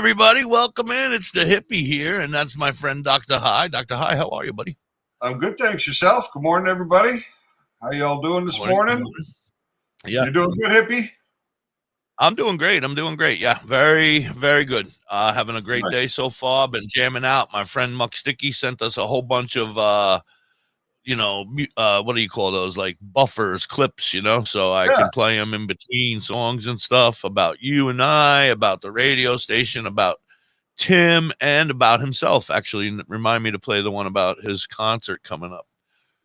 everybody. Welcome in. It's the hippie here, and that's my friend Dr. High. Dr. High, how are you, buddy? I'm good, thanks. Yourself? Good morning, everybody. How y'all doing this morning? Yeah. You doing good, hippie? I'm doing great. Yeah, very, very good. Having a great day so far. Been jamming out. My friend Muck Sticky sent us a whole bunch of, what do you call those? Like buffers, clips, so I can play them in between songs and stuff about you and I, about the radio station, about Tim, and about himself. Actually, remind me to play the one about his concert coming up.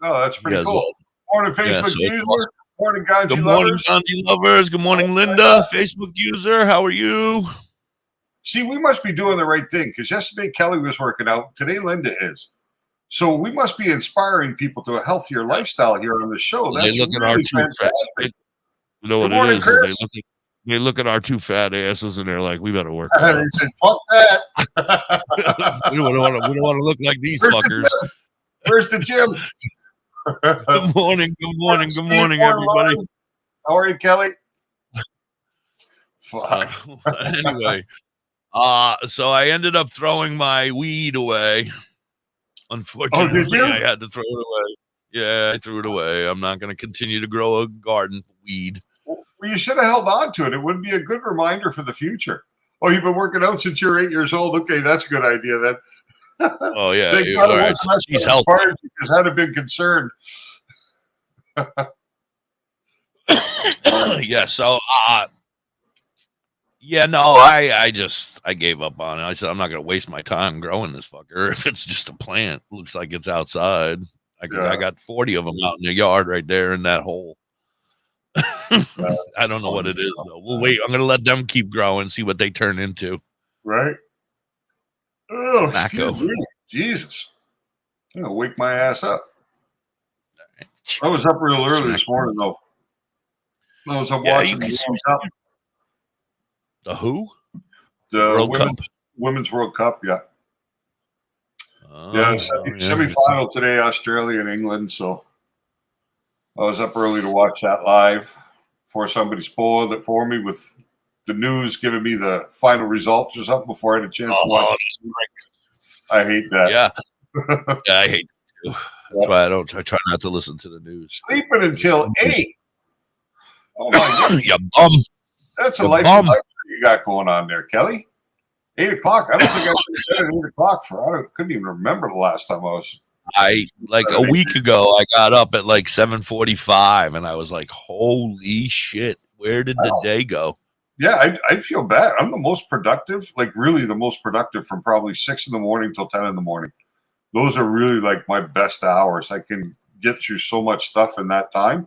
Oh, that's pretty cool. Morning, Facebook user. Awesome. Morning, Ganji Good morning, lovers. Ganji lovers. Good morning, Linda, Facebook user. How are you? See, we must be doing the right thing because yesterday Kelly was working out. Today, Linda is. So we must be inspiring people to a healthier lifestyle here on the show. That's they look really at our two fat. You know what morning, it is? Chris. They look at our two fat asses and they're like, "We better work." They said, "Fuck that." we don't want to look like these fuckers. Where's the gym? Good morning, everybody. How are you, Kelly? Fuck. Anyway, so I ended up throwing my weed away. Unfortunately, I had to throw it away. Yeah, I threw it away. I'm not going to continue to grow a garden weed. Well, you should have held on to it. It would be a good reminder for the future. Oh, you've been working out since you're 8 years old. Okay, that's a good idea then. Oh yeah, Thank God it wasn't he's healthy. Because I'd have been concerned. Yeah. So, I gave up on it. I said I'm not going to waste my time growing this fucker. If it's just a plant, looks like it's outside. I got 40 of them out in the yard right there in that hole. I don't know what it is though. We'll wait. I'm going to let them keep growing, see what they turn into. Right. Oh, excuse me. Jesus. I'm going to wake my ass up. I was up real early this morning, though. I was up watching the World Cup. The who? The Women's World Cup, yeah. Semi-final today, Australia and England. So I was up early to watch that live before somebody spoiled it for me with the news giving me the final results or something before I had a chance to watch it. I hate that. Yeah. Yeah, I hate it too. That's why I try not to listen to the news. Sleeping until 8. Oh my God. You bum. That's a life you got going on there, Kelly. 8 o'clock. I don't think I should have been at 8 o'clock I couldn't even remember the last time I was. A week ago, I got up at like 7:45 and I was like, holy shit, where did the day go? Yeah, I feel bad. I'm the most productive, like really the most productive from probably 6 in the morning till 10 in the morning. Those are really like my best hours. I can get through so much stuff in that time.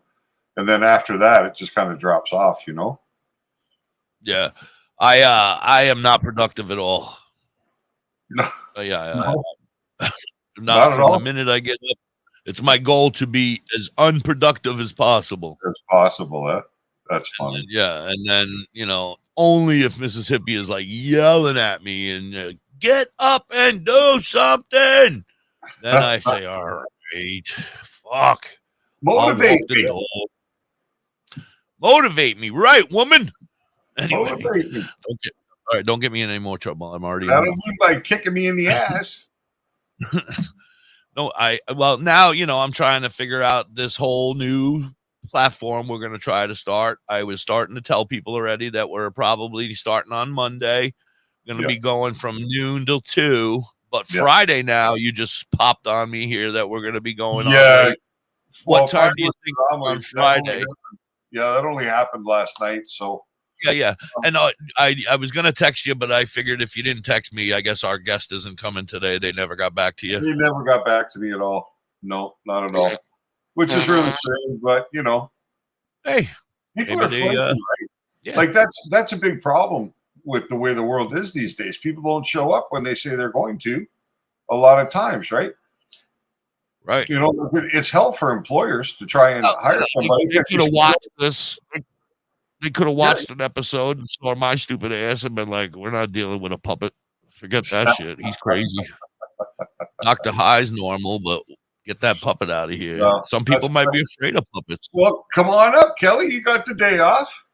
And then after that, it just kind of drops off, Yeah. I am not productive at all. No. Not from the minute I get up. It's my goal to be as unproductive as possible. That's funny. And then, only if Mrs. Hippie is like yelling at me and get up and do something. Then I say, all right, fuck. Motivate me, right, woman? Anyway, motivate me. Don't get me in any more trouble. I'm already. I don't mean by kicking me in the ass. No, now, I'm trying to figure out this whole new platform we're going to try to start. I was starting to tell people already that we're probably starting on Monday. Going to be going from noon till 2. But Friday now, you just popped on me here that we're going to be going on. Yeah. What time do you think on Friday? That only happened last night. So. Yeah. And I was going to text you, but I figured if you didn't text me, I guess our guest isn't coming today. They never got back to you. They never got back to me at all. No, not at all. Which is really strange, but, hey, people are flaky, right? Yeah. Like that's a big problem with the way the world is these days. People don't show up when they say they're going to a lot of times, right? Right. It's hell for employers to try and hire somebody. They could have watched this. They could have watched an episode and saw my stupid ass and been like, we're not dealing with a puppet. Forget that shit. He's crazy. Dr. High's normal, but get that puppet out of here. No, some people might be afraid of puppets. Well, come on up, Kelly. You got the day off.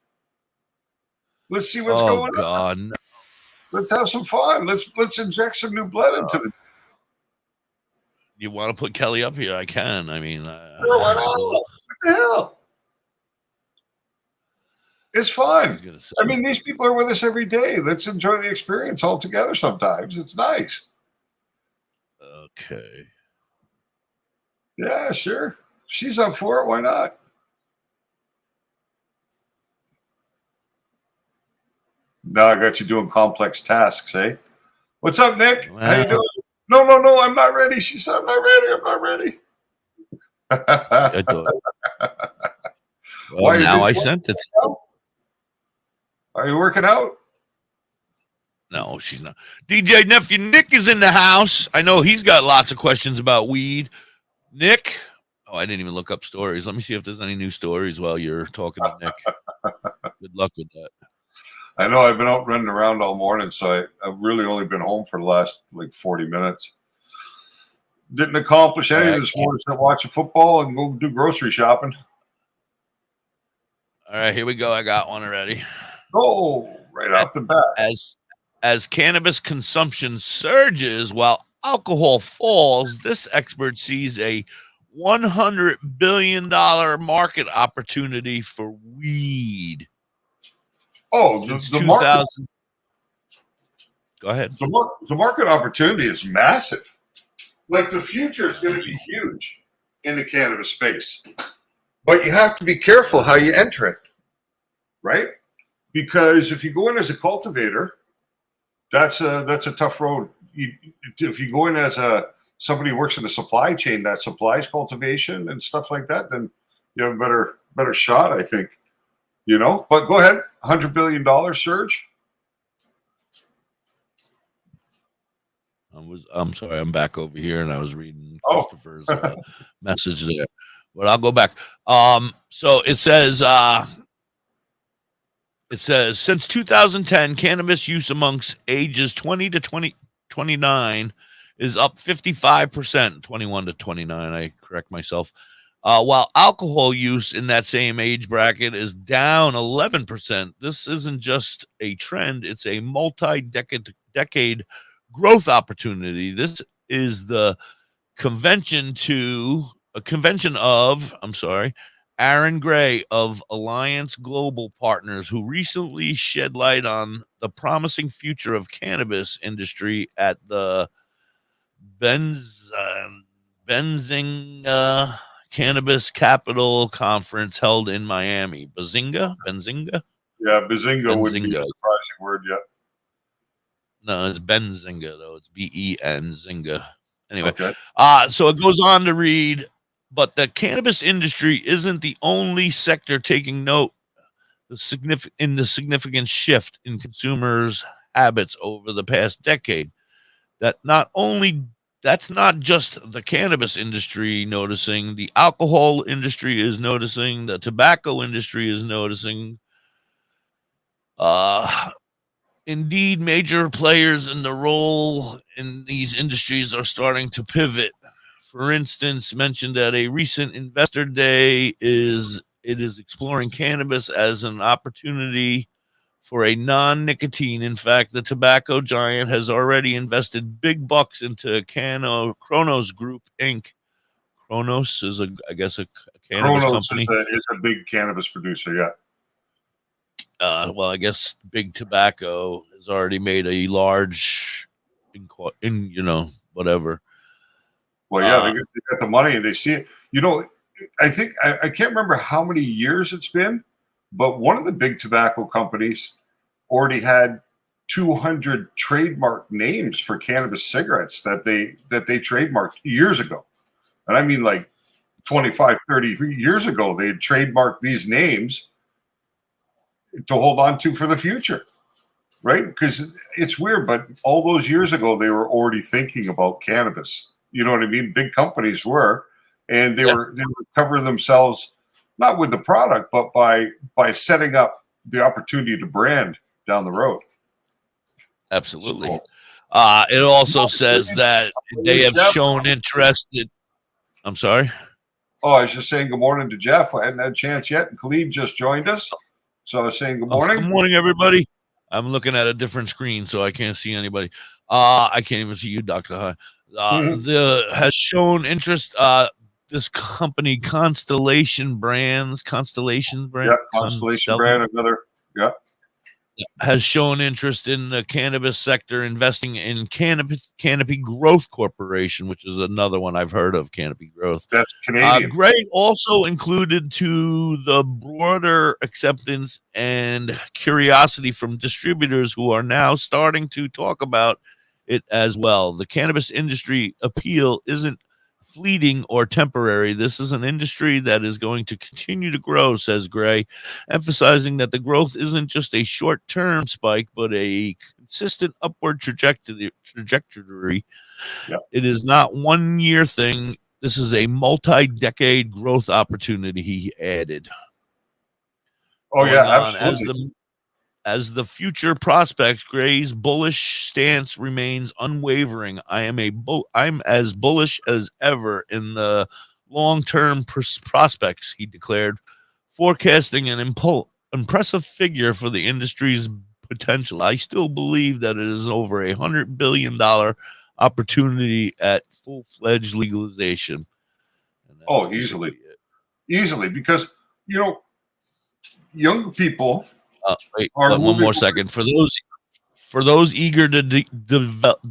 Let's see what's going on. Let's have some fun. Let's inject some new blood into the. You want to put Kelly up here? I can. I mean, Sure, why not? What the hell? It's fun. I mean, these people are with us every day. Let's enjoy the experience all together sometimes. It's nice. Okay. Yeah, sure. She's up for it. Why not? Now I got you doing complex tasks, eh? What's up, Nick? Well, how you doing? No, I'm not ready. She said, I'm not ready. I'm not ready. I thought. Well, now I sent it. Are you working out? No, she's not. DJ Nephew Nick is in the house. I know he's got lots of questions about weed. Nick? Oh, I didn't even look up stories. Let me see if there's any new stories while you're talking to Nick. Good luck with that. I know I've been out running around all morning, so I've really only been home for the last 40 minutes. Didn't accomplish anything this morning except watch football and go do grocery shopping. All right, here we go. I got one already. Oh, right off the bat. As cannabis consumption surges while alcohol falls, this expert sees a $100 billion market opportunity for weed. Oh, the market. Go ahead. The market opportunity is massive. Like the future is going to be huge in the cannabis space. But you have to be careful how you enter it, right? Because if you go in as a cultivator, that's a tough road. If you go in as somebody who works in the supply chain that supplies cultivation and stuff like that, then you have a better shot, I think. But go ahead, $100 billion surge. I'm sorry, I'm back over here, and I was reading Christopher's message there. But I'll go back. So it says since 2010, cannabis use amongst ages 20 to 29 is up 55%. 21 to 29, I correct myself. While alcohol use in that same age bracket is down 11%. This isn't just a trend; it's a multi-decade growth opportunity. This is the convention of Aaron Gray of Alliance Global Partners, who recently shed light on the promising future of cannabis industry at the Benzinga Cannabis Capital Conference held in Miami. Benzinga? Yeah, Benzinga would be a surprising word yet. No, it's Benzinga, though. It's B-E-N, Zinga. Anyway, okay. So it goes on to read, but the cannabis industry isn't the only sector taking note the significant shift in consumers' habits over the past decade. That's not just the cannabis industry noticing. The alcohol industry is noticing. The tobacco industry is noticing. Indeed, major players in the role in these industries are starting to pivot. For instance, mentioned at a recent investor day it is exploring cannabis as an opportunity for a non-nicotine. In fact, the tobacco giant has already invested big bucks into Cronos Group Inc. Cronos is I guess a cannabis company. Is a big cannabis producer, yeah. Well, I guess Big Tobacco has already made a large, whatever. Well, yeah, they got the money and they see it. I think I can't remember how many years it's been, but one of the big tobacco companies already had 200 trademark names for cannabis cigarettes that they trademarked years ago. And I mean, like 25, 30 years ago, they had trademarked these names to hold on to for the future, right? Because it's weird, but all those years ago, they were already thinking about cannabis. You know what I mean? Big companies were, and they were covering themselves not with the product, but by setting up the opportunity to brand down the road. Absolutely. It also says that they have shown interest in. I'm sorry. Oh, I was just saying good morning to Jeff. I hadn't had a chance yet, and Khalid just joined us. So I was saying good morning. Good morning, everybody. I'm looking at a different screen, so I can't see anybody. I can't even see you, Dr. High. Mhm. The has shown interest. This company, Constellation Yeah, Constellation brand, another. Yeah. has shown interest in the cannabis sector, investing in Canopy Growth Corporation, which is another one I've heard of, Canopy Growth. That's Canadian. Gray also included to the broader acceptance and curiosity from distributors who are now starting to talk about it as well. The cannabis industry appeal isn't fleeting or temporary. This is an industry that is going to continue to grow, says Gray, emphasizing that the growth isn't just a short-term spike, but a consistent upward trajectory. Yeah. It is not 1 year thing. This is a multi-decade growth opportunity, he added. Oh Going yeah, on absolutely. as the future prospects, Gray's bullish stance remains unwavering. I'm as bullish as ever in the long-term prospects, he declared, forecasting an impressive figure for the industry's potential. I still believe that it is over $100 billion opportunity at full-fledged legalization. And that's Oh, easily, easily, because you know, young people wait, are one moving more away. second. For those eager to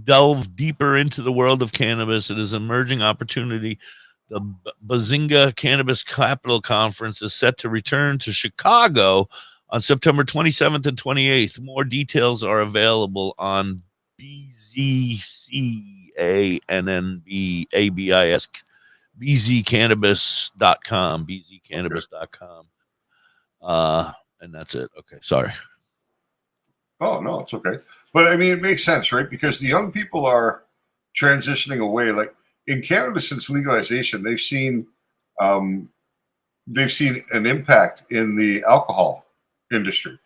delve deeper into the world of cannabis, it is an emerging opportunity. The Bazinga Cannabis Capital Conference is set to return to Chicago on September 27th and 28th. More details are available on BZCANNBABIS bzcannabis.com, Okay. bzcannabis.com. And that's it. Okay, sorry. Oh no, it's okay. But I mean, it makes sense, right? Because the young people are transitioning away. Like in Canada, since legalization, um, they've seen an impact in the alcohol industry,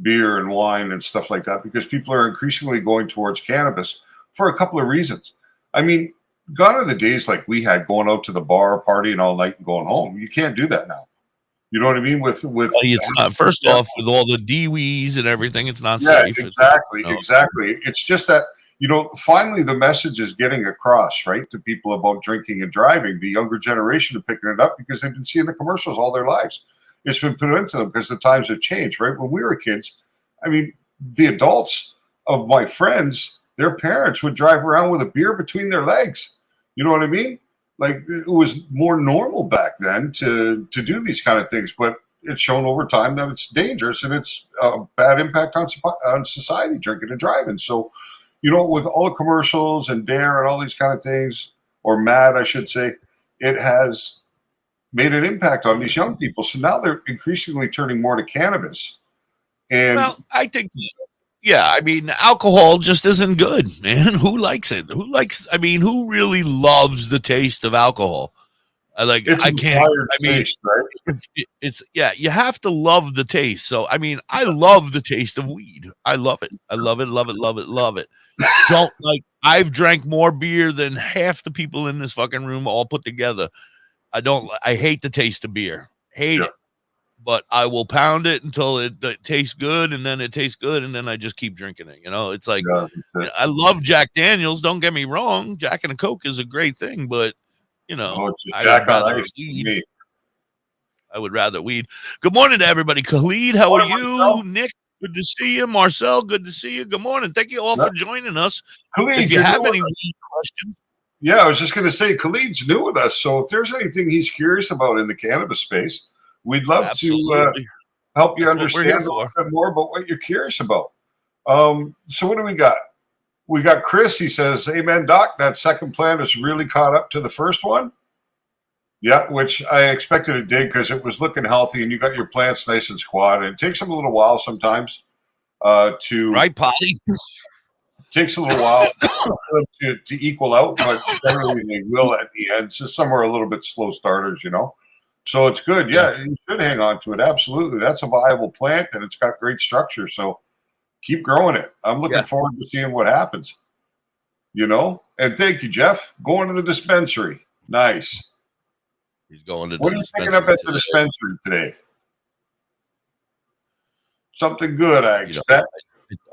beer and wine and stuff like that, because people are increasingly going towards cannabis for a couple of reasons. I mean, gone are the days like we had going out to the bar, partying all night and going home. You can't do that now. You know what I mean? With It's not, first off, with all the DWEs and everything, it's not yeah, safe. It's not, exactly, exactly. It's just that finally the message is getting across, right, to people about drinking and driving. The younger generation are picking it up because they've been seeing the commercials all their lives. It's been put into them because the times have changed, right? When we were kids, I mean, the adults of my friends, their parents would drive around with a beer between their legs. You know what I mean? Like it was more normal back then to do these kind of things, but it's shown over time that it's dangerous and it's a bad impact on society, drinking and driving. So, with all the commercials and Dare and all these kind of things, or Mad, I should say, it has made an impact on these young people. So now they're increasingly turning more to cannabis. And well, I think, yeah, I mean, alcohol just isn't good, man. Who likes it? Who really loves the taste of alcohol? it's I an can't, acquired I mean, taste, right? yeah, you have to love the taste. So, I mean, I love the taste of weed. I love it. I love it, love it, love it, love it. I've drank more beer than half the people in this fucking room all put together. I hate the taste of beer. Hate Yeah. it. But I will pound it until it tastes good, and then it tastes good, and then I just keep drinking it. It's like, Yeah. I love Jack Daniels. Don't get me wrong. Jack and a Coke is a great thing, but Oh, it's just I would Jack on rather ice for weed. me. I would rather weed. Good morning to everybody. Khalid, how are you? Nick, good to see you. Marcel, good to see you. Good morning. Thank you all for joining us. If Khalid, you you're have new any with us. weed questions, Yeah, I was just going to say, Khalid's new with us. So if there's anything he's curious about in the cannabis space, we'd love to absolutely. help you That's what we're here understand a little for. bit more about what you're curious about. So what do we got? We got Chris. He says, "Amen, Doc. That second plant is really caught up to the first one." Yeah, which I expected it did because it was looking healthy, and you got your plants nice and squat. And it takes them a little while sometimes to Right, Polly? takes a little while for them to equal out, but generally they will at the end. So some are a little bit slow starters. So it's good. Yeah. Yeah, you should hang on to it. Absolutely. That's a viable plant and it's got great structure. So keep growing it. I'm looking forward to seeing what happens. And thank you, Jeff. Going to the dispensary. Nice. He's going to the What are you picking up dispensary at the today. dispensary today? Something good, I expect.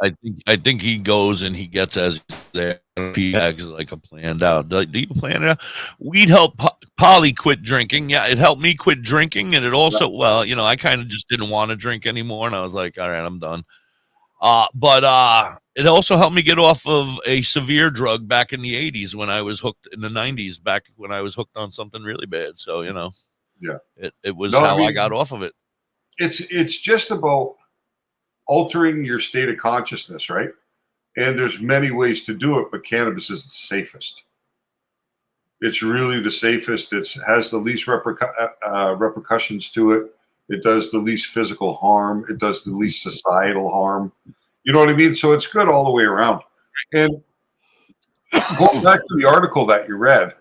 I think he goes and he gets as there. He acts like a planned out. Do you plan it out? Weed helped Polly quit drinking. Yeah, it helped me quit drinking, and it also, well, I kind of just didn't want to drink anymore, and I was like, all right, I'm done. But it also helped me get off of a severe drug back in the 80s when I was hooked in the 90s, back when I was hooked on something really bad. So, Yeah. it was No, how I got off of it. It's just about altering your state of consciousness, right? And there's many ways to do it, but cannabis is the safest. It's really the safest. It has the least repercussions to it. It does the least physical harm. It does the least societal harm. You know what I mean? So it's good all the way around. And going back to the article that you read,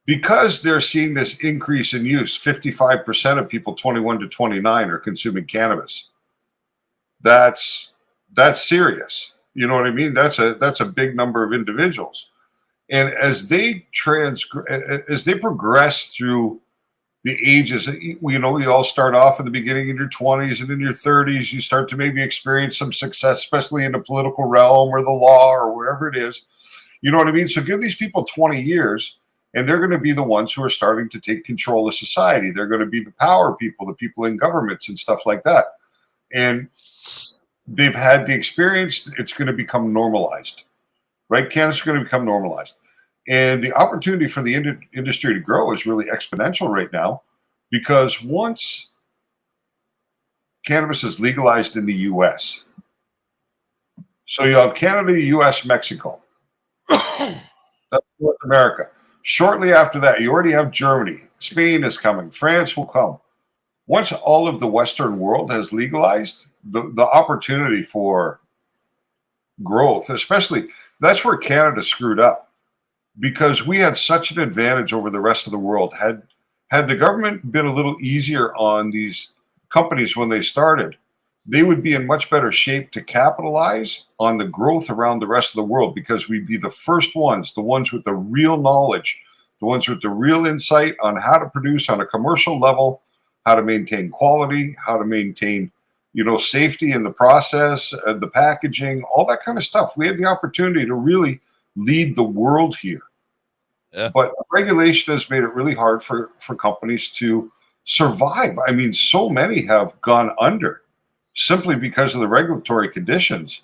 because they're seeing this increase in use, 55% of people 21 to 29 are consuming cannabis. That's serious. You know what I mean? That's a big number of individuals. And as they progress through the ages, we all start off in the beginning in your 20s, and in your 30s, you start to maybe experience some success, especially in the political realm or the law or wherever it is. You know what I mean? So give these people 20 years, and they're going to be the ones who are starting to take control of society. They're going to be the power people, the people in governments and stuff like that. And they've had the experience. It's going to become normalized, right? Cannabis is going to become normalized. And the opportunity for the industry to grow is really exponential right now, because once cannabis is legalized in the U.S., so you have Canada, the U.S., Mexico. That's North America. Shortly after that, you already have Germany. Spain is coming. France will come. Once all of the Western world has legalized, the opportunity for growth, especially, that's where Canada screwed up, because we had such an advantage over the rest of the world. Had the government been a little easier on these companies when they started, they would be in much better shape to capitalize on the growth around the rest of the world, because we'd be the first ones, the ones with the real knowledge, the ones with the real insight on how to produce on a commercial level, how to maintain quality, how to maintain, safety in the process, the packaging, all that kind of stuff. We had the opportunity to really lead the world here. Yeah. But regulation has made it really hard for companies to survive. I mean, so many have gone under simply because of the regulatory conditions.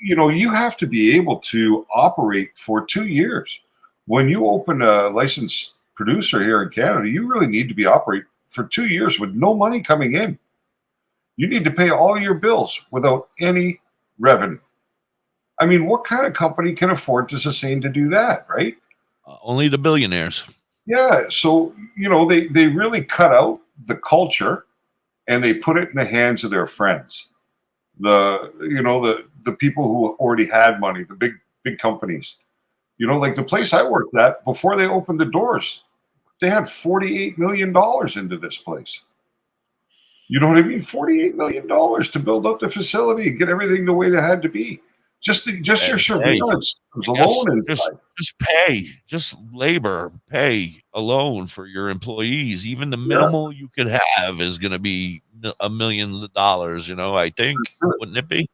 You have to be able to operate for 2 years. When you open a licensed producer here in Canada, you really need to be operating for 2 years with no money coming in. You need to pay all your bills without any revenue. I mean, what kind of company can afford to sustain to do that, right? Only the billionaires. Yeah. So, they really cut out the culture and they put it in the hands of their friends. The people who already had money, the big companies. Like the place I worked at, before they opened the doors, they had $48 million into this place. You know what I mean? $48 million to build up the facility and get everything the way they had to be. Just your surveillance alone inside. Just labor pay alone for your employees. Even the minimal you could have is going to be $1 million. I think, wouldn't it be?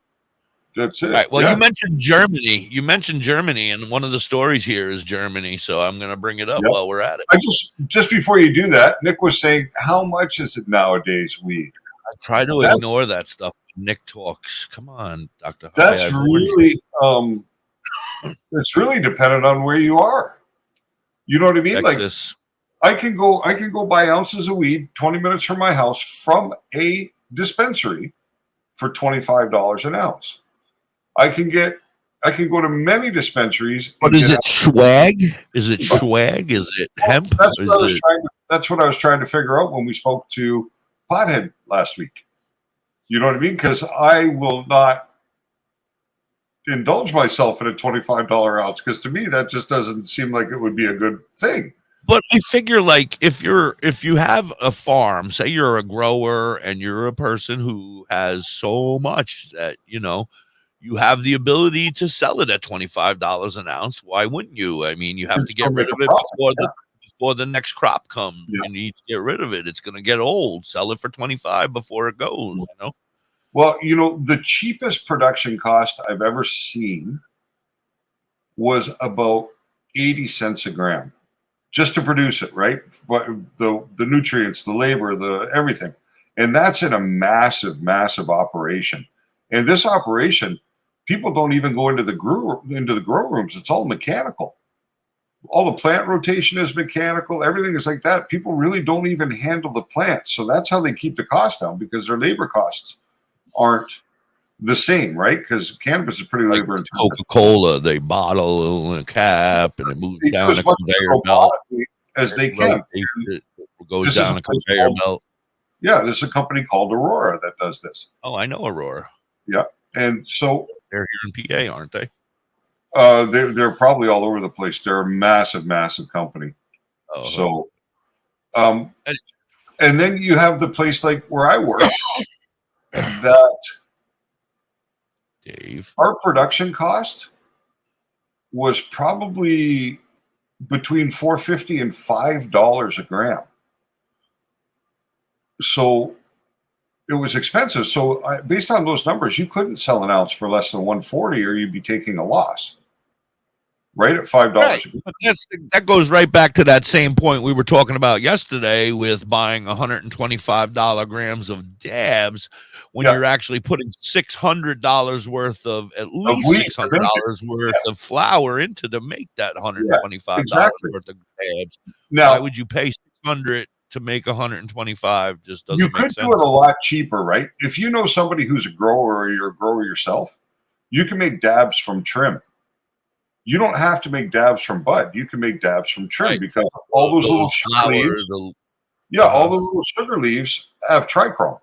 That's it. All right. Well, you mentioned Germany, and one of the stories here is Germany. So I'm going to bring it up while we're at it. I just before you do that, Nick was saying, how much is it nowadays, weed? I try to ignore that stuff. Nick talks. Come on, Dr. That's really it's really dependent on where you are. You know what I mean? Texas. Like I can go buy ounces of weed 20 minutes from my house from a dispensary for $25 an ounce. I can go to many dispensaries. But is it swag? Is it swag? Is it hemp? That's what I was trying to figure out when we spoke to Pothead last week. You know what I mean? Because I will not indulge myself in a $25 ounce, because to me that just doesn't seem like it would be a good thing. But I figure, like, if you have a farm, say you're a grower and you're a person who has so much that you have the ability to sell it at $25 an ounce, why wouldn't you? I mean, you have to get rid of it before the next crop comes. You need to get rid of it. It's going to get old. Sell it for $25 before it goes. Well, the cheapest production cost I've ever seen was about 80 cents a gram just to produce it, right? But the nutrients, the labor, the everything. And that's in a massive, massive operation. And this operation, people don't even go into the grow rooms. It's all mechanical. All the plant rotation is mechanical. Everything is like that. People really don't even handle the plants. So that's how they keep the cost down, because their labor costs aren't the same, right? Because cannabis is pretty Like labor intensive. Coca-Cola, they bottle in a cap and it moves They do down as a much conveyor belt. as they can. It goes This is down a a place conveyor called, belt. yeah, there's a company called Aurora that does this. Oh, I know Aurora. Yeah. And so They're here in PA, aren't they? they're probably all over the place. They're a massive, massive company. Oh, So, and then you have the place like where I work that Dave, our production cost was probably between $4.50 and $5 a gram. So it was expensive. So based on those numbers, you couldn't sell an ounce for less than 140, or you'd be taking a loss. Right at $5. right. But that goes right back to that same point we were talking about yesterday with buying $125 grams of dabs when you're actually putting $600 worth of at least $600 worth of flour into to make that $125 worth of dabs. Now, why would you pay $600 to make $125? Just doesn't you make could sense. do it a lot cheaper, right? If you know somebody who's a grower or you're a grower yourself, you can make dabs from trim. You don't have to make dabs from bud. You can make dabs from trim, because all those little sugar leaves, all the little sugar leaves have trichrome.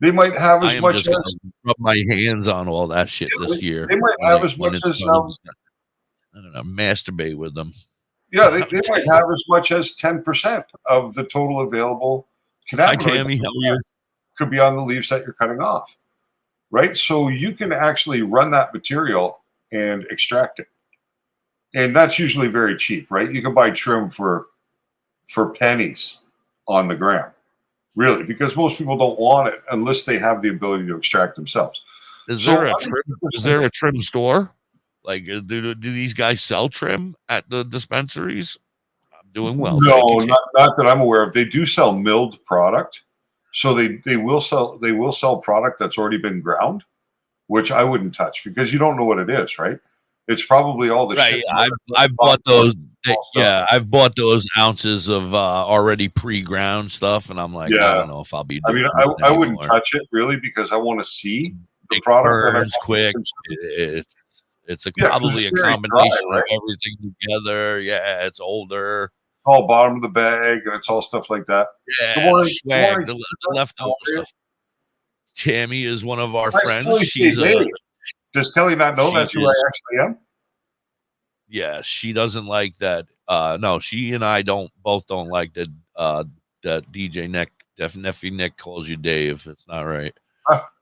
They might have as much as, gonna rub my hands on all that shit this year. They might have as much as I don't know, masturbate with them. Yeah, they might have as much as 10% of the total available cannabinoid. Hi, Tammy, how are you? Could be on the leaves that you're cutting off, right? So you can actually run that material and extract it. And that's usually very cheap, right? You can buy trim for pennies on the gram, really, because most people don't want it unless they have the ability to extract themselves. Is there a trim store? Like, do these guys sell trim at the dispensaries? I'm doing well. No, not that I'm aware of. They do sell milled product, so they will sell product that's already been ground, which I wouldn't touch, because you don't know what it is, right? It's probably all the shit. I've bought those. I've bought those ounces of already pre-ground stuff, and I'm like, I don't know if I'll be. I wouldn't touch it, really, because I want to see the product. Burns quick. It's probably a combination of everything together. Yeah, it's older. All bottom of the bag, and it's all stuff like that. Yeah, the leftover stuff. Tammy is one of our friends. Does Kelly not know that's who I actually am? Yeah, she doesn't like that. No, she and I both don't like that. That DJ Nick, nephew Nick, calls you Dave. It's not right.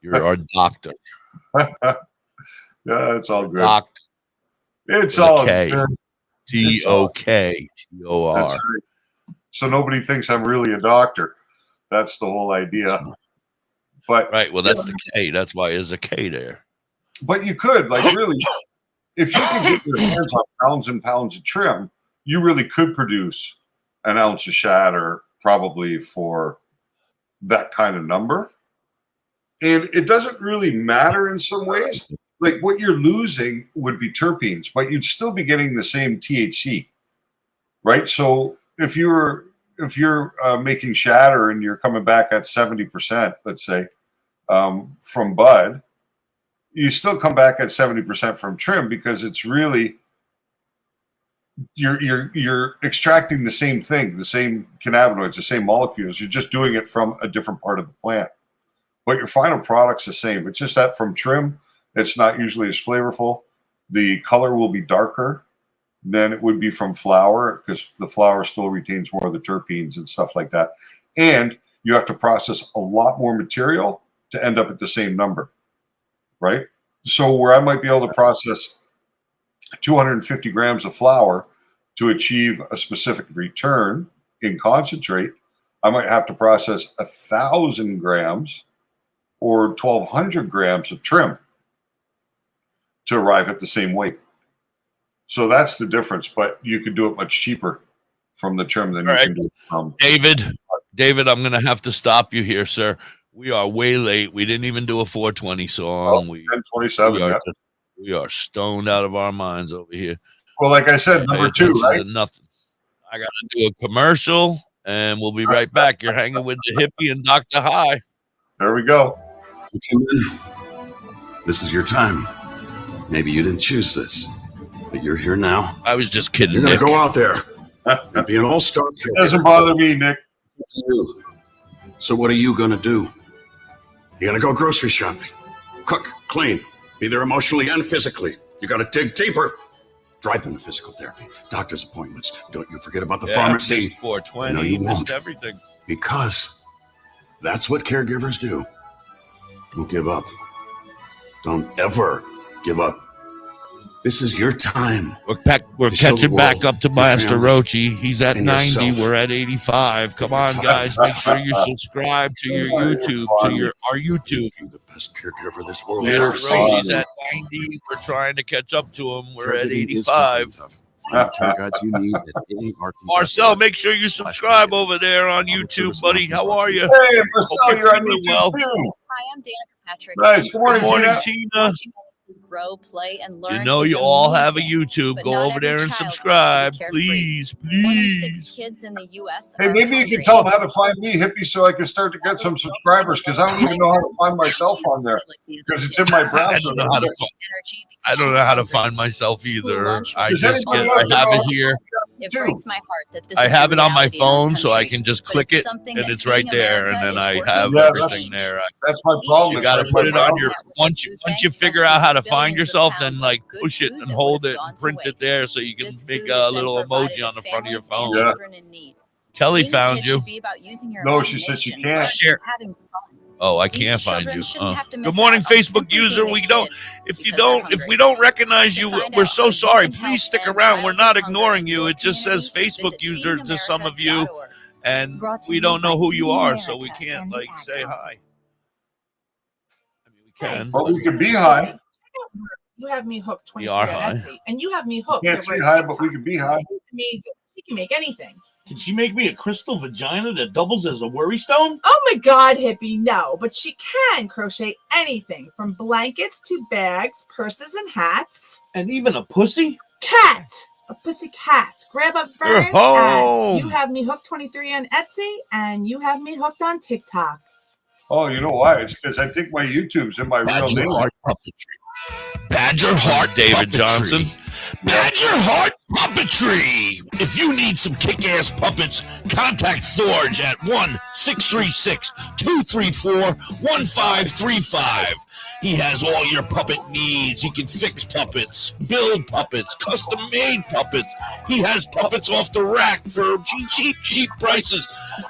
You're our doctor. Yeah, it's all good. Doctor. It's all good. DOKTOR. Right. So nobody thinks I'm really a doctor. That's the whole idea. But right, well, that's the K. That's why there's a K there. But you could, like, really, if you could get your hands on pounds and pounds of trim, you really could produce an ounce of shatter probably for that kind of number. And it doesn't really matter in some ways. Like, what you're losing would be terpenes, but you'd still be getting the same THC, right? So if you're making shatter and you're coming back at 70%, let's say, from bud, you still come back at 70% from trim, because it's really you're extracting the same thing, the same cannabinoids, the same molecules. You're just doing it from a different part of the plant, but your final product's the same. It's just that from trim, it's not usually as flavorful. The color will be darker than it would be from flower, because the flower still retains more of the terpenes and stuff like that. And you have to process a lot more material to end up at the same number, right? So where I might be able to process 250 grams of flour to achieve a specific return in concentrate, I might have to process 1,000 grams or 1,200 grams of trim to arrive at the same weight. So that's the difference, but you can do it much cheaper from the trim than you can do from David, I'm going to have to stop you here, sir. We are way late. We didn't even do a 420 song. 10:27. We are stoned out of our minds over here. Well, like I said, number 2, right? Nothing. I got to do a commercial, and we'll be right back. You're hanging with Da.Hippie and DoktorHigh. There we go. This is your time. Maybe you didn't choose this, but you're here now. I was just kidding. You're going to go out there and be an all-star. It doesn't bother me, Nick. So what are you going to do? You're going to go grocery shopping, cook, clean, be there emotionally and physically. You got to dig deeper. Drive them to physical therapy, doctor's appointments. Don't you forget about the pharmacy. 420. No, you won't. Everything. Because that's what caregivers do. Don't give up. Don't ever give up. This is your time. We're catching back up to Master Rochi. He's at 90. We're at 85. Come on, guys. Make sure you subscribe to your YouTube, to our YouTube. You're the best caregiver this world Master has ever Rochi's seen. at 90. We're trying to catch up to him. We're at Everything is 85. tough. Find the care guides you need at AART. Marcel, make sure you subscribe over there on YouTube, buddy. How are you? Hey, Marcel, you're on YouTube well. too. Hi, I'm Danica Patrick. Nice. Good morning, Good morning, Tina. Tina. Grow, play, and learn. You know is you all have a amazing, YouTube. but Go not over there every and child wants to be subscribe. carefree. Please, 1 in 6 please. kids in the U.S. Hey, are maybe you hungry. can tell them how to find me, Hippie, so I can start to get some subscribers, because I don't even know how to find myself on there, because it's in my browser. I don't know how to find myself either. I Does just anybody I else have know? it here. It breaks my heart that this I is have the it on my reality in our phone, so I country, can just but click it's it, something and that it's right Feeding there, and America then is I have working to everything change. there. That's my problem. You is got to right put in it my on your browser. once you figure out how to find yourself, then like push it and hold it and print it there, so you can make a little emoji on the front of your phone. Yeah. Kelly found you. No, she said she can't. Oh, I can't find you. Good morning, Facebook user. If we don't recognize you, we're so sorry. Please stick around. We're not ignoring you. It just says Facebook user to some of you, and we don't know who you are, so we can't like say hi. I mean, we can. But we can be high. You have me hooked 23 We are on high. Etsy, and you have me hooked. Can't over say at high, TikTok. but we can be high. It's amazing. You can make anything. Can she make me a crystal vagina that doubles as a worry stone? Oh my God, hippie, no. But she can crochet anything from blankets to bags, purses, and hats. And even a pussy? Cat. A pussy cat. Grab up You're Vern home. at You Have Me Hooked 23 on Etsy, and You Have Me Hooked on TikTok. Oh, you know why? It's because I think my YouTube's in my real Badger name. Heart Puppetry. Badger Heart David Puppetry. Johnson. Badger Heart Puppetry. If you need some kick-ass puppets, contact Thorge at 1-636-234-1535. He has all your puppet needs. He can fix puppets, build puppets, custom-made puppets. He has puppets off the rack for cheap prices.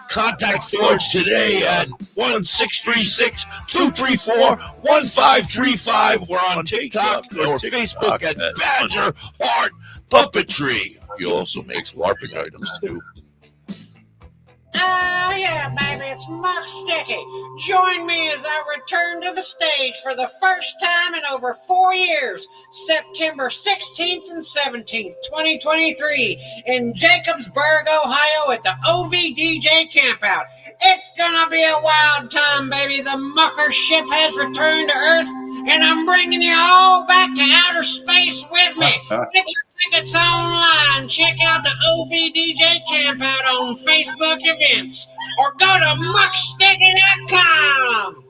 Contact Thorge today at 1-636-234-1535. We're on TikTok or Facebook at Badger Heart Puppetry. He also makes LARPing items too. Oh, yeah, baby, it's Muck Sticky. Join me as I return to the stage for the first time in over 4 years, September 16th and 17th, 2023, in Jacobsburg, Ohio, at the OVDJ Campout. It's gonna be a wild time, baby. The Mucker ship has returned to Earth, and I'm bringing you all back to outer space with me. Get your tickets online. Check out the OVDJ Campout on Facebook events, or go to mucksticky.com.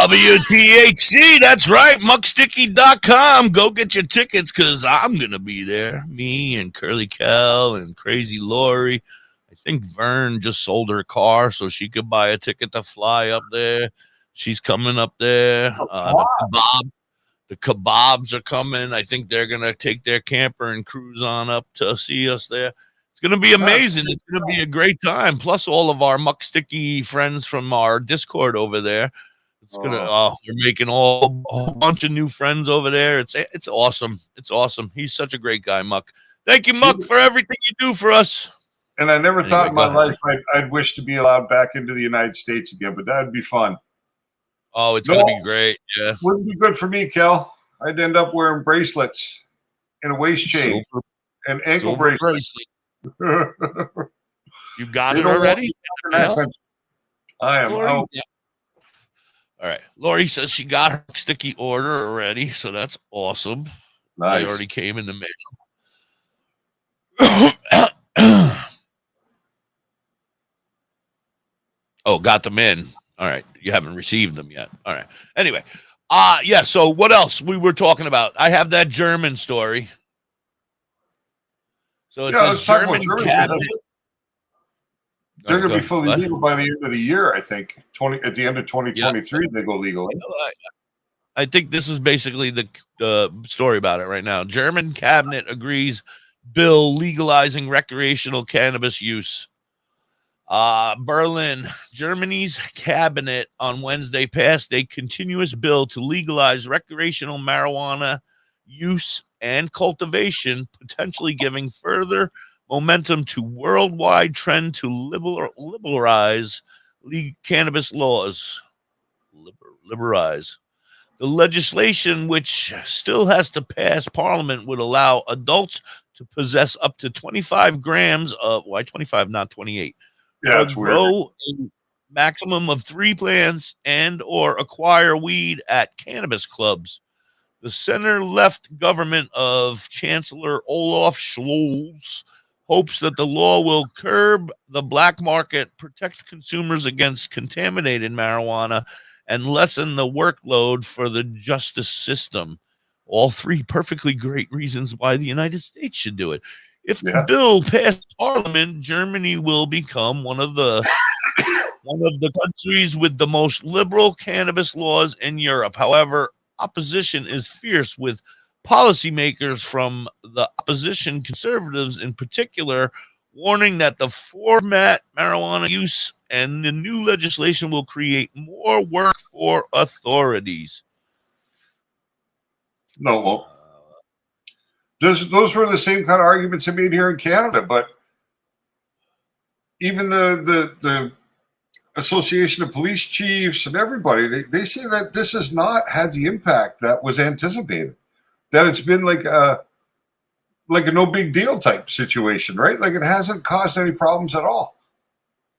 WTHC, that's right, mucksticky.com. Go get your tickets, because I'm going to be there. Me and Curly Kel and Crazy Lori. I think Vern just sold her car so she could buy a ticket to fly up there. She's coming up there. The kebabs are coming. I think they're going to take their camper and cruise on up to see us there. It's going to be amazing. It's going to be a great time. Plus all of our Muck Sticky friends from our Discord over there. It's going to, we're making a whole bunch of new friends over there. It's awesome. It's awesome. He's such a great guy, Muck. Thank you, Muck, for everything you do for us. And I never thought in my life I'd wish to be allowed back into the United States again, but that'd be fun. Oh, it's No. going to be great. Yeah. Wouldn't be good for me, Kel. I'd end up wearing bracelets and a waist chain and ankle Silver bracelet. bracelet. You got They it don't want already? me under that fence. I am Lori? out. Yeah. All right. Lori says she got her sticky order already, so that's awesome. They Nice. already came in the mail. Oh, got them in. All right. You haven't received them yet. All right. Anyway. Yeah, so what else we were talking about? I have that German story. So it Yeah, says let's talk about German Germany. cabinet. They're going to be Go fully ahead. legal by the end of the year, I think. At the end of 2023, they go legal. I think this is basically the story about it right now. German cabinet agrees bill legalizing recreational cannabis use. Berlin, Germany's cabinet on Wednesday passed a continuous bill to legalize recreational marijuana use and cultivation, potentially giving further momentum to worldwide trend to liberalize cannabis laws. Liberalize. The legislation, which still has to pass Parliament, would allow adults to possess up to 25 grams of, why 25, not 28, Yeah, it's weird. grow a maximum of 3 plants and or acquire weed at cannabis clubs. The center-left government of Chancellor Olaf Scholz hopes that the law will curb the black market, protect consumers against contaminated marijuana, and lessen the workload for the justice system. All 3 perfectly great reasons why the United States should do it. If the bill passes Parliament, Germany will become one of the countries with the most liberal cannabis laws in Europe. However, opposition is fierce, with policymakers from the opposition, conservatives in particular, warning that the format marijuana use and the new legislation will create more work for authorities. No, well, those were the same kind of arguments I made here in Canada, but even the Association of Police Chiefs and everybody, they say that this has not had the impact that was anticipated, that it's been like a no big deal type situation, right? Like it hasn't caused any problems at all.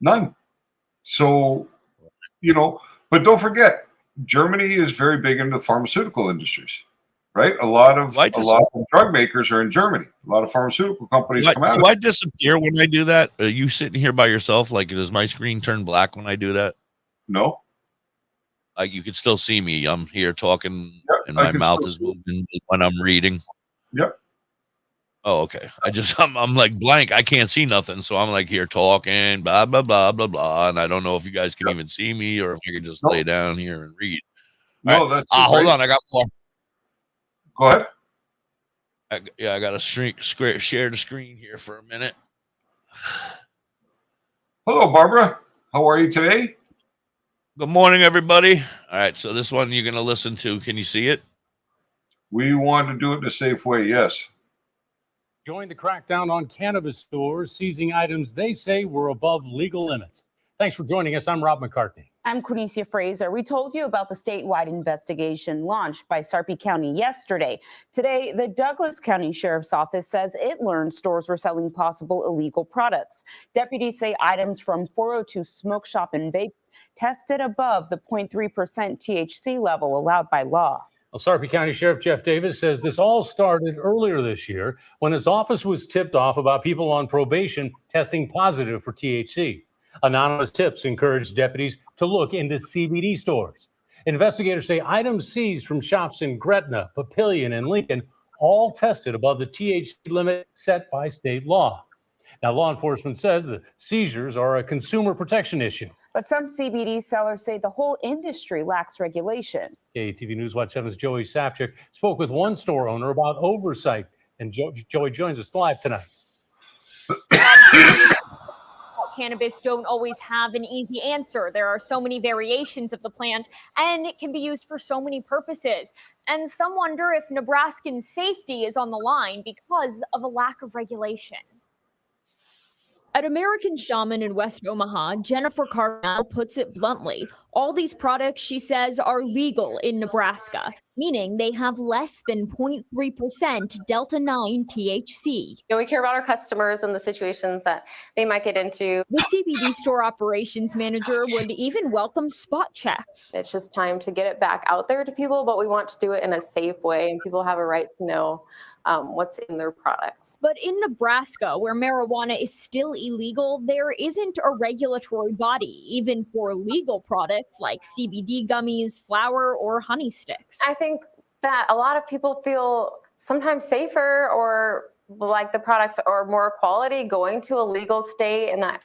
None. So, but don't forget, Germany is very big into the pharmaceutical industries, right? A lot of drug makers are in Germany. A lot of pharmaceutical companies come out. Do I disappear when I do that? Are you sitting here by yourself? Like, does my screen turn black when I do that? No. Like, you can still see me. I'm here talking, and my mouth is moving when I'm reading. Yep. Oh, okay. I'm like blank. I can't see nothing. So I'm like here talking, blah, blah, blah, blah, blah. And I don't know if you guys can even see me or if you can just lay down here and read. No, right. that's hold on. I got more. Go ahead. I got to share the screen here for a minute. Hello, Barbara. How are you today? Good morning, everybody. All right. So this one you're going to listen to. Can you see it? We want to do it in a safe way. Yes. Join the crackdown on cannabis stores, seizing items they say were above legal limits. Thanks for joining us. I'm Rob McCartney. I'm Quinicia Fraser. We told you about the statewide investigation launched by Sarpy County yesterday. Today, the Douglas County Sheriff's Office says it learned stores were selling possible illegal products. Deputies say items from 402 Smoke Shop and Vape tested above the 0.3% THC level allowed by law. Well, Sarpy County Sheriff Jeff Davis says this all started earlier this year when his office was tipped off about people on probation testing positive for THC. Anonymous tips encouraged deputies to look into CBD stores. Investigators say items seized from shops in Gretna, Papillion, and Lincoln all tested above the THC limit set by state law. Now, law enforcement says the seizures are a consumer protection issue. But some CBD sellers say the whole industry lacks regulation. KATV News Watch 7's Joey Sapchik spoke with one store owner about oversight, and Joey joins us live tonight. Cannabis don't always have an easy answer. There are so many variations of the plant, and it can be used for so many purposes. And some wonder if Nebraskan safety is on the line because of a lack of regulation. At American Shaman in West Omaha, Jennifer Carbonell puts it bluntly. All these products, she says, are legal in Nebraska, meaning they have less than 0.3% Delta-9 THC. We care about our customers and the situations that they might get into. The CBD store operations manager would even welcome spot checks. It's just time to get it back out there to people, but we want to do it in a safe way, and people have a right to know what's in their products. But in Nebraska, where marijuana is still illegal, there isn't a regulatory body, even for legal products like CBD gummies, flour, or honey sticks. I think that a lot of people feel sometimes safer or like the products are more quality going to a legal state, and that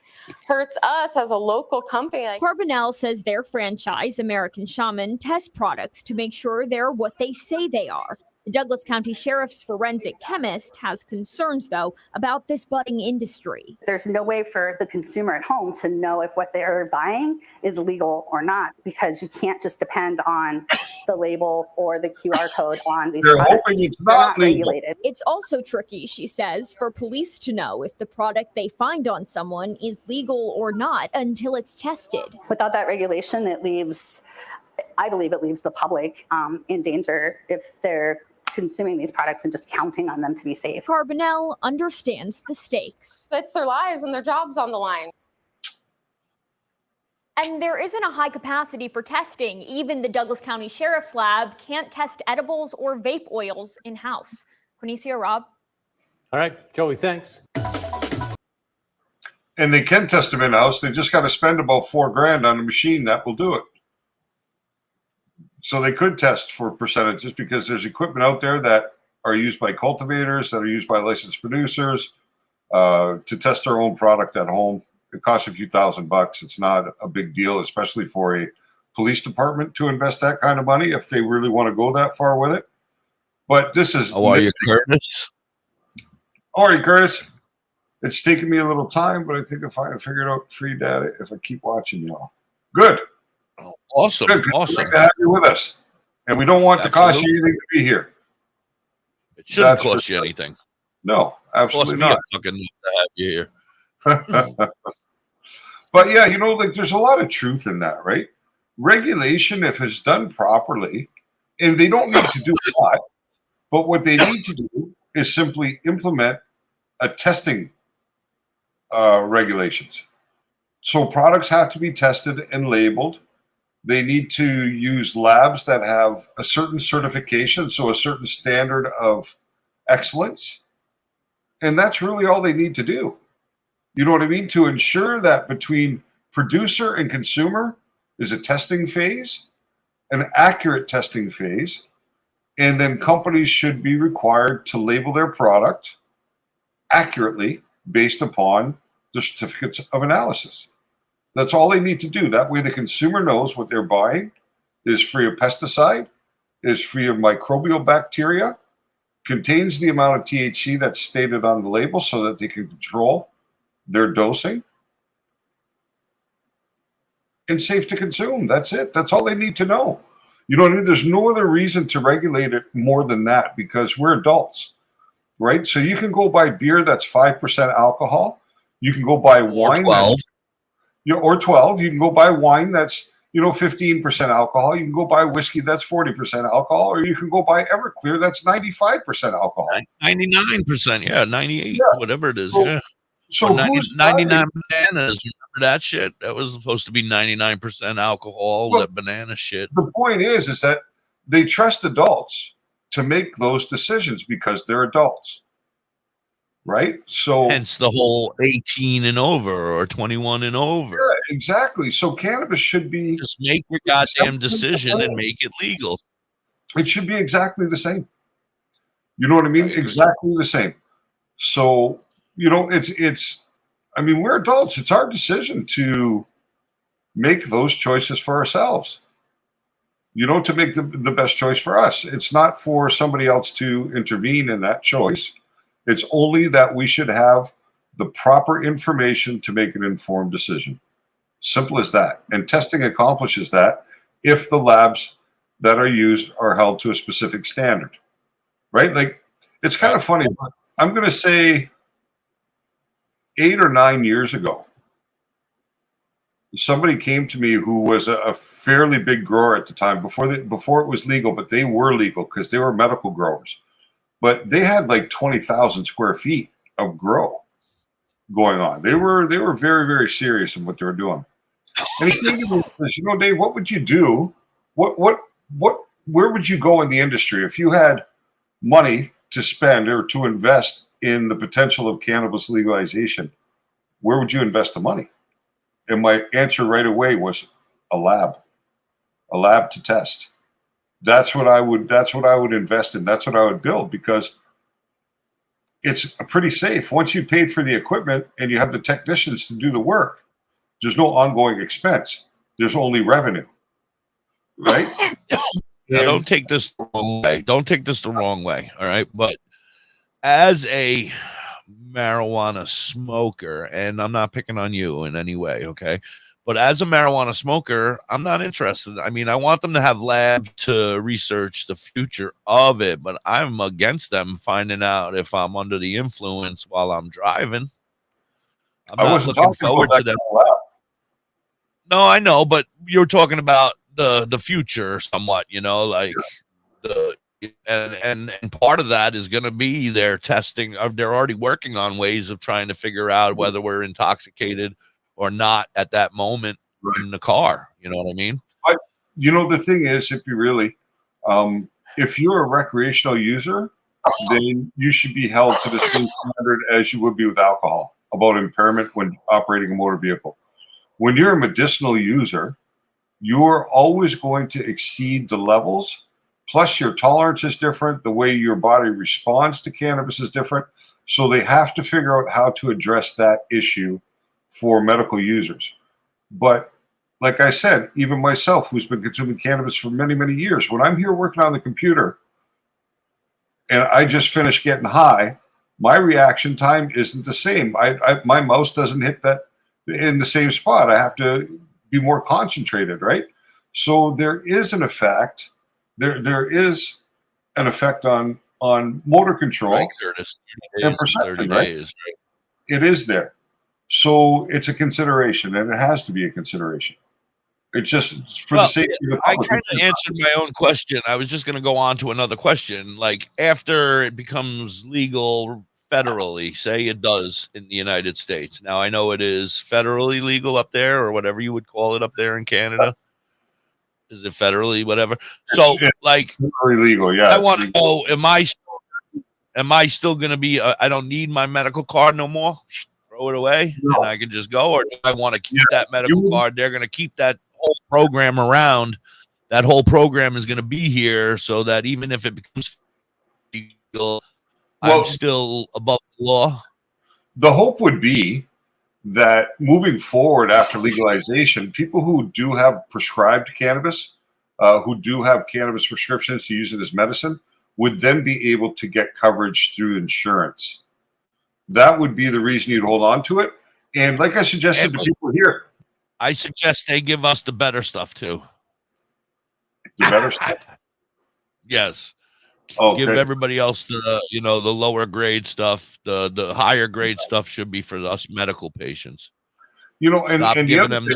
hurts us as a local company. Carbonell says their franchise, American Shaman, tests products to make sure they're what they say they are. The Douglas County Sheriff's forensic chemist has concerns, though, about this budding industry. There's no way for the consumer at home to know if what they're buying is legal or not, because you can't just depend on the label or the QR code on these products. Hoping it's not regulated. It's also tricky, she says, for police to know if the product they find on someone is legal or not until it's tested. Without that regulation, I believe it leaves the public in danger if they're consuming these products and just counting on them to be safe. Carbonell understands the stakes. It's their lives and their jobs on the line. And there isn't a high capacity for testing. Even the Douglas County Sheriff's Lab can't test edibles or vape oils in-house. Connoisseur, Rob? All right, Joey, thanks. And they can test them in-house. They just got to spend about $4,000 on a machine that will do it. So they could test for percentages because there's equipment out there that are used by cultivators, that are used by licensed producers to test their own product at home. It costs a few $1,000s. It's not a big deal, especially for a police department to invest that kind of money if they really want to go that far with it. But this is... How are you, Curtis? How are you, Curtis? It's taken me a little time, but I think if I figure it out for you, Dad, if I keep watching y'all. Good. Oh, awesome. Good. Awesome. We'd like to have you with us. And we don't want to cost you anything to be here. It shouldn't cost you anything. No, absolutely not. Fucking to have you here. But yeah, like there's a lot of truth in that, right? Regulation, if it's done properly, and they don't need to do a lot, but what they need to do is simply implement a testing regulations. So products have to be tested and labeled. They need to use labs that have a certain certification, so a certain standard of excellence. And that's really all they need to do. You know what I mean? To ensure that between producer and consumer is a testing phase, an accurate testing phase, and then companies should be required to label their product accurately based upon the certificates of analysis. That's all they need to do. That way the consumer knows what they're buying is free of pesticide, is free of microbial bacteria, contains the amount of THC that's stated on the label so that they can control their dosing, and safe to consume. That's it. That's all they need to know. You know what I mean? There's no other reason to regulate it more than that because we're adults, right? So you can go buy beer that's 5% alcohol. You can go buy wine. 12. Or 12. You can go buy wine that's 15% alcohol. You can go buy whiskey that's 40% alcohol, or you can go buy Everclear that's 95% alcohol. 99%, yeah, 98, whatever it is, yeah. So 99 bananas. Remember that shit? That was supposed to be 99% alcohol. Well, that banana shit. The point is that they trust adults to make those decisions because they're adults. Right? So hence the whole 18 and over or 21 and over. Yeah, exactly. So cannabis should be just make your goddamn decision and make it legal. It should be exactly the same. You know what I mean? Exactly the same. So, we're adults. It's our decision to make those choices for ourselves. To make the best choice for us. It's not for somebody else to intervene in that choice. It's only that we should have the proper information to make an informed decision. Simple as that. And testing accomplishes that if the labs that are used are held to a specific standard, right? Like, it's kind of funny, but I'm going to say 8 or 9 years ago, somebody came to me who was a fairly big grower at the time before it was legal, but they were legal because they were medical growers. But they had like 20,000 square feet of grow going on. They were very, very serious in what they were doing. And he came to me and says, you know, Dave, what would you do? Where would you go in the industry if you had money to spend or to invest in the potential of cannabis legalization? Where would you invest the money? And my answer right away was a lab to test. That's what I would invest in. That's what I would build, because it's pretty safe. Once you paid for the equipment and you have the technicians to do the work, there's no ongoing expense. There's only revenue, right? Now, don't take this the wrong way. Don't take this the wrong way. All right. But as a marijuana smoker, and I'm not picking on you in any way, okay? But as a marijuana smoker, I'm not interested. I mean, I want them to have labs to research the future of it, but I'm against them finding out if I'm under the influence while I'm driving. I'm not looking forward to them. No, I know, but you're talking about the future somewhat, you know, like and part of that is going to be their testing. They're already working on ways of trying to figure out whether we're intoxicated or not at that moment in the car. You know what I mean? But you know, the thing is, if you're a recreational user, then you should be held to the same standard as you would be with alcohol about impairment when operating a motor vehicle. When you're a medicinal user, you're always going to exceed the levels. Plus, your tolerance is different. The way your body responds to cannabis is different. So they have to figure out how to address that issue for medical users. But like I said, even myself, who's been consuming cannabis for many, many years, when I'm here working on the computer and I just finished getting high, my reaction time isn't the same. My mouse doesn't hit that in the same spot. I have to be more concentrated, right? So there is an effect. There is an effect on motor control, right, Curtis, and perception, 30 right? days, right? It is there. So it's a consideration, and it has to be a consideration. It's just for the sake of the public. I kind of answered my own question. I was just going to go on to another question. Like, after it becomes legal federally, say it does in the United States. Now, I know it is federally legal up there, or whatever you would call it up there in Canada. Is it federally, whatever? So, like, federally legal, yeah. I want to know, am I still going to be, I don't need my medical card no more? Throw it away and I can just go? Or do I want to keep that medical card? They're going to keep that whole program around. That whole program is going to be here so that even if it becomes legal, I'm still above the law. The hope would be that moving forward after legalization, people who do have prescribed cannabis, who do have cannabis prescriptions to use it as medicine, would then be able to get coverage through insurance. That would be the reason you'd hold on to it. And like I suggested to people here, I suggest they give us the better stuff too. The better stuff? Yes. Okay. Give everybody else the the lower grade stuff. The higher grade stuff should be for us medical patients. You know, and Stop and giving them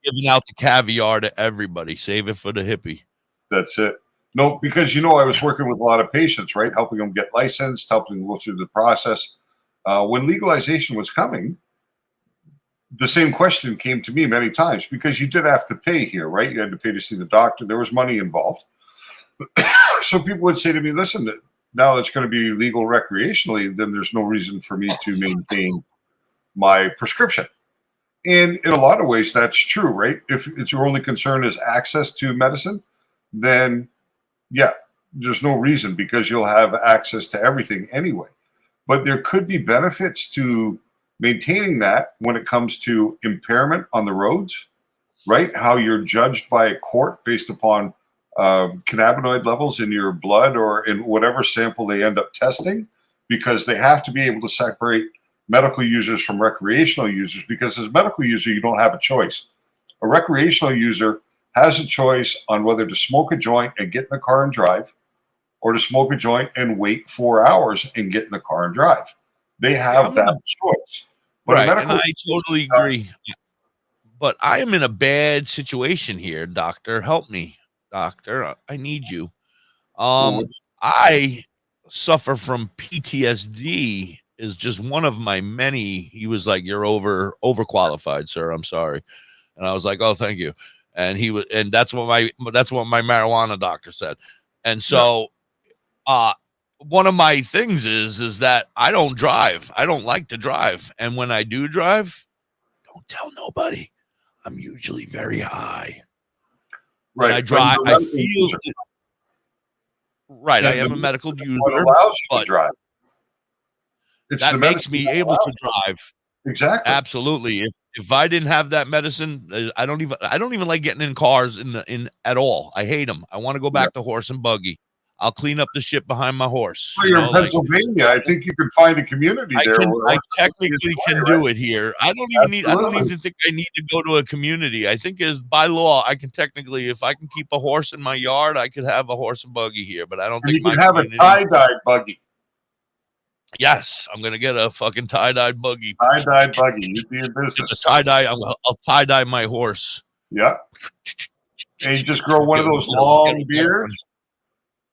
giving out the caviar to everybody. Save it for the hippie. That's it. No, because I was working with a lot of patients, right? Helping them get licensed, helping them go through the process. When legalization was coming, the same question came to me many times because you did have to pay here, right? You had to pay to see the doctor. There was money involved. So people would say to me, listen, now that's going to be legal recreationally, then there's no reason for me to maintain my prescription. And in a lot of ways, that's true, right? If it's your only concern is access to medicine, then yeah, there's no reason because you'll have access to everything anyway. But there could be benefits to maintaining that when it comes to impairment on the roads, right? How you're judged by a court based upon cannabinoid levels in your blood or in whatever sample they end up testing, because they have to be able to separate medical users from recreational users, because as a medical user, you don't have a choice. A recreational user has a choice on whether to smoke a joint and get in the car and drive, or to smoke a joint and wait 4 hours and get in the car and drive. They have that choice. But a Right, and medical I totally agree. But I am in a bad situation here, doctor. Help me, doctor. I need you. I suffer from PTSD. Is just one of my many. He was like, "You're overqualified, sir. I'm sorry," and I was like, "Oh, thank you." And he was, and that's what my marijuana doctor said. And so, one of my things is that I don't drive. I don't like to drive, and when I do drive, don't tell nobody. I'm usually very high. Right. When I drive, I feel right. I am a medical user, what allows you to but drive. It's that the makes medicine me that able allows to drive. Exactly. Absolutely. If I didn't have that medicine, I don't even like getting in cars in at all. I hate them. I want to go back to horse and buggy. I'll clean up the shit behind my horse. Well, you're in Pennsylvania. I think you can find a community there. I technically can do it here. I don't even think I need to go to a community. I think is by law I can technically, if I can keep a horse in my yard, I could have a horse and buggy here. But I don't think you can have a tie-dyed buggy. Yes, I'm gonna get a fucking tie-dyed buggy. Tie-dyed buggy. You'd be in business. Tie-dye. I'll tie-dye my horse. Yeah. And you just grow one of those long beards.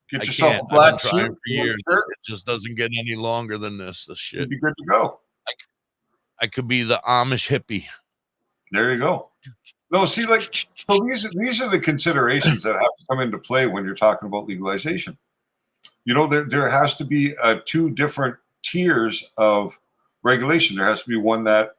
Get yourself a black suit for years. It just doesn't get any longer than this. The shit. You'd be good to go. I could be the Amish hippie. There you go. No, see, like, so these are the considerations that have to come into play when you're talking about legalization. You know, there has to be two different tiers of regulation. There has to be one that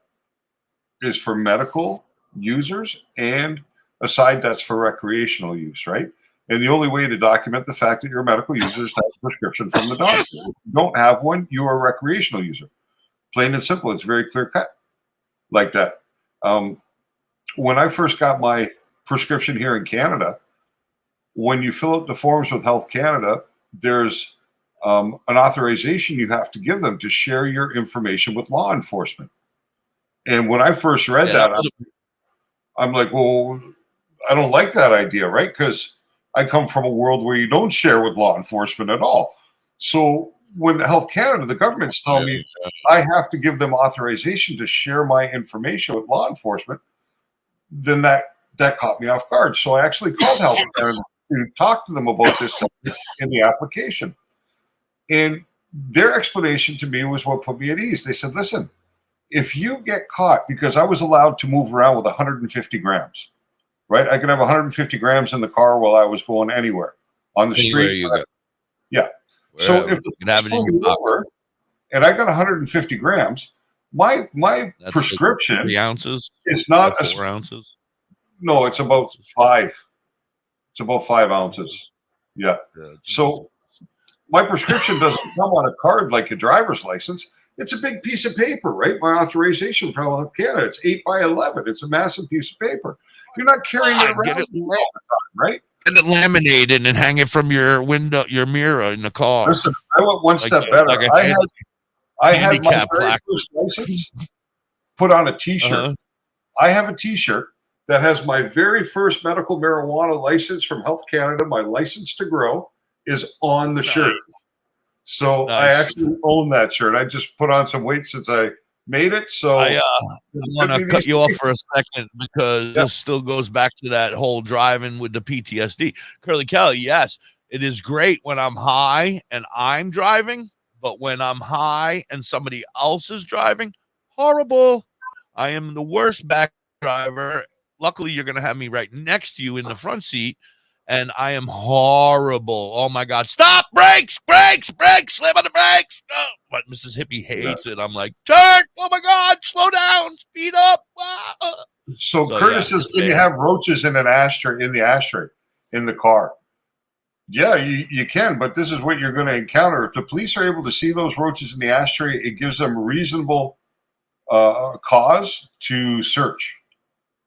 is for medical users and a side that's for recreational use, right? And the only way to document the fact that you're a medical user is to have a prescription from the doctor. If you don't have one, you are a recreational user. Plain and simple. It's very clear cut like that. When I first got my prescription here in Canada, when you fill out the forms with Health Canada, there's an authorization you have to give them to share your information with law enforcement. And when I first read that, I'm like, well, I don't like that idea, right? Because I come from a world where you don't share with law enforcement at all. So when the Health Canada, the government's telling me I have to give them authorization to share my information with law enforcement, then that caught me off guard. So I actually called Health Canada to talk to them about this in the application. And their explanation to me was what put me at ease. They said, listen, if you get caught, because I was allowed to move around with 150 grams, right? I could have 150 grams in the car while I was going anywhere on the street. Yeah. So if the police pull me over and I got 150 grams, my prescription 3 ounces. It's not 4 ounces. No, it's about 5. It's about 5 ounces. Yeah. So my prescription doesn't come on a card like a driver's license. It's a big piece of paper, right? My authorization from Health Canada. It's 8 by 11. It's a massive piece of paper. You're not carrying it around all the time, right? Get it laminated and hang it from your window, your mirror in the car. Listen, I went one step better. I had my very first license put on a T-shirt. I have a T-shirt that has my very first medical marijuana license from Health Canada. My license to grow is on the shirt. So I actually own that shirt. I just put on some weight since I made it. So I want to cut you off for a second because this still goes back to that whole driving with the PTSD. Curly Kelly, yes, it is great when I'm high and I'm driving, but when I'm high and somebody else is driving, horrible. I am the worst back driver. Luckily, you're going to have me right next to you in the front seat. And I am horrible. Oh my God. Stop, brakes, slam on the brakes. Oh, but Mrs. Hippie hates it. I'm like, turn. Oh my God, slow down, speed up. So Curtis says, can you have roaches in an ashtray, in the ashtray, in the car? Yeah, you can, but this is what you're going to encounter. If the police are able to see those roaches in the ashtray, it gives them reasonable cause to search.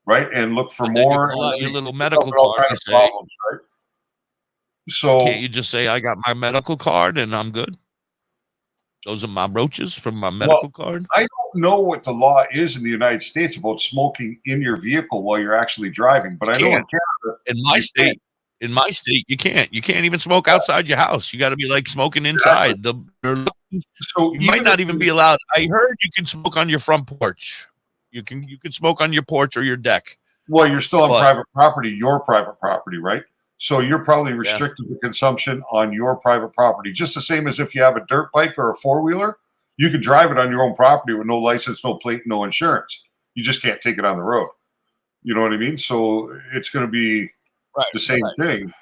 Right, and look for more. Your little medical card, problems, right? So can't you just say I got my medical card and I'm good? Those are my roaches from my medical card. I don't know what the law is in the United States about smoking in your vehicle while you're actually driving, but I know in Canada, in my state, in my state, you can't. You can't even smoke outside your house. You got to be like smoking inside. So You might not even be allowed. I heard you can smoke on your front porch. You can smoke on your porch or your deck. Well, you're still on private property, your private property, right? So you're probably Yeah. restricted to consumption on your private property, just the same as if you have a dirt bike or a four-wheeler. You can drive it on your own property with no license, no plate, no insurance. You just can't take it on the road. You know what I mean? So it's going to be the same thing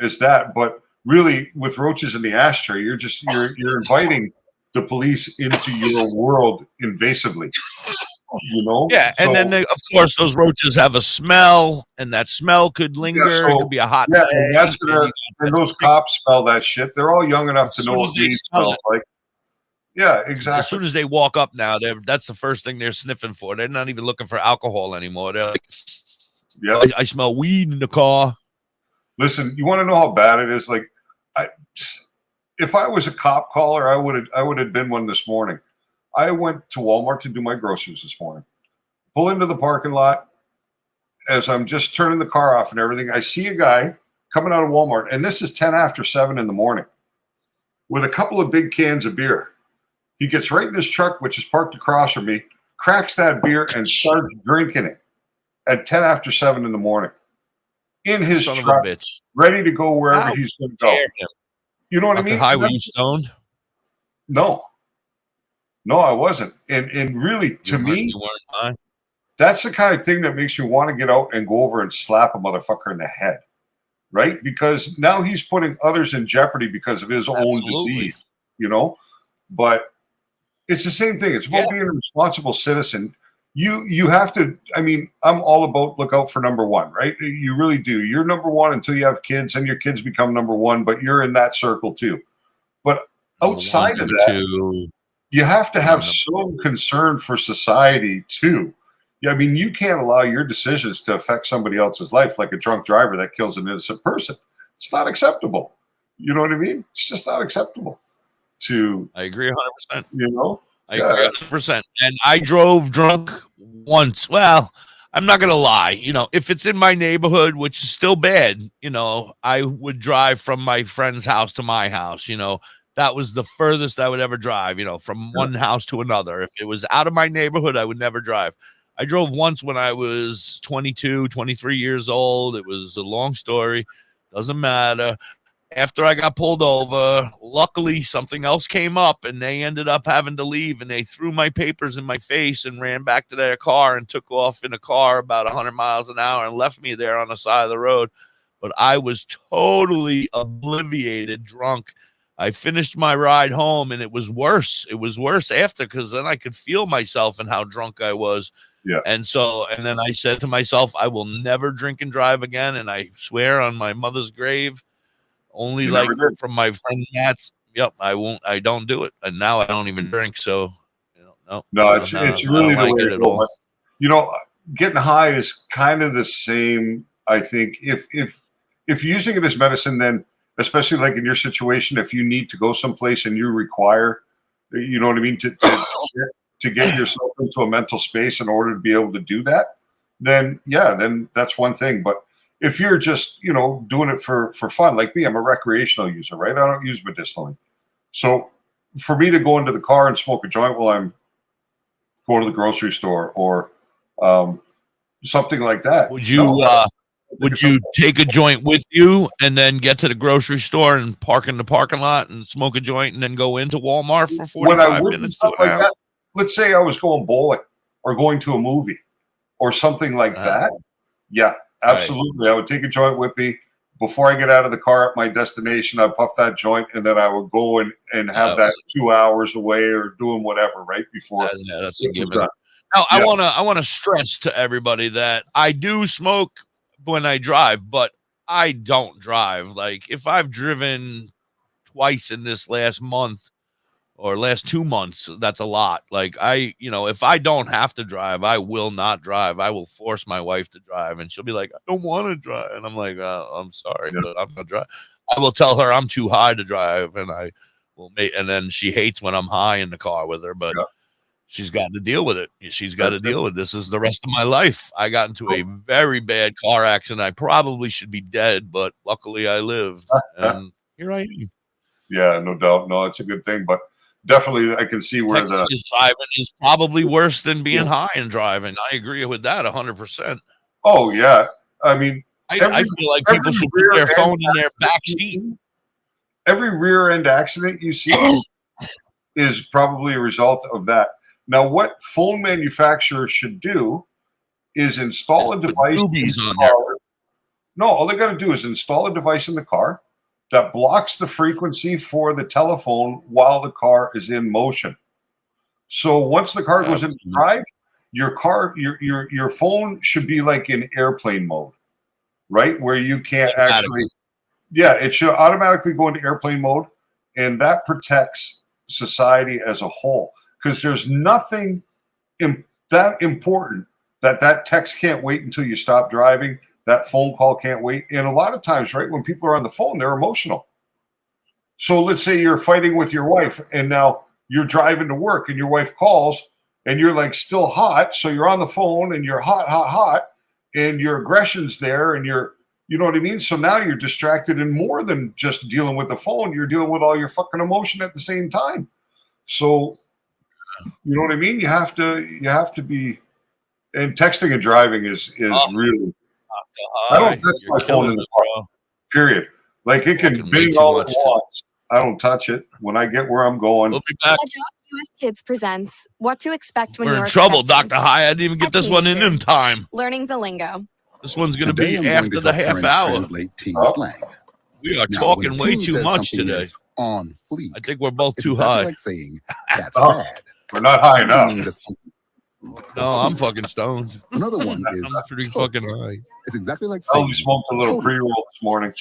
as that. But really, with roaches in the ashtray, you're inviting the police into your world invasively. You know? Yeah, and then of course those roaches have a smell, and that smell could linger. It could be a hot day. and that's gonna and those cops smell that shit. They're all young enough to know what weed smells like. Yeah, exactly. As soon as they walk up now, that's the first thing they're sniffing for. They're not even looking for alcohol anymore. They're like, yeah, I smell weed in the car. Listen, you want to know how bad it is? Like, if I was a cop caller, I would have been one this morning. I went to Walmart to do my groceries this morning. Pull into the parking lot. As I'm just turning the car off and everything, I see a guy coming out of Walmart, and this is 10 after 7 in the morning, with a couple of big cans of beer. He gets right in his truck, which is parked across from me, cracks that beer, and starts drinking it at 10 after 7 in the morning. In his truck, ready to go wherever he's going to go. You know what I mean? High, were you stoned? No, I wasn't. And really, to me, that's the kind of thing that makes me want to get out and go over and slap a motherfucker in the head, right? Because now he's putting others in jeopardy because of his own disease, you know? But it's the same thing. It's about being a responsible citizen. You have to, I mean, I'm all about look out for number one, right? You really do. You're number one until you have kids, and your kids become number one, but you're in that circle too. But outside of that, you have to have some concern for society too. Yeah, I mean, you can't allow your decisions to affect somebody else's life, like a drunk driver that kills an innocent person. It's not acceptable. You know what I mean? It's just not acceptable. I agree 100%. You know? I agree 100%. And I drove drunk once. Well, I'm not going to lie. You know, if it's in my neighborhood, which is still bad, you know, I would drive from my friend's house to my house. You know, that was the furthest I would ever drive, you know, from one house to another. If it was out of my neighborhood, I would never drive. I drove once when I was 22, 23 years old. It was a long story. Doesn't matter. After I got pulled over, luckily something else came up and they ended up having to leave, and they threw my papers in my face and ran back to their car and took off in a car about 100 miles an hour and left me there on the side of the road. But I was totally obliviated, drunk. I finished my ride home, and it was worse. It was worse after, because then I could feel myself and how drunk I was. Yeah. And then I said to myself, I will never drink and drive again. And I swear on my mother's grave, only You like never did. from my friend Matt's. Yep, I won't. I don't do it, and now I don't even drink. So, no, it's really the way to go. But, you know, getting high is kind of the same. I think if you're using it as medicine, then especially like in your situation, if you need to go someplace and you require, you know what I mean, to get yourself into a mental space in order to be able to do that, then that's one thing. But if you're just, you know, doing it for fun, like me, I'm a recreational user, right? I don't use medicinally. So for me to go into the car and smoke a joint while I'm going to the grocery store or something like that. Would you take a joint with you and then get to the grocery store and park in the parking lot and smoke a joint and then go into Walmart for 45 minutes to an hour? Let's say I was going bowling or going to a movie or something like that. Yeah, absolutely. Right. I would take a joint with me. Before I get out of the car at my destination, I'd puff that joint, and then I would go and have that 2 hours away or doing whatever right before. Yeah, that's a given. Now, I want to stress to everybody that I do smoke when I drive, but I don't drive. Like, if I've driven twice in this last month or last 2 months, that's a lot. Like, if I don't have to drive, I will not drive. I will force my wife to drive, and she'll be like, I don't want to drive. And I'm like, I'm sorry, but I'm not driving. I will tell her I'm too high to drive, and I will and then she hates when I'm high in the car with her. But she's got to deal with it. She's got to deal with this. Is the rest of my life. I got into a very bad car accident. I probably should be dead, but luckily I lived, and here I am. Yeah, no doubt. No, it's a good thing, but definitely I can see where Texas driving is probably worse than being high and driving. I agree with that 100%. Oh yeah, I mean, I feel like people should put their phone in their back seat. Every rear end accident you see is probably a result of that. Now, what phone manufacturers should do is install a device in the car. No, all they got to do is install a device in the car that blocks the frequency for the telephone while the car is in motion. So once the car goes into drive, your phone should be like in airplane mode, right? Where you can't actually, it should automatically go into airplane mode, and that protects society as a whole. Because there's nothing that important that text can't wait until you stop driving. That phone call can't wait. And a lot of times, right, when people are on the phone, they're emotional. So let's say you're fighting with your wife and now you're driving to work and your wife calls and you're like still hot. So you're on the phone and you're hot, and your aggression's there and you know what I mean? So now you're distracted and more than just dealing with the phone, you're dealing with all your fucking emotion at the same time. So, you know what I mean? You have to be, and texting and driving is really, I don't touch my phone in the car, period. Like it can bing all it wants. I don't touch it when I get where I'm going. We'll be back. US Kids presents What to Expect When We're You're in trouble, Expecting. Dr. High. I didn't even get this one in time. Learning the lingo. This one's going to be after the half hour. Translate teen slang. We are Now, talking when a way teen too says much something today. is on fleek, I think we're both it's too exactly high. like saying that's bad. We're not high enough. No, I'm fucking stoned. Another one is I'm pretty totes. fucking high. It's exactly like I saying only smoked a little totes. pre-roll this morning.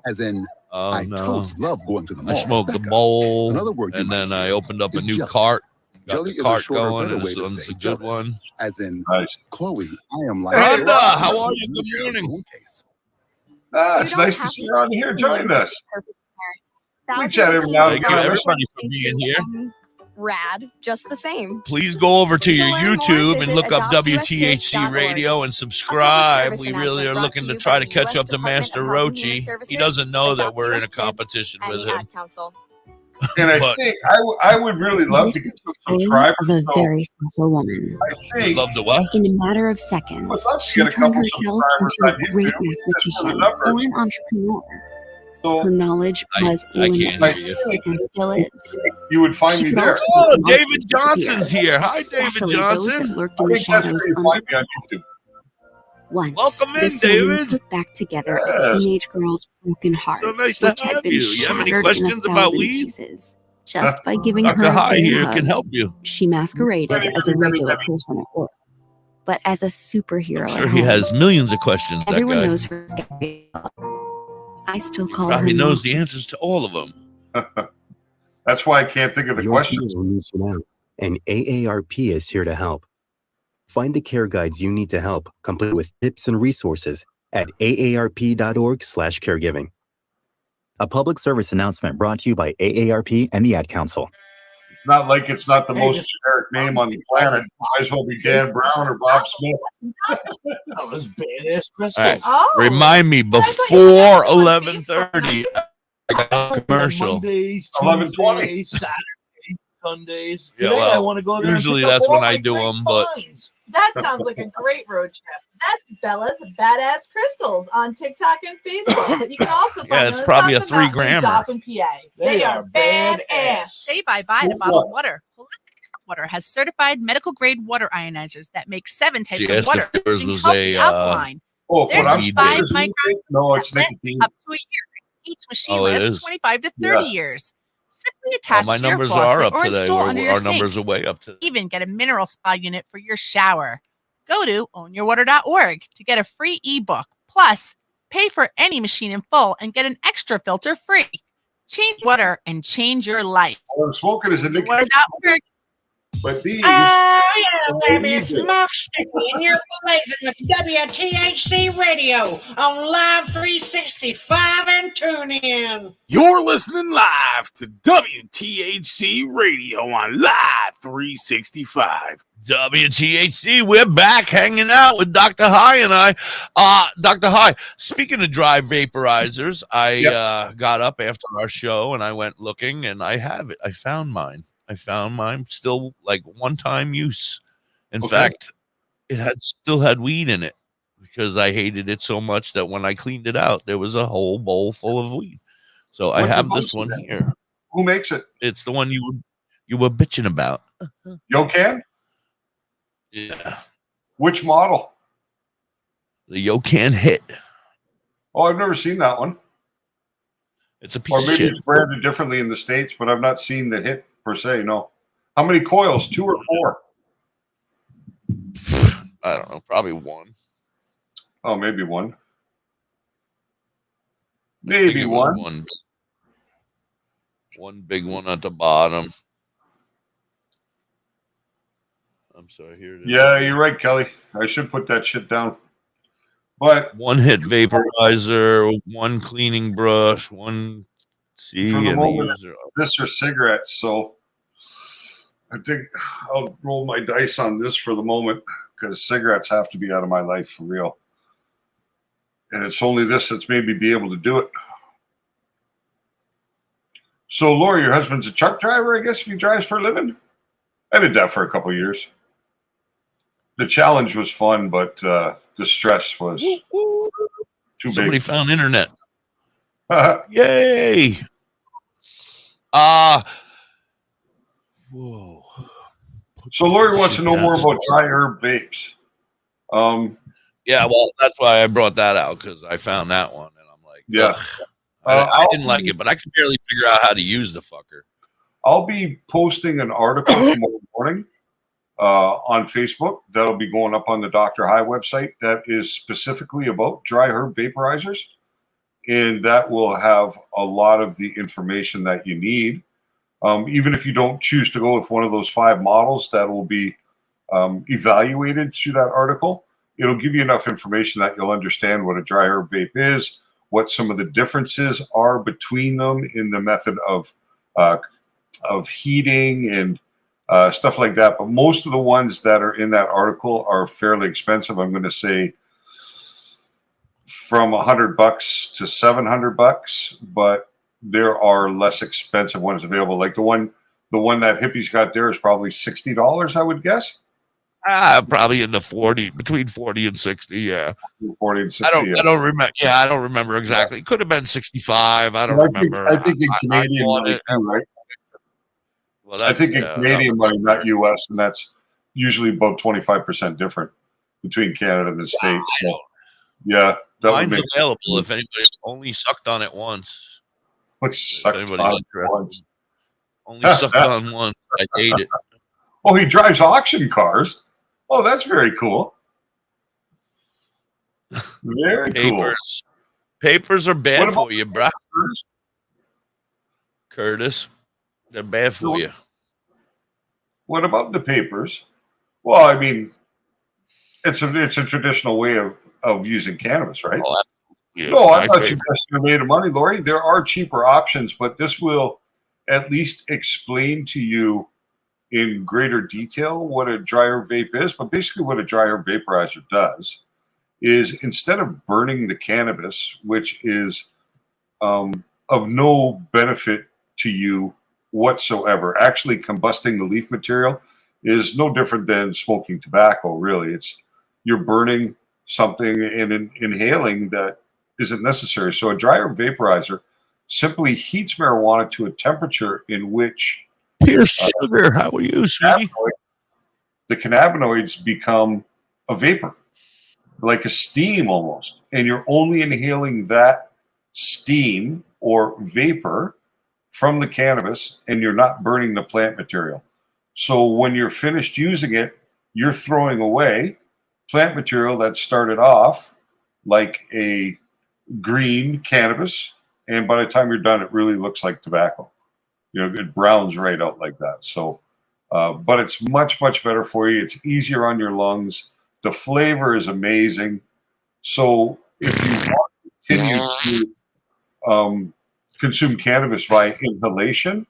As in, Oh, I no. totes love going to the mall. I smoked a bowl, Another word you and might then hear I opened up a is new jelly. cart. Got Jelly the is a cart shorter, going, better and way this to one's say a good jealous. one. As in, Nice. Chloe, I am like Rhonda, how are you? Good morning. It's nice to see you on here joining us. We chat every now and Thank you, then. everybody, for being here. Rad, just the same. Please go over to your learn more, YouTube and visit look up adoptuskids.org. WTHC Radio and subscribe. service We really are announcement looking brought to to try you to by the catch US up to Department Master of Health and Human Rochi. He Services, doesn't know that Adopt we're in US a competition and with the him. Ad Council. And I But- think I would really love to get some subscribers. Of a So very simple woman. I You'd think love to what? In a matter of seconds, I'd love to she get a turned couple herself subscribers into a on great YouTube just for the mathematician numbers. or an entrepreneur. So Her knowledge was I can't hear limitless you. and still is. you would find She me could there. also Oh, help David monsters Johnson's disappear, here. Hi, David especially those that Johnson. lurked I in the think that's shadows where you under find me on YouTube. Once, Welcome in, this woman David. put back together Yes. a teenage girl's broken heart, So nice to which had have been you. You have any shattered in questions a about thousand weed? pieces. Just by giving her Dr. a High big here hug, can help you. she masqueraded as a regular person at work, but as a superhero I'm at sure home. he has millions of questions, that Everyone guy. knows her. I still call her Probably knows Mom. the answers to all of them. That's why I can't think of the Your questions. hero needs you now, and AARP is here to help. Find the care guides you need to help, complete with tips and resources at aarp.org/caregiving. A public service announcement brought to you by AARP and the Ad Council. It's not like it's not the most generic name on the planet. Might as well be Dan Brown or Bob Smith. That was badass crystals. All right. Oh, Remind me before 11:30. I got a commercial. Mondays, 11:20. Tuesdays, Saturdays, Sundays. Yeah, Today I well, want to go there. usually and pick up that's when all I my do great 'em, but- finds. that sounds like a great road trip. That's Bella's Badass Crystals on TikTok and Facebook. But you can also find Yeah, them it's on probably top a of the mountain in 3-grammer. Dobbin, PA. They are badass. Say bye-bye to bottled water. Holistic Water has certified medical-grade water ionizers that make 7 types She of asked water, if yours including was healthy a, alkaline. Oh, There's what I'm Weed 5 days. microns No, it's that lasts nicotine. up to a year. Each machine Oh, it lasts is. 25 to 30 Yeah. years. Simply Oh, attach my to your numbers faucet are up or today. install under your Our sink. numbers are way up today. Even get a mineral spa unit for your shower. Go to ownyourwater.org to get a free ebook. Plus, pay for any machine in full and get an extra filter free. Change water and change your life. What I'm smoking is a nicotine. Water.org. But these, Oh, yeah, baby, these it's Mark Sticky, and you're blazing with WTHC Radio on Live 365 and tune in. You're listening live to WTHC Radio on Live 365. WTHC, we're back hanging out with Dr. High and I. Dr. High, speaking of dry vaporizers, I got up after our show and I went looking and I have it. I found mine. Still like one-time use. In fact, it still had weed in it because I hated it so much that when I cleaned it out, there was a whole bowl full of weed. So I have this one here. Who makes it? It's the one you were bitching about. Yocan? Yeah. Which model? The Yocan Hit. Oh, I've never seen that one. It's a piece or maybe of shit. it's branded differently in the States, but I've not seen the Hit per se. No. How many coils? 2 or 4? I don't know. Probably 1. Oh, maybe 1. Maybe 1. One big one at the bottom. I'm sorry. Here it is. Yeah, you're right, Kelly. I should put that shit down. But 1 hit vaporizer, 1 cleaning brush, 1 C, for the and moment, a user. this are cigarettes, so I think I'll roll my dice on this for the moment because cigarettes have to be out of my life for real. And it's only this that's made me be able to do it. So, Laura, your husband's a truck driver, I guess, if he drives for a living? I did that for a couple of years. The challenge was fun, but the stress was too Somebody big. found internet. Yay! Whoa. So Lori wants to know more about dry herb vapes. Yeah, well, that's why I brought that out because I found that one, and I'm like, yeah, I didn't like it, but I could barely figure out how to use the fucker. I'll be posting an article tomorrow morning on Facebook that'll be going up on the Dr. High website that is specifically about dry herb vaporizers, and that will have a lot of the information that you need. Even if you don't choose to go with one of those 5 models that will be evaluated through that article, it'll give you enough information that you'll understand what a dry herb vape is, what some of the differences are between them in the method of heating and stuff like that. But most of the ones that are in that article are fairly expensive. I'm going to say from $100 to $700, but there are less expensive ones available. Like the one that Hippie's got there is probably $60, I would guess. Probably in the between 40 and 60. Yeah, 40 and 60. I don't remember. Yeah, I don't remember exactly. It could have been 65. I don't remember. I think in Canadian money too, right? Well, I think in Canadian money, not US, and that's usually about 25% different between Canada and the States. So, yeah, that would mine's make available sense. if anybody only sucked on it once. Sucked anybody's on interested. once. Only sucked on once. I hate it. Oh, he drives auction cars. Oh, that's very cool. Very cool. Papers are bad What about for you, bro. Curtis, they're bad for you. What about the papers? Well, I mean, it's a traditional way of using cannabis, right? Oh, yeah, No, I'm not suggesting you made of money, Lori. There are cheaper options, but this will at least explain to you in greater detail what a dry herb vape is. But basically what a dry herb vaporizer does is instead of burning the cannabis, which is of no benefit to you whatsoever, actually combusting the leaf material is no different than smoking tobacco, really. You're burning something and inhaling that isn't necessary. So a dry herb vaporizer simply heats marijuana to a temperature in which pure sugar. How are you, sweetie? The cannabinoids become a vapor, like a steam almost, and you're only inhaling that steam or vapor from the cannabis, and you're not burning the plant material. So when you're finished using it, you're throwing away plant material that started off like a green cannabis, and by the time you're done, it really looks like tobacco. You know, it browns right out like that. So But it's much, much better for you. It's easier on your lungs. The flavor is amazing. So if you want to continue to consume cannabis via inhalation,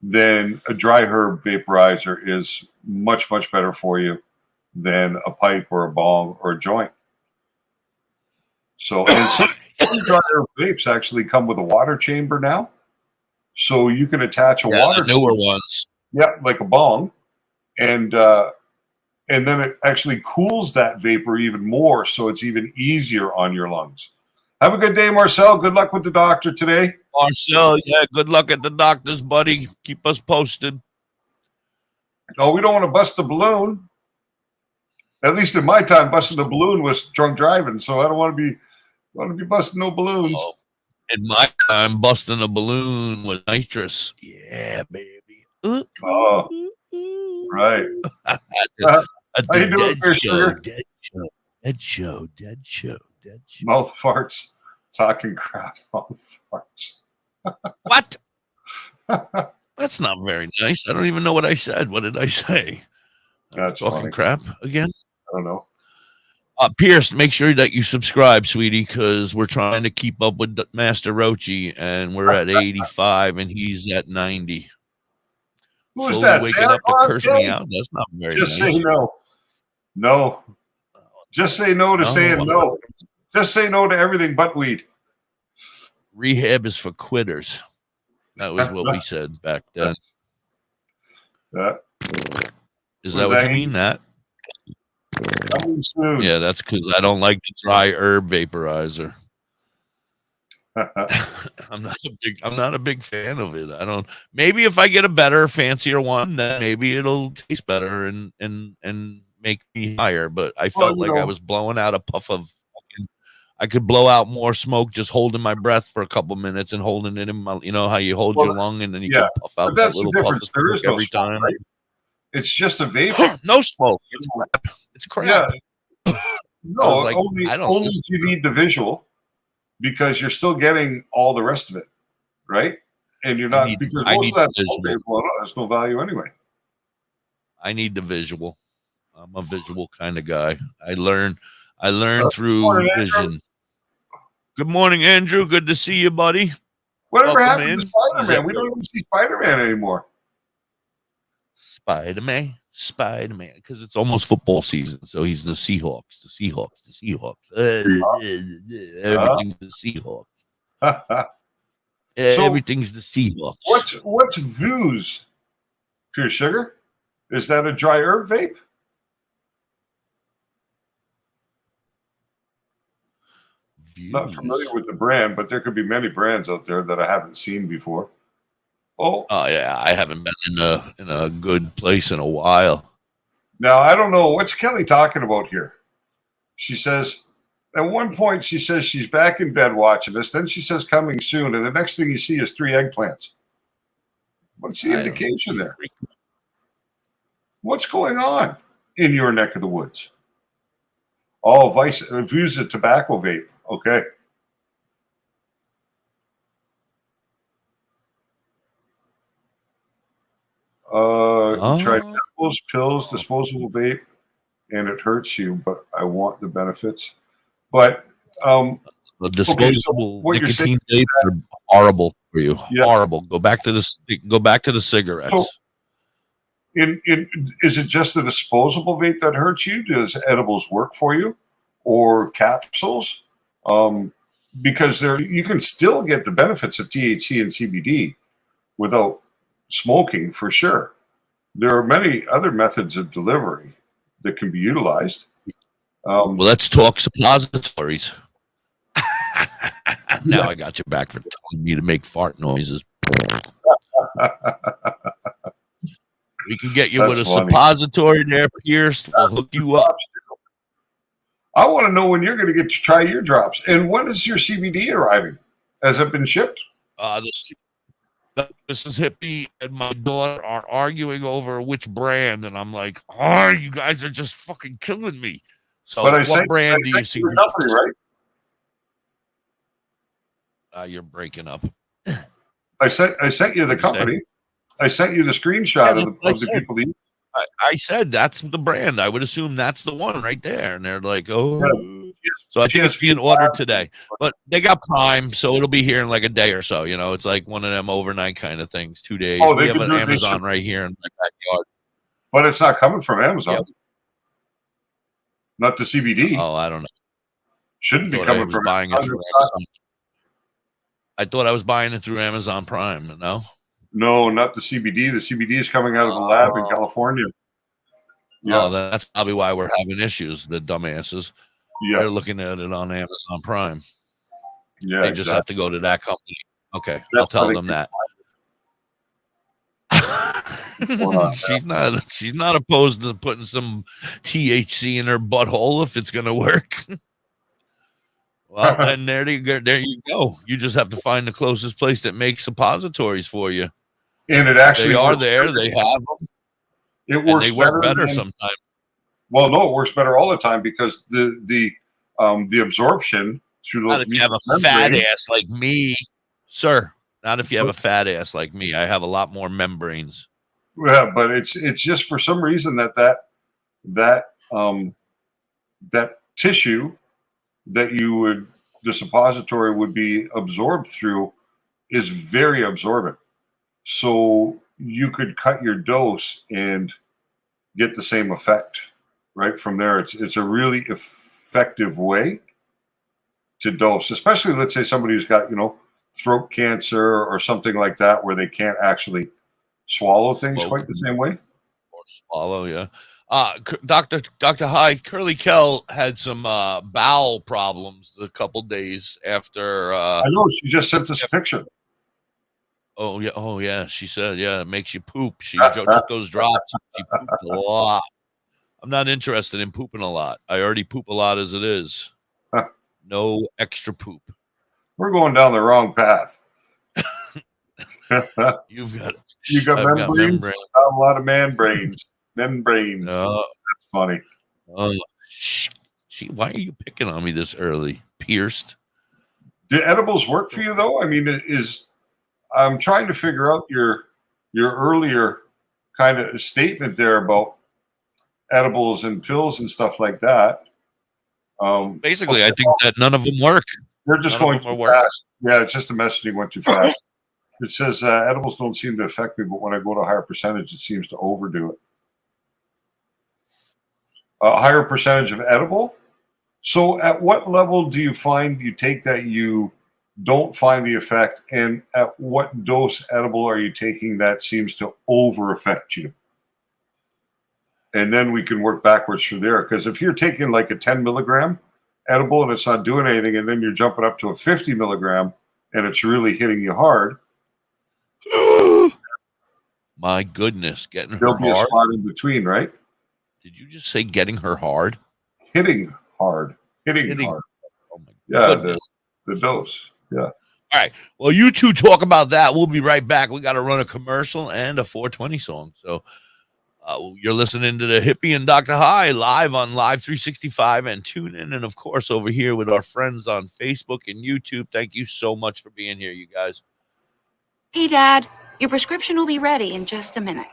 then a dry herb vaporizer is much, much better for you than a pipe or a bong or a joint. So, and some dry herb vapes actually come with a water chamber now. So you can attach a water the newer chamber. ones. Yep, like a bong. And then it actually cools that vapor even more, so it's even easier on your lungs. Have a good day, Marcel. Good luck with the doctor today. Marcel, yeah, good luck at the doctor's, buddy. Keep us posted. Oh, we don't want to bust the balloon. At least in my time, busting the balloon was drunk driving, so I don't want to be busting no balloons. Oh, in my time, busting a balloon was nitrous. Yeah, baby. Oh, right. At How the you doing, dead Chris show, Sugar? dead show, dead show, dead show, dead show. Mouth farts, talking crap. Mouth farts. What? That's not very nice. I don't even know what I said. What did I say? That's talking funny. crap again. I don't know. Pierce, make sure that you subscribe, sweetie, because we're trying to keep up with Master Rochi, and we're at 85, and he's at 90. Who's Slowly that? waking Santa up to Claus curse Day? me out. That's not very Just nice. say no. No. Just say no to No, saying no. Just say no to everything but weed. Rehab is for quitters. That was what we said back then. Is that what you mean, Nat? Yeah, that's because I don't like the dry herb vaporizer. I'm not a big fan of it. I don't. Maybe if I get a better, fancier one, then maybe it'll taste better and make me higher. But I felt like I was blowing out a puff of. I could blow out more smoke just holding my breath for a couple minutes and holding it in my. You know how you hold your lung and then you can puff out that little puff of smoke every time. Right? It's just a vapor. No smoke. It's crap. It's crap. Yeah. No, only if you need the visual, because you're still getting all the rest of it, right? And you're not because most of that smoke is blown out. There's no value anyway. I need the visual. I'm a visual kind of guy. I learn through vision. Andrew. Good morning, Andrew. Good to see you, buddy. Whatever Welcome happened to in. Spider-Man? We don't even see Spider-Man anymore. Spider-Man, because it's almost football season. So he's the Seahawks. Everything's the Seahawks. Everything's the Seahawks. What's Views? Pure Sugar? Is that a dry herb vape? Not familiar with the brand, but there could be many brands out there that I haven't seen before. Oh yeah, I haven't been in a good place in a while. Now I don't know what's Kelly talking about here. She says at one point she says she's back in bed watching this. Then she says coming soon, and the next thing you see is 3 eggplants. What's the indication there? What's going on in your neck of the woods? Oh, Views a tobacco vape. Okay. Try edibles, pills, disposable vape, and it hurts you, but I want the benefits. But the disposable nicotine vapes are horrible for you. Yeah. Horrible. Go back to the cigarettes. So, is it just the disposable vape that hurts you? Does edibles work for you, or capsules? Because you can still get the benefits of THC and CBD without smoking, for sure. There are many other methods of delivery that can be utilized. Well, let's talk suppositories. Now I got you back for telling me to make fart noises. We can get you with a suppository there, Pierce. I'll hook you up. I want to know when you're going to get to try your drops. And when is your CBD arriving? Has it been shipped? This is Hippie and my daughter are arguing over which brand, and I'm like, oh, you guys are just fucking killing me. So what brand do you see? Company, right? You're breaking up. I sent you the company. I sent you the screenshot of the people that I said that's the brand. I would assume that's the one right there. And they're like, oh. So I think it's being ordered today. But they got Prime, so it'll be here in like a day or so. You know, it's like one of them overnight kind of things, 2 days. Oh, we they have could an do it. Amazon right here in my backyard. But it's not coming from Amazon. Yep. Not the CBD. Oh, I don't know. Shouldn't be coming from buying it through Amazon. I thought I was buying it through Amazon Prime. No? No, not the CBD. The CBD is coming out of a lab in California. Yeah. Oh, that's probably why we're having issues, the dumbasses. Yeah. They're looking at it on Amazon Prime. Yeah. They just have to go to that company. Okay. I'll tell them that. She's not opposed to putting some THC in her butthole if it's gonna work. Well, then there you go. You just have to find the closest place that makes suppositories for you. And it actually they are works there. better. They have them. It works they work better than, sometimes. Well, no, it works better all the time because the absorption through those. Not if you have a fat ass like me, sir. Not if you have a fat ass like me. I have a lot more membranes. Yeah, but it's just for some reason that tissue that the suppository would be absorbed through is very absorbent. So you could cut your dose and get the same effect right from there. It's a really effective way to dose, especially let's say somebody who's got, throat cancer or something like that, where they can't actually swallow things quite the same way. Or swallow, yeah. DoktorHigh, Curly Kell had some bowel problems a couple days after. I know, she just sent us a picture. Oh yeah. She said, yeah, it makes you poop. She took those drops. She pooped a lot. I'm not interested in pooping a lot. I already poop a lot as it is. No extra poop. We're going down the wrong path. You got membranes. A lot of man brains. Membranes. That's funny. Why are you picking on me this early? Pierced. Do edibles work for you though? I mean, I'm trying to figure out your earlier kind of statement there about edibles and pills and stuff like that. Basically, I think that none of them work. They're just going too fast. Yeah, it's just the messaging went too fast. It says edibles don't seem to affect me, but when I go to a higher percentage, it seems to overdo it. A higher percentage of edible? So at what level do you find you take that you don't find the effect, and at what dose edible are you taking that seems to over affect you? And then we can work backwards from there. Because if you're taking like a 10 milligram edible and it's not doing anything, and then you're jumping up to a 50 milligram and it's really hitting you hard. My goodness, getting her There'll be hard. a spot in between, right? Did you just say getting her hard? Hitting hard. Hitting hard. Oh my goodness. The dose. Yeah. All right. Well, you two talk about that. We'll be right back. We got to run a commercial and a 420 song. So you're listening to the Hippie and DoktorHigh live on Live 365 and tune in. And of course, over here with our friends on Facebook and YouTube. Thank you so much for being here, you guys. Hey, Dad, your prescription will be ready in just a minute.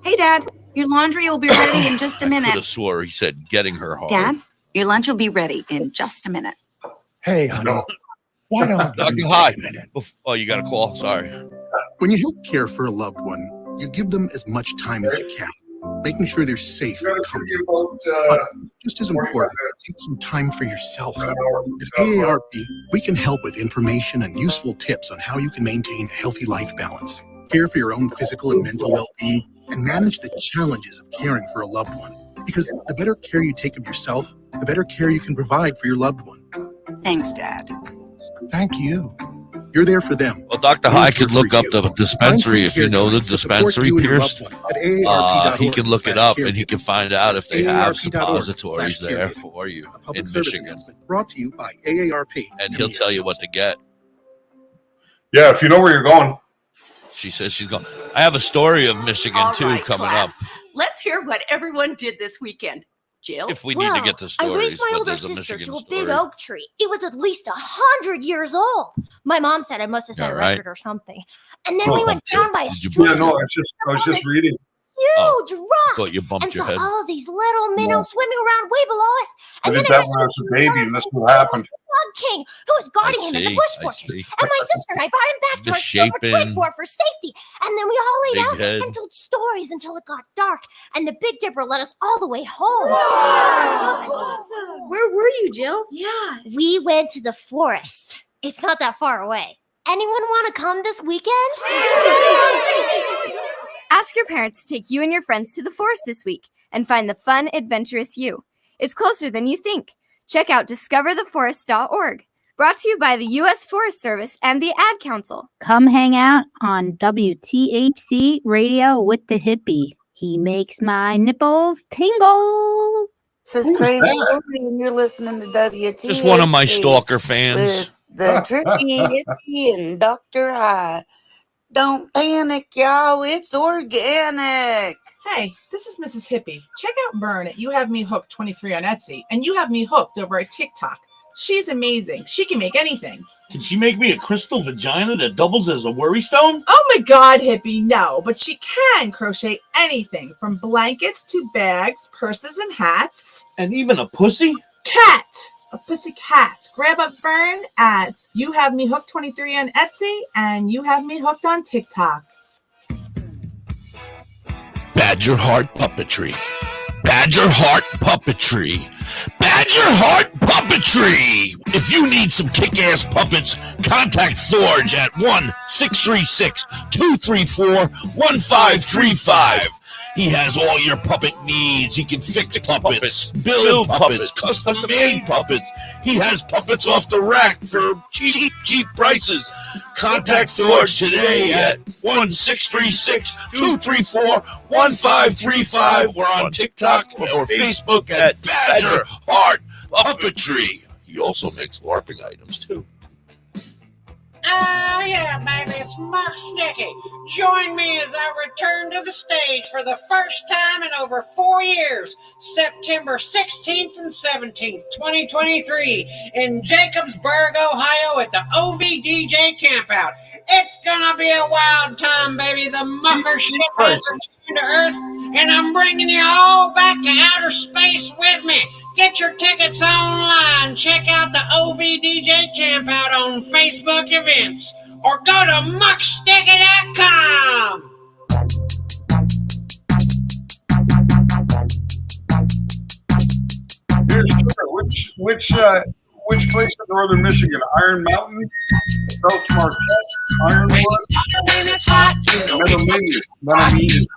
Hey, Dad, your laundry will be ready in just a I could minute. have swore he said getting her hard. Dad, your lunch will be ready in just a minute. Hey, honey. Why don't DoktorHigh. Oh, you got a call? Sorry. When you help care for a loved one, you give them as much time as you can, making sure they're safe and comfortable. But just as important, take some time for yourself. At AARP, we can help with information and useful tips on how you can maintain a healthy life balance, care for your own physical and mental well-being, and manage the challenges of caring for a loved one. Because the better care you take of yourself, the better care you can provide for your loved one. Thanks, Dad. Thank you. You're there for them. Well, DoktorHigh could look up the dispensary if you know the dispensary, Pierce. He can look it up and he can find out if they have suppositories there for you in Michigan. Brought to you by AARP. And he'll tell you what to get. Yeah, if you know where you're going. She says she's going. I have a story of Michigan, All too, right, coming class. up. Let's hear what everyone did this weekend. Jill? If we need to get to I stories, raised my but older there's a sister Michigan to a big story. oak tree. It was at least 100 years old. My mom said I must have set a All right. record or something. And then we went down by a Did you stream. Yeah, no, I was just reading. Huge rock. Thought you bumped And your saw head. all of these little minnows swimming around way below us. I And did then that when I was a baby, and this is what happened. Slug King, who was guarding him at the bush fortress. And my sister and I brought him back to The our silver twin shaping. for safety. And then we all laid Big out head. and told stories until it got dark. And the Big Dipper led us all the way home. Awesome. Where were you, Jill? Yeah. We went to the forest. It's not that far away. Anyone want to come this weekend? Ask your parents to take you and your friends to the forest this week and find the fun, adventurous you. It's closer than you think. Check out discovertheforest.org. Brought to you by the U.S. Forest Service and the Ad Council. Come hang out on WTHC Radio with the hippie. He makes my nipples tingle. This is Crazy Lori, and you're listening to WTHC. Just one of my stalker fans. With the Hippie and DoktorHigh. Don't panic, y'all. It's organic. Hey, this is Mrs. Hippie. Check out Vern at You Have Me Hooked 23 on Etsy, and You Have Me Hooked over at TikTok. She's amazing. She can make anything. Can she make me a crystal vagina that doubles as a worry stone? Oh my God, Hippie, no. But she can crochet anything from blankets to bags, purses, and hats. And even a pussy? Cat! A pussy cat. Grab up Vern at You Have Me Hooked 23 on Etsy and You Have Me Hooked on TikTok. Badger Heart Puppetry. Badger Heart Puppetry. Badger Heart Puppetry. If you need some kick-ass puppets, contact Thorge at 1-636-234-1535. He has all your puppet needs. He can fix puppets, build puppets, custom-made puppets. He has puppets off the rack for cheap prices. Contact Thorge today at 1-636-234-1535. We're on TikTok or Facebook at Badger Heart Puppetry. He also makes LARPing items, too. Oh, yeah, baby, it's Muck Sticky. Join me as I return to the stage for the first time in over 4 years, September 16th and 17th, 2023, in Jacobsburg, Ohio, at the OVDJ Campout. It's gonna be a wild time, baby. The mucker ship has returned to Earth, and I'm bringing you all back to outer space with me. Get your tickets online. Check out the OVDJ Campout on Facebook events or go to mucksticky.com. Which place in northern Michigan? Iron Mountain, South Marquette, Ironwood, When it's hot, you know Metamucil.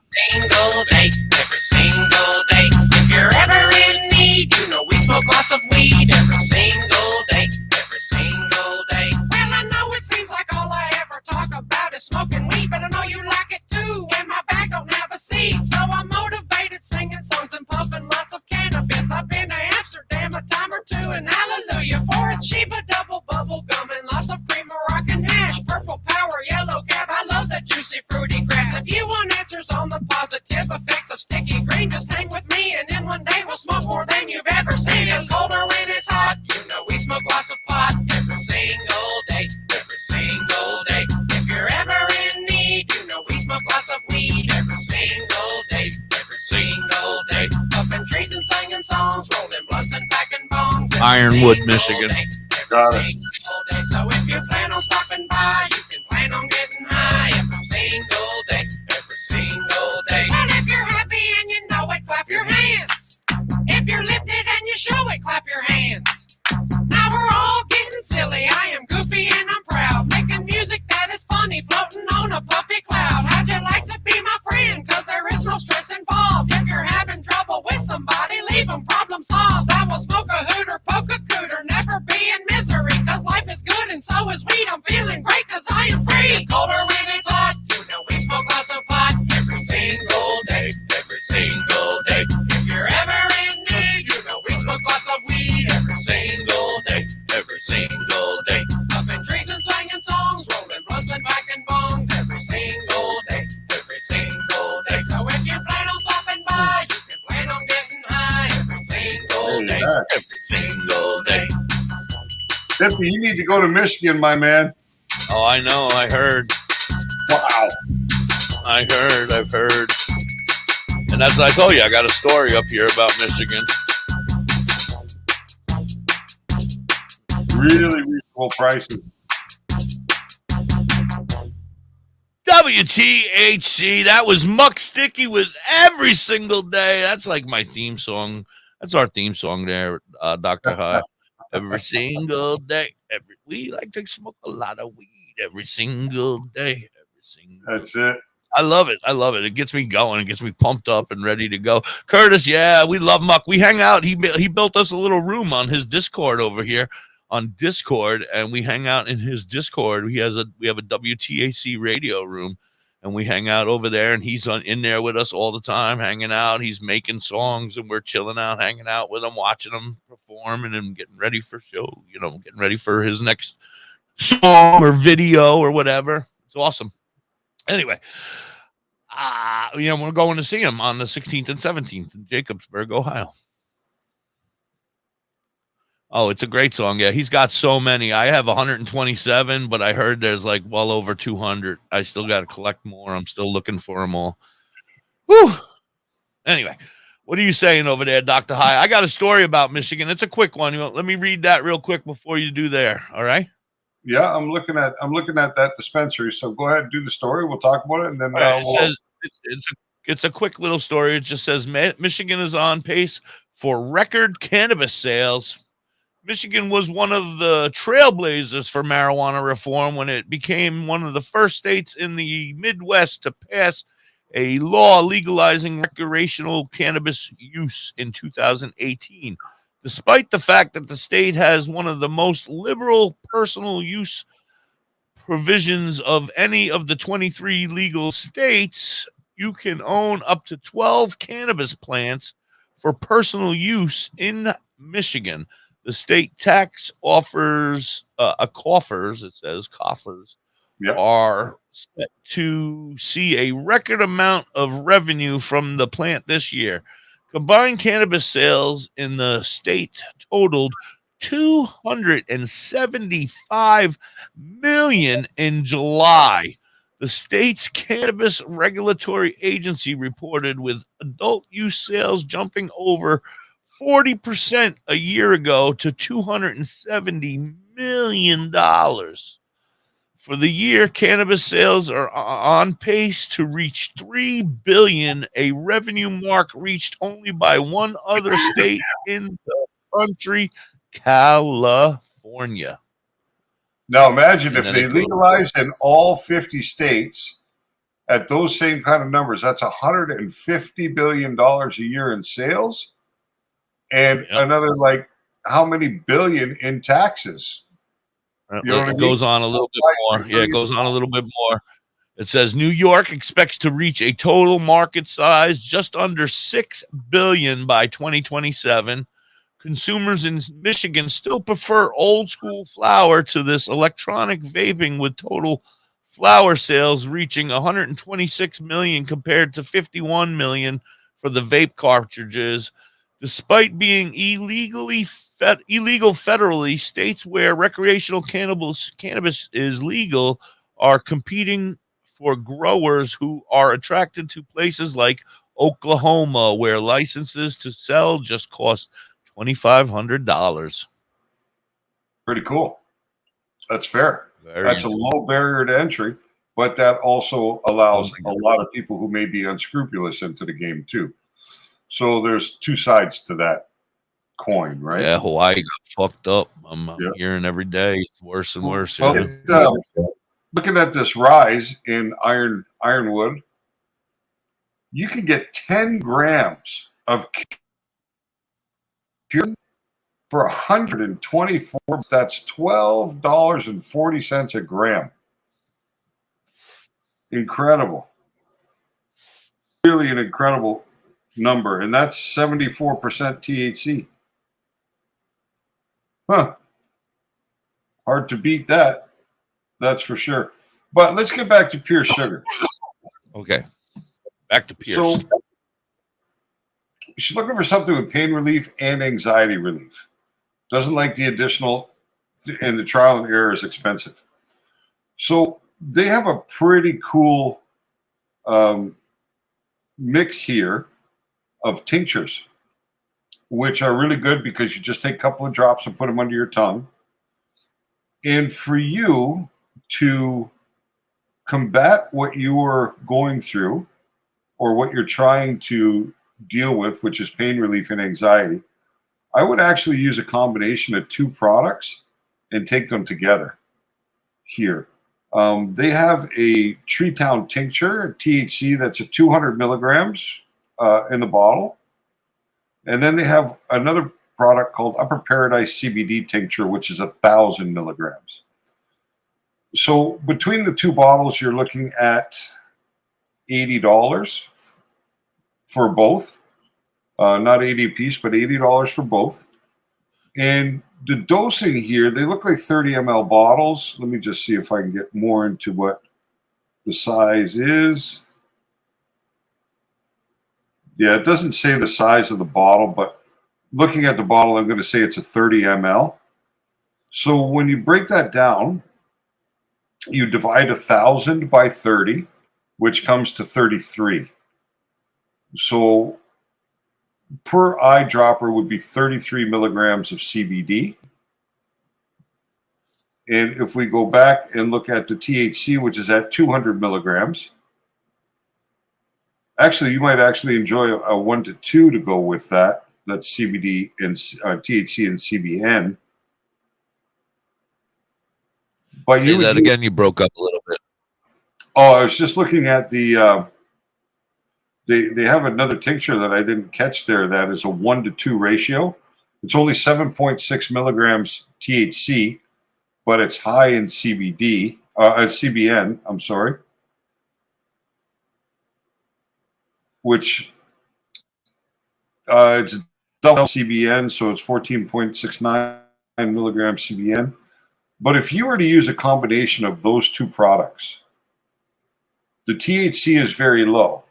single day, every single day. If you're ever in need, you know we smoke lots of weed every single day, every single day. Well, I know it seems like all I ever talk about is smoking weed, but I know you like it too, and my bag don't have a seed, so I'm motivated singing songs and puffing lots of cannabis. I've been to Amsterdam a time or two, and hallelujah for it. Sheba double bubble gum and lots of cream, Moroccan hash, purple power, yellow cab. I love that juicy fruity grass. If you want answers on the positive effects of sticky green, just hang with me, and in one day we'll smoke more than you've ever seen. It's colder when it's hot, you know we smoke lots of pot every single day, every single day. If you're ever in need, you know we smoke lots of weed every single day, every single day. Up in trees and singing songs, rolling blunts and packing bongs. Ironwood, Michigan. Got it. Day. So if you plan on stopping by, you can plan on getting high every single day, every single day. Well, if you're happy and you know it, clap your hands. If you're lifted and you show it, clap your hands. Now we're all getting silly. I am goofy and I'm proud, making music that is funny, floating on a puffy cloud. How'd you like to be my friend? Cause there is no stress involved. If you're having trouble with somebody, leave them problem solved. I will smoke a hoot or poke a cooter, never be in misery, cause life is good and so is weed. I'm feeling day. Every single day. Dippy, you need to go to Michigan, my man. Oh, I know. I heard. Wow. I've heard. And as I told you, I got a story up here about Michigan. Really reasonable prices. WTHC, that was Muck Sticky with Every Single Day. That's like my theme song. That's our theme song there, Dr. High. Every single day. We like to smoke a lot of weed every single day. That's it. I love it. It gets me going. It gets me pumped up and ready to go. Curtis, yeah, we love Muck. We hang out. He built us a little room on his Discord over here on Discord, and we hang out in his Discord. We have a WTAC radio room, and we hang out over there, and he's in there with us all the time, hanging out. He's making songs, and we're chilling out, hanging out with him, watching him perform, and then getting ready for show, getting ready for his next song or video or whatever. It's awesome. Anyway, we're going to see him on the 16th and 17th in Jacobsburg, Ohio. Oh, it's a great song. Yeah, he's got so many. I have 127, but I heard there's like well over 200. I still got to collect more. I'm still looking for them all. Whew. Anyway, what are you saying over there, Dr. High? I got a story about Michigan. It's a quick one. Let me read that real quick before you do there. All right? Yeah, I'm looking at that dispensary. So go ahead and do the story. We'll talk about it, and then it says it's a quick little story. It just says Michigan is on pace for record cannabis sales. Michigan was one of the trailblazers for marijuana reform when it became one of the first states in the Midwest to pass a law legalizing recreational cannabis use in 2018. Despite the fact that the state has one of the most liberal personal use provisions of any of the 23 legal states, you can own up to 12 cannabis plants for personal use in Michigan. The state tax coffers, it says coffers, are set to see a record amount of revenue from the plant this year. Combined cannabis sales in the state totaled $275 million in July. The state's cannabis regulatory agency reported with adult use sales jumping over 40% a year ago to $270 million. For the year, cannabis sales are on pace to reach $3 billion, a revenue mark reached only by one other state in the country, California. Now imagine if they legalized in all 50 states at those same kind of numbers. That's $150 billion a year in sales, and another how many billion in taxes? It goes on a little bit more. Yeah, it goes on a little bit more. It says New York expects to reach a total market size just under $6 billion by 2027. Consumers in Michigan still prefer old school flower to this electronic vaping, with total flower sales reaching 126 million compared to 51 million for the vape cartridges. Despite being illegal federally, states where recreational cannabis is legal are competing for growers who are attracted to places like Oklahoma, where licenses to sell just cost $2,500. Pretty cool. That's fair. That's a low barrier to entry, but that also allows a lot of people who may be unscrupulous into the game too. So there's two sides to that coin, right? Yeah, Hawaii got fucked up. I'm hearing every day it's worse and worse. Well, looking at this rise in ironwood, you can get 10 grams of pure for $124. That's $12.40 a gram. Incredible. Really an incredible number, and that's 74% THC. Huh. Hard to beat that. That's for sure. But let's get back to pure sugar. Okay. Back to pure. So she's looking for something with pain relief and anxiety relief. Doesn't like the additional, and the trial and error is expensive. So they have a pretty cool mix here of tinctures, which are really good because you just take a couple of drops and put them under your tongue. And for you to combat what you are going through or what you're trying to deal with, which is pain relief and anxiety, I would actually use a combination of two products and take them together here. They have a Tree Town tincture, THC, that's at 200 milligrams in the bottle. And then they have another product called Upper Paradise CBD tincture, which is 1,000 milligrams. So between the two bottles, you're looking at $80 for both. Not 80 a piece, but $80 for both. And the dosing here, they look like 30 ml bottles. Let me just see if I can get more into what the size is. Yeah, it doesn't say the size of the bottle, but looking at the bottle, I'm going to say it's a 30 ml. So when you break that down, you divide 1,000 by 30, which comes to 33. So per eyedropper would be 33 milligrams of CBD. And if we go back and look at the THC, which is at 200 milligrams, actually, you might actually enjoy a 1 to 2 to go with that. That's CBD and THC and CBN. But Say that again, you broke up a little bit. Oh, I was just looking at the... They have another tincture that I didn't catch there that is a 1 to 2 ratio. It's only 7.6 milligrams THC, but it's high in CBD, CBN, I'm sorry, which it's double CBN, so it's 14.69 milligrams CBN. But if you were to use a combination of those two products, the THC is very low.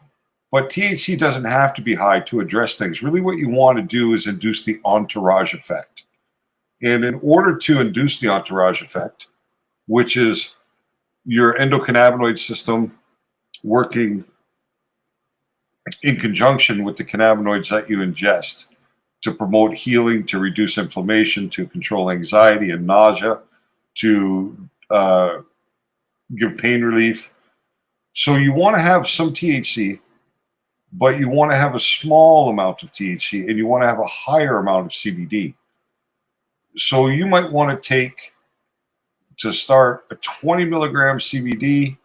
But THC doesn't have to be high to address things. Really what you want to do is induce the entourage effect. And in order to induce the entourage effect, which is your endocannabinoid system working in conjunction with the cannabinoids that you ingest to promote healing, to reduce inflammation, to control anxiety and nausea, to give pain relief. So you want to have some THC, but you want to have a small amount of THC and you want to have a higher amount of CBD. So you might want to take, to start, a 20 milligram CBD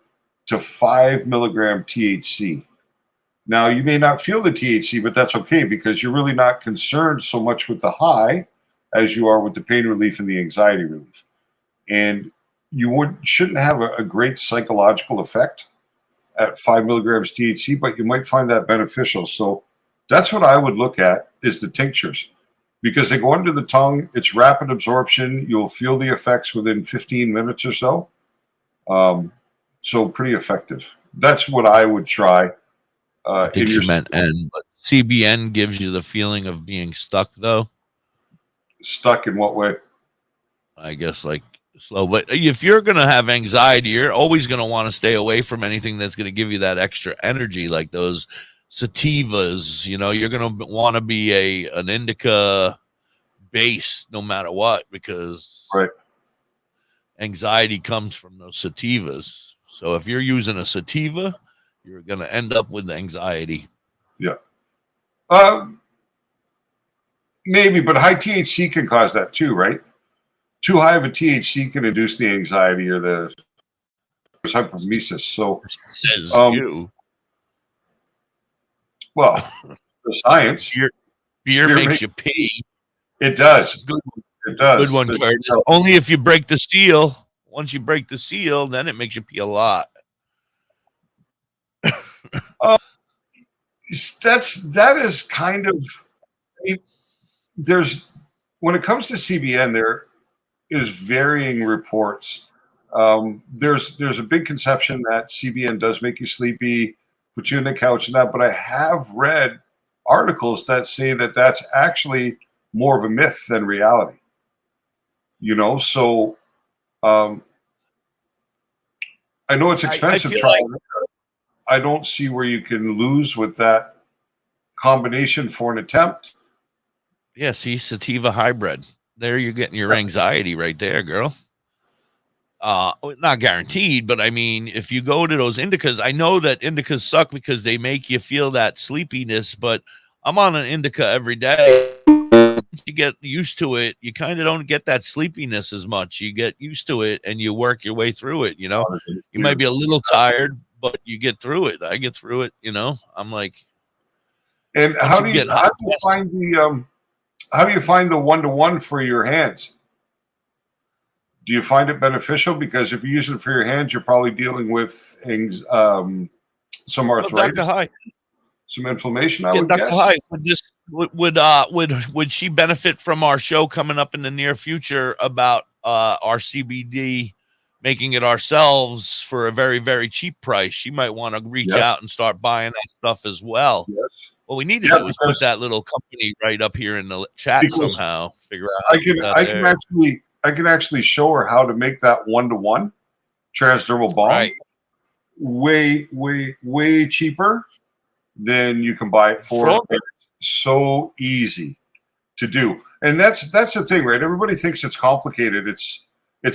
to 5 milligram THC. Now, you may not feel the THC, but that's okay because you're really not concerned so much with the high as you are with the pain relief and the anxiety relief. And you shouldn't have a great psychological effect at 5 milligrams THC, but you might find that beneficial. So that's what I would look at, is the tinctures, because they go under the tongue. It's rapid absorption. You'll feel the effects within 15 minutes or so. So pretty effective. That's what I would try. I think you meant N, but CBN gives you the feeling of being stuck, though. Stuck in what way? I guess like slow. But if you're going to have anxiety, you're always going to want to stay away from anything that's going to give you that extra energy, like those sativas. You know, you're going to want to be an indica base no matter what, because anxiety comes from those sativas. So if you're using a sativa, you're going to end up with anxiety. Yeah. Maybe, but high THC can cause that too, right? Too high of a THC can induce the anxiety or the hypermesis. So, says you. Well, the science. Beer makes you pee. It does. It does. Good one, Curtis. Only if you break the seal. Once you break the seal, then it makes you pee a lot. That is kind of. I mean, when it comes to CBN, there is varying reports. There's a big conception that CBN does make you sleepy, put you in the couch and that, but I have read articles that say that that's actually more of a myth than reality. You know, so I know it's expensive trial. I don't see where you can lose with that combination for an attempt. Yeah, see, sativa hybrid. There you're getting your anxiety right there, girl. Not guaranteed, but I mean, if you go to those indicas, I know that indicas suck because they make you feel that sleepiness, but I'm on an indica every day. You get used to it, you kind of don't get that sleepiness as much. You get used to it and you work your way through it, you know. You might be a little tired, but you get through it. I get through it, you know. I'm like, and how do you find the one-to-one for your hands? Do you find it beneficial? Because if you're using it for your hands, you're probably dealing with some arthritis, some inflammation. I would guess. Hi, would she benefit from our show coming up in the near future about our CBD, making it ourselves for a very, very cheap price? She might want to reach out and start buying that stuff as well. Yes. What we need to do is put that little company right up here in the chat somehow. Figure out. I can actually show her how to make that one-to-one transdermal balm way cheaper than you can buy it for. It's so easy to do. And that's the thing, right? Everybody thinks it's complicated. It's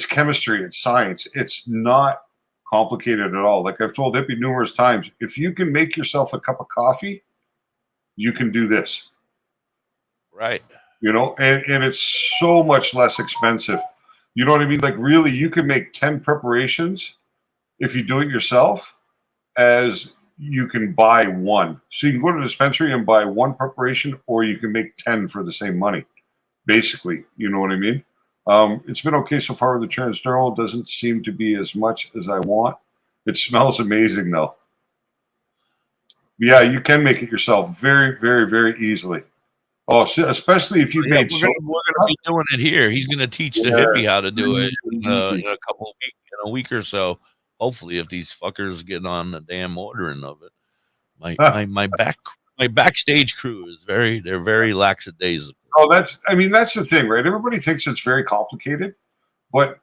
chemistry, it's science. It's not complicated at all. Like I've told Hippie numerous times, if you can make yourself a cup of coffee, you can do this. Right. You know, and it's so much less expensive. You know what I mean? Like really, you can make 10 preparations if you do it yourself as you can buy one. So you can go to the dispensary and buy one preparation, or you can make 10 for the same money, basically. You know what I mean? It's been okay so far with the transdermal. It doesn't seem to be as much as I want. It smells amazing, though. Yeah, you can make it yourself very, very, very easily. Oh, especially if you made. We're gonna be doing it here. He's gonna teach the hippie how to do it in a couple of weeks, in a week or so. Hopefully, if these fuckers get on the damn ordering of it, my backstage crew is they're very lackadaisical. Oh, that's the thing, right? Everybody thinks it's very complicated, but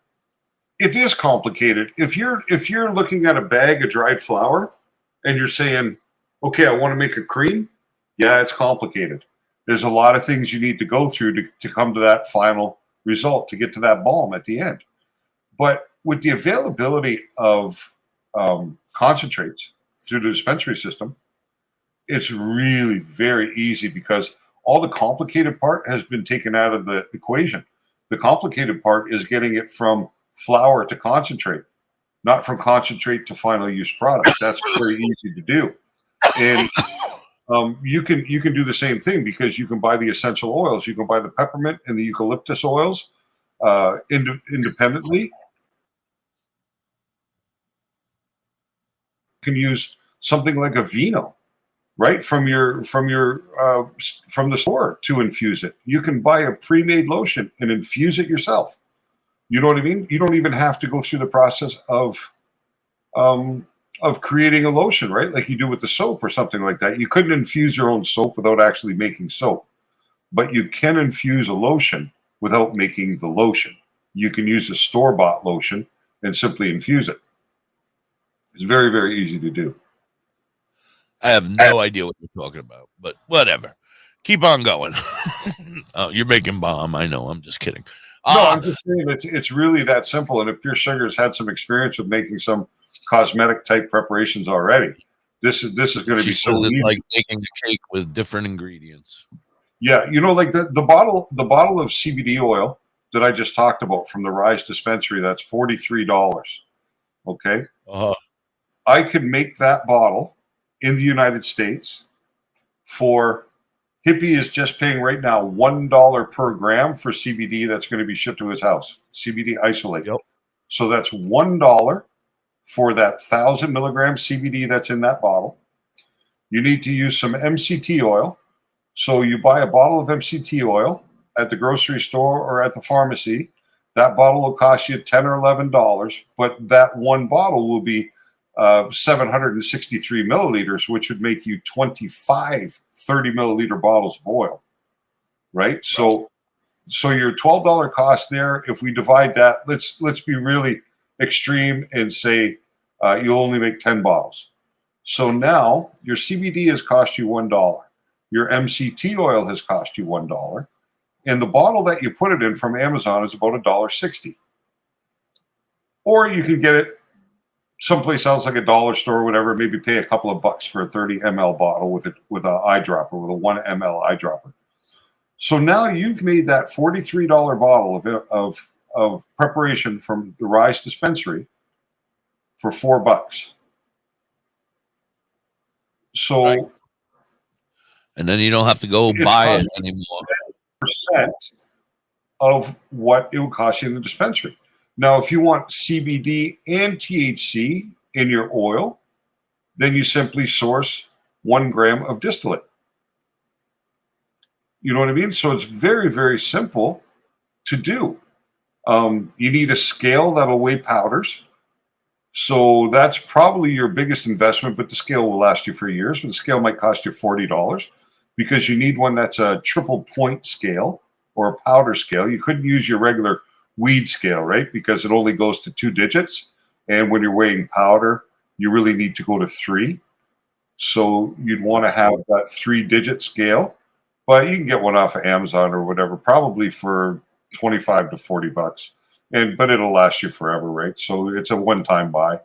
it is complicated. If you're looking at a bag of dried flour and you're saying, okay, I want to make a cream, yeah, it's complicated. There's a lot of things you need to go through to come to that final result, to get to that balm at the end. But with the availability of concentrates through the dispensary system, it's really very easy because all the complicated part has been taken out of the equation. The complicated part is getting it from flour to concentrate, not from concentrate to final use product. That's very easy to do. And you can do the same thing because you can buy the essential oils. You can buy the peppermint and the eucalyptus oils independently. You can use something like a vino, right, from the store to infuse it. You can buy a pre-made lotion and infuse it yourself. You know what I mean? You don't even have to go through the process of creating a lotion, right? Like you do with the soap or something like that. You couldn't infuse your own soap without actually making soap, but you can infuse a lotion without making the lotion. You can use a store-bought lotion and simply infuse it. It's very, very easy to do. I have no idea what you're talking about, but whatever. Keep on going. Oh, you're making bomb. I know. I'm just kidding. No, I'm just saying it's really that simple. And if Pure Sugar has had some experience with making some cosmetic type preparations already, this is going to be so easy. Like making a cake with different ingredients. Yeah, you know, like the bottle of CBD oil that I just talked about from the Rise dispensary, that's $43. Okay, I could make that bottle in the United States for Hippie is just paying right now $1 per gram for CBD that's going to be shipped to his house. CBD isolate. Yep. So that's $1 for that 1,000 milligram CBD that's in that bottle. You need to use some MCT oil. So you buy a bottle of MCT oil at the grocery store or at the pharmacy. That bottle will cost you $10 or $11, but that one bottle will be 763 milliliters, which would make you 25 30 milliliter bottles of oil, right? So your $12 cost there, if we divide that, let's be really extreme and say you'll only make 10 bottles. So now your CBD has cost you $1. Your MCT oil has cost you $1. And the bottle that you put it in from Amazon is about $1.60. Or you can get it someplace else, like a dollar store or whatever, maybe pay a couple of bucks for a 30 ml bottle with an eyedropper, with a 1 ml eyedropper. So now you've made that $43 bottle of preparation from the Rise dispensary for $4. So, right. And then you don't have to go buy it anymore. Percent of what it would cost you in the dispensary. Now, if you want CBD and THC in your oil, then you simply source 1 gram of distillate. You know what I mean? So it's very, very simple to do. You need a scale that'll weigh powders. So that's probably your biggest investment, but the scale will last you for years. But the scale might cost you $40 because you need one that's a triple point scale or a powder scale. You couldn't use your regular weed scale, right? Because it only goes to 2 digits. And when you're weighing powder, you really need to go to 3. So you'd want to have that 3-digit scale. But you can get one off of Amazon or whatever, probably for $25 to $40. But it'll last you forever, right? So it's a one-time buy.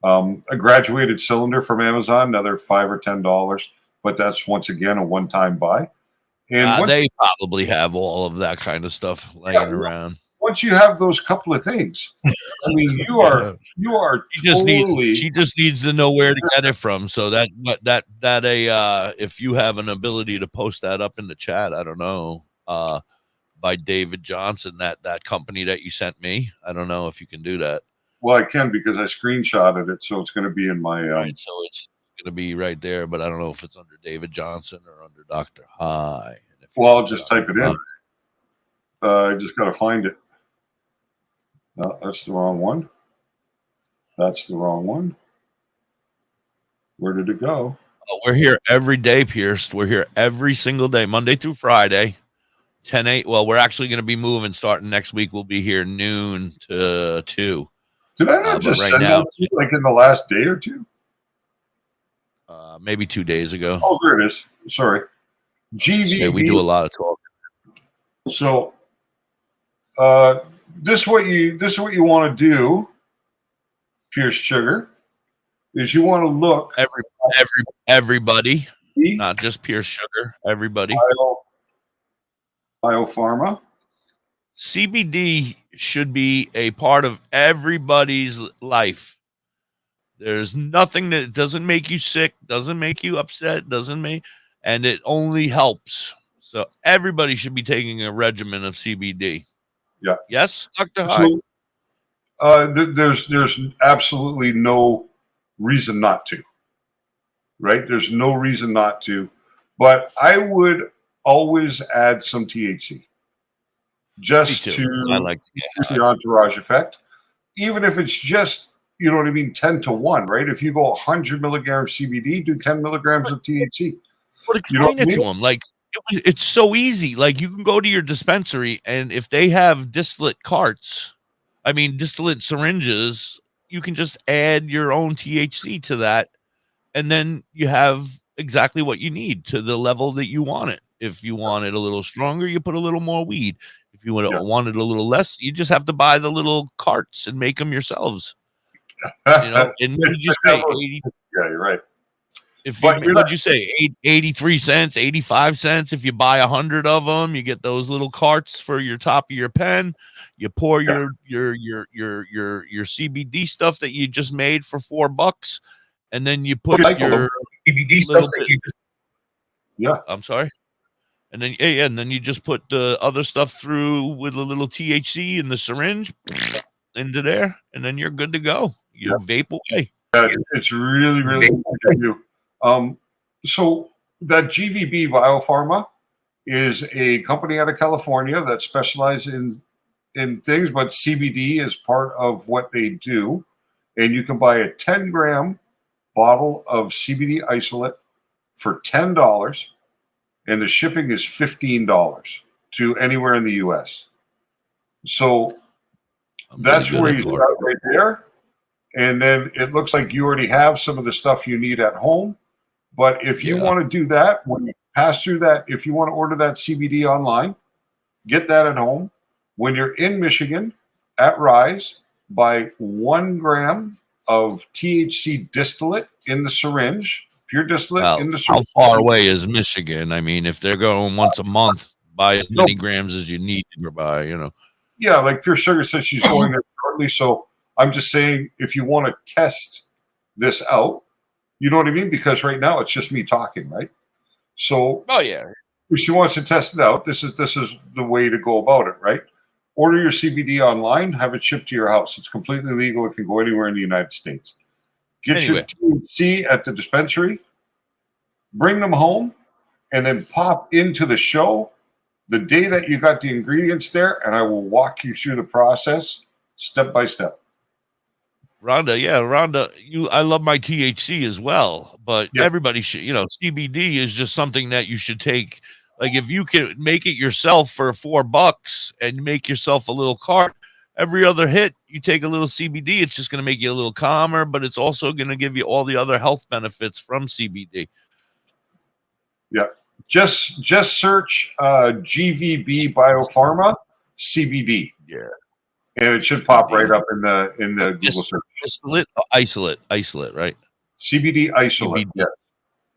A graduated cylinder from Amazon, another $5 or $10, but that's once again a one-time buy. And they probably have all of that kind of stuff laying around. Once you have those couple of things, I mean, you are she just needs to know where to get it from. So if you have an ability to post that up in the chat, I don't know, by David Johnson, that company that you sent me, I don't know if you can do that. Well, I can because I screenshotted it, so it's going to be in my. Right, so it's going to be right there, but I don't know if it's under David Johnson or under DoktorHigh. Well, I'll just type it in. I just got to find it. No, that's the wrong one. That's the wrong one. Where did it go? Oh, we're here every day, Pierce. We're here every single day, Monday through Friday, 10-8. Well, we're actually going to be moving starting next week. We'll be here noon to 2. Did I not just send that to you like in the last day or two? Maybe 2 days ago. Oh, there it is. Sorry. GVB. Yeah, we do a lot of talk. So, this is what you want to do, Pierce Sugar, is you want to look everybody, not just Pierce Sugar, everybody. Biopharma. CBD should be a part of everybody's life. There's nothing that doesn't make you sick, doesn't make you upset, and it only helps. So everybody should be taking a regimen of CBD. Yeah. Yes, Dr. High. So, there's absolutely no reason not to. Right? There's no reason not to. But I would always add some THC. Just to the entourage effect. Even if it's just, you know what I mean, 10 to 1, right? If you go 100 milligrams CBD, do 10 milligrams of THC. But explain it to them. Like, it's so easy. Like, you can go to your dispensary, and if they have distillate syringes, you can just add your own THC to that, and then you have exactly what you need to the level that you want it. If you want it a little stronger, you put a little more weed. If you want it a little less, you just have to buy the little carts and make them yourselves. You know, and what did you say? 80, yeah, you're right. What did you say? 83 cents, 85 cents. If you buy 100 of them, you get those little carts for your top of your pen. You pour your CBD stuff that you just made for $4, and then you put your CBD stuff that you just. Yeah, I'm sorry. And then and then you just put the other stuff through with a little THC in the syringe into there, and then you're good to go. You vape away. Yeah, it's really, really easy to do. So that GVB Biopharma is a company out of California that specializes in things, but CBD is part of what they do. And you can buy a 10-gram bottle of CBD isolate for $10. and the shipping is $15 to anywhere in the U.S. So that's where you start right there. And then it looks like you already have some of the stuff you need at home. But if you want to do that, when you pass through that, if you want to order that CBD online, get that at home. When you're in Michigan at Rise, buy 1 gram of THC distillate in the syringe, pure distillate in the syringe. How far away is Michigan? I mean, if they're going once a month, buy as many grams as you need to buy, you know. Yeah, like Pure Sugar said she's going there shortly. So I'm just saying, if you want to test this out, you know what I mean? Because right now it's just me talking, right? So, if she wants to test it out, this is the way to go about it, right? Order your CBD online, have it shipped to your house. It's completely legal. It can go anywhere in the United States. Get your THC at the dispensary, bring them home, and then pop into the show the day that you got the ingredients there, and I will walk you through the process step by step. Rhonda, I love my THC as well, but everybody should, CBD is just something that you should take. Like if you can make it yourself for $4 and make yourself a little cart, every other hit, you take a little CBD, it's just going to make you a little calmer, but it's also going to give you all the other health benefits from CBD. Yeah. Just search GVB Biopharma CBD. Yeah. And it should pop right up in the Google search. Isolate, right? CBD isolate. Yeah.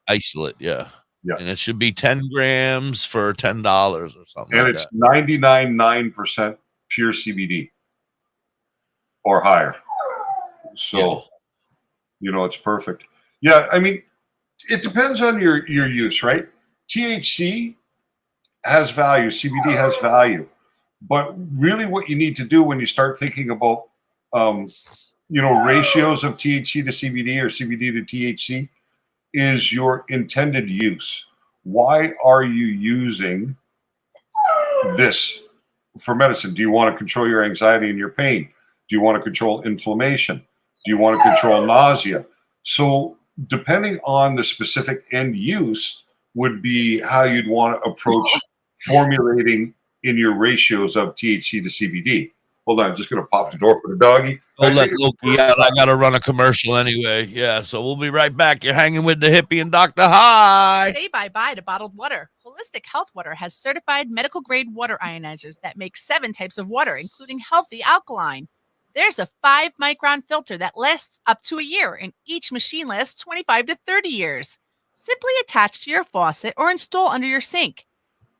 Isolate, yeah. Yeah. And it should be 10 grams for $10 or something. And like it's that. 99.9% pure CBD or higher. So, it's perfect. Yeah, I mean, it depends on your use, right? THC has value, CBD has value. But really what you need to do when you start thinking about, ratios of THC to CBD or CBD to THC is your intended use. Why are you using this for medicine? Do you want to control your anxiety and your pain? Do you want to control inflammation? Do you want to control nausea? So depending on the specific end use would be how you'd want to approach formulating in your ratios of THC to CBD. Hold on, I'm just going to pop the door for the doggy. Oh, let Loki out. I got to run a commercial anyway. Yeah, so we'll be right back. You're hanging with the Hippie and DoktorHigh. Say bye-bye to bottled water. Holistic Health Water has certified medical-grade water ionizers that make 7 types of water, including healthy alkaline. There's a 5-micron filter that lasts up to a year, and each machine lasts 25 to 30 years. Simply attach to your faucet or install under your sink.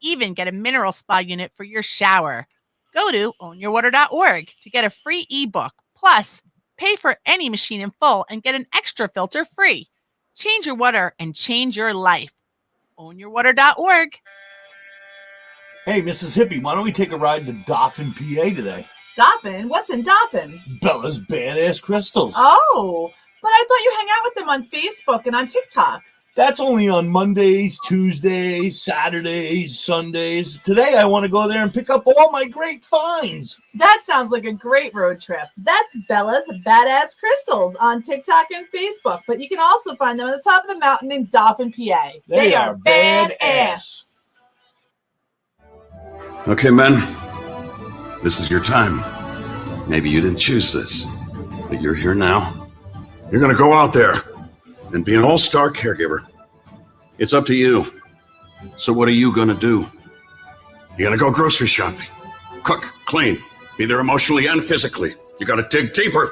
Even get a mineral spa unit for your shower. Go to ownyourwater.org to get a free ebook. Plus, pay for any machine in full and get an extra filter free. Change your water and change your life. Ownyourwater.org. Hey, Mrs. Hippie, why don't we take a ride to Dauphin, PA today? Dauphin? What's in Dauphin? Bella's Badass Crystals. Oh, but I thought you hang out with them on Facebook and on TikTok. That's only on Mondays, Tuesdays, Saturdays, Sundays. Today, I want to go there and pick up all my great finds. That sounds like a great road trip. That's Bella's Badass Crystals on TikTok and Facebook, but you can also find them at the top of the mountain in Dauphin, PA. They are badass. Okay, men, this is your time. Maybe you didn't choose this, but you're here now. You're going to go out there and be an all-star caregiver. It's up to you. So what are you going to do? You're going to go grocery shopping, cook, clean, be there emotionally and physically. You got to dig deeper.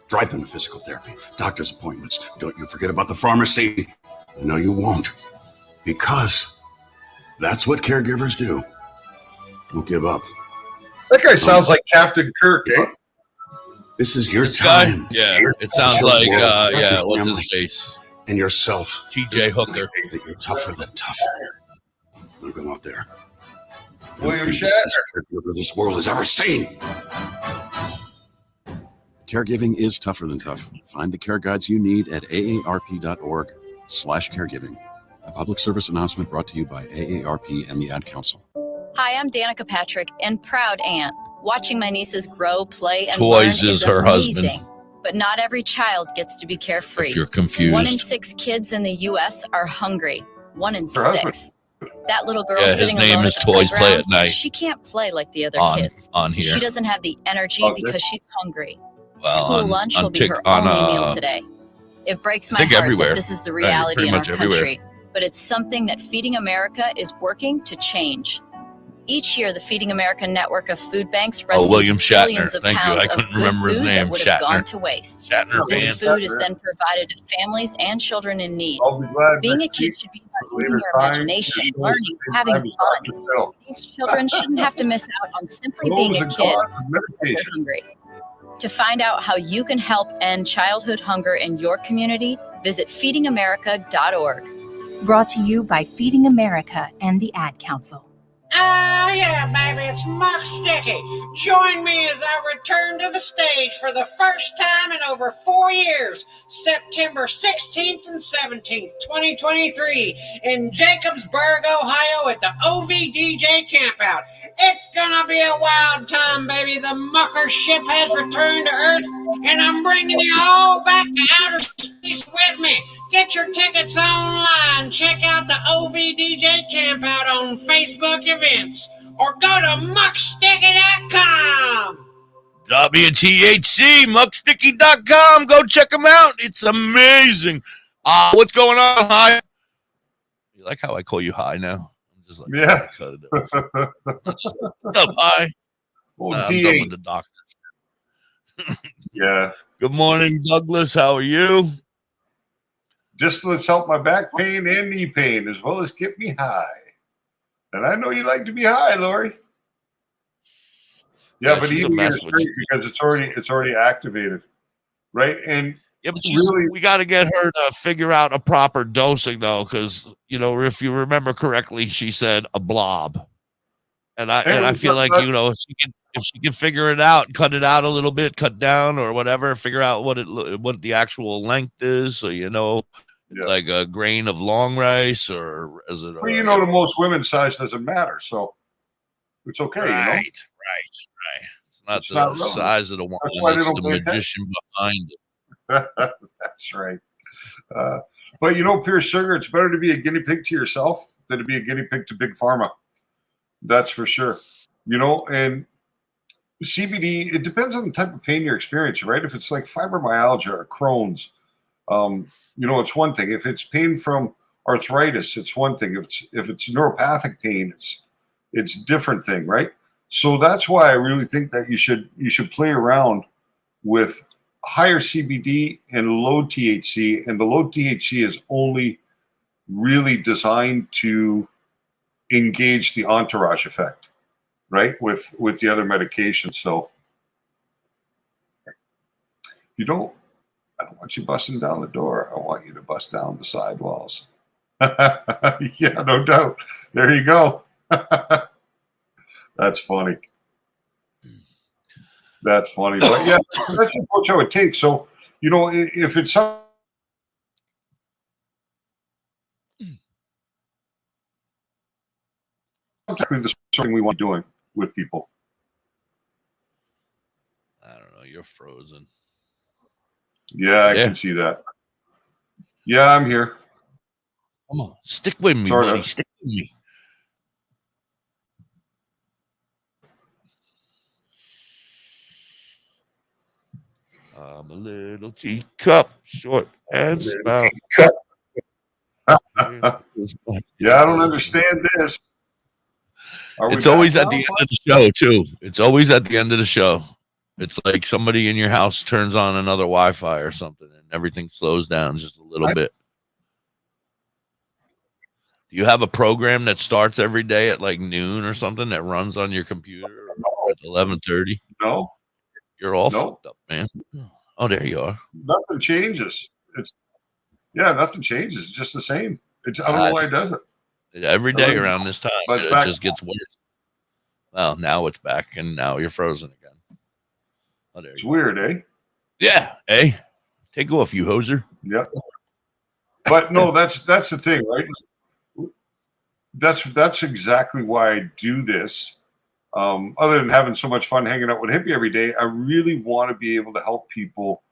Drive them to physical therapy, doctor's appointments. Don't you forget about the pharmacy. No, you won't. Because that's what caregivers do. Don't give up. That guy sounds like Captain Kirk, eh? This is your time. Yeah, it sounds like, what's his face? And yourself. TJ Hooker. You're tougher than tough. Now go out there. William Shatner. Caregiver this world has ever seen. Caregiving is tougher than tough. Find the care guides you need at aarp.org/caregiving. A public service announcement brought to you by AARP and the Ad Council. Hi, I'm Danica Patrick and proud aunt. Watching my nieces grow, play, and Toys learn is her amazing. husband. But not every child gets to be carefree. If you're confused. 1 in 6 kids in the U.S. are hungry. 1 in Her 6. husband. That little girl Yeah, his sitting name alone is at the Toys Play playground, at Night. she can't play like the other on kids. here. She doesn't have the energy Oh, because she's hungry. Well, School lunch will be her only meal today. It breaks I my think heart everywhere. that this is the Right, reality pretty in our much everywhere. country, but it's something that Feeding America is working to change. Each year, the Feeding America network of food banks rescues William Shatner. billions of Thank you. pounds I of couldn't good remember his food name. that would have Shatner. gone to waste. Shatner This band. food is then provided to families and children in need. I'll be glad Being a next kid week, should be about later using your time, imagination, to show us learning, the same having time as Dr. fun. Phil. These children shouldn't have to miss out on simply Those being are a the kid gods of because they're meditation. hungry. To find out how you can help end childhood hunger in your community, visit feedingamerica.org. Brought to you by Feeding America and the Ad Council. Ah, yeah, baby, it's Muck Sticky. Join me as I return to the stage for the first time in over 4 years, September 16th and 17th, 2023, in Jacobsburg, Ohio, at the OVDJ Campout. It's gonna be a wild time, baby. The Mucker ship has returned to Earth, and I'm bringing you all back to outer space with me. Get your tickets online. Check out the OVDJ Campout on Facebook events, or go to mucksticky.com. WTHC, mucksticky.com. Go check them out. It's amazing. What's going on, Hi? You like how I call you Hi now? I'm just like, yeah. Cut it off. What's up, Hi? Oh, I'm D8. done with the doctor. Yeah. Good morning, Douglas. How are you? Distillates help my back pain and knee pain, as well as get me high. And I know you like to be high, Lori. Yeah, but she's a eating mess is with great because it's already activated, right? And yeah, but really, we got to get her to figure out a proper dosing, though, because if you remember correctly, she said a blob, and I feel like if she can figure it out, cut it out a little bit, cut down or whatever, figure out what the actual length is, so it's like a grain of long rice, or is it? Well, to most women's size doesn't matter, so it's okay. Right. It's not the size of the woman; it's the magician behind it. That's right. But pure sugar, it's better to be a guinea pig to yourself than to be a guinea pig to Big Pharma. That's for sure. And CBD, it depends on the type of pain you're experiencing, right? If it's like fibromyalgia or Crohn's, it's one thing. If it's pain from arthritis, it's one thing. If it's neuropathic pain, it's a different thing, right? So that's why I really think that you should play around with higher CBD and low THC, and the low THC is only really designed to engage the entourage effect, right? With the other medications. So I don't want you busting down the door. I want you to bust down the sidewalls. Yeah, no doubt. There you go. That's funny. That's funny. But yeah, that's the approach I would take. So, if it's something the sort of thing we want doing with people. I don't know. You're frozen. Yeah, I can see that. Yeah, I'm here. Come on, stick with me, Sort buddy. of. Stick with me. I'm a little teacup, short and stout. Yeah, I don't understand this. It's always at the end of the show, too. It's always at the end of the show. It's like somebody in your house turns on another Wi-Fi or something, and everything slows down just a little bit. Do you have a program that starts every day at like noon or something that runs on your computer at 11:30? No. You're all fucked up, man. Oh, there you are. Nothing changes. Nothing changes. It's just the same. I don't know why it does it. Every day around this time, But it just gets worse. Well, now it's back, and now you're frozen again. Oh, there it's weird, eh? Yeah, take off, you hoser. Yep. But no, that's the thing, right? That's exactly why I do this. Other than having so much fun hanging out with Hippie every day, I really want to be able to help people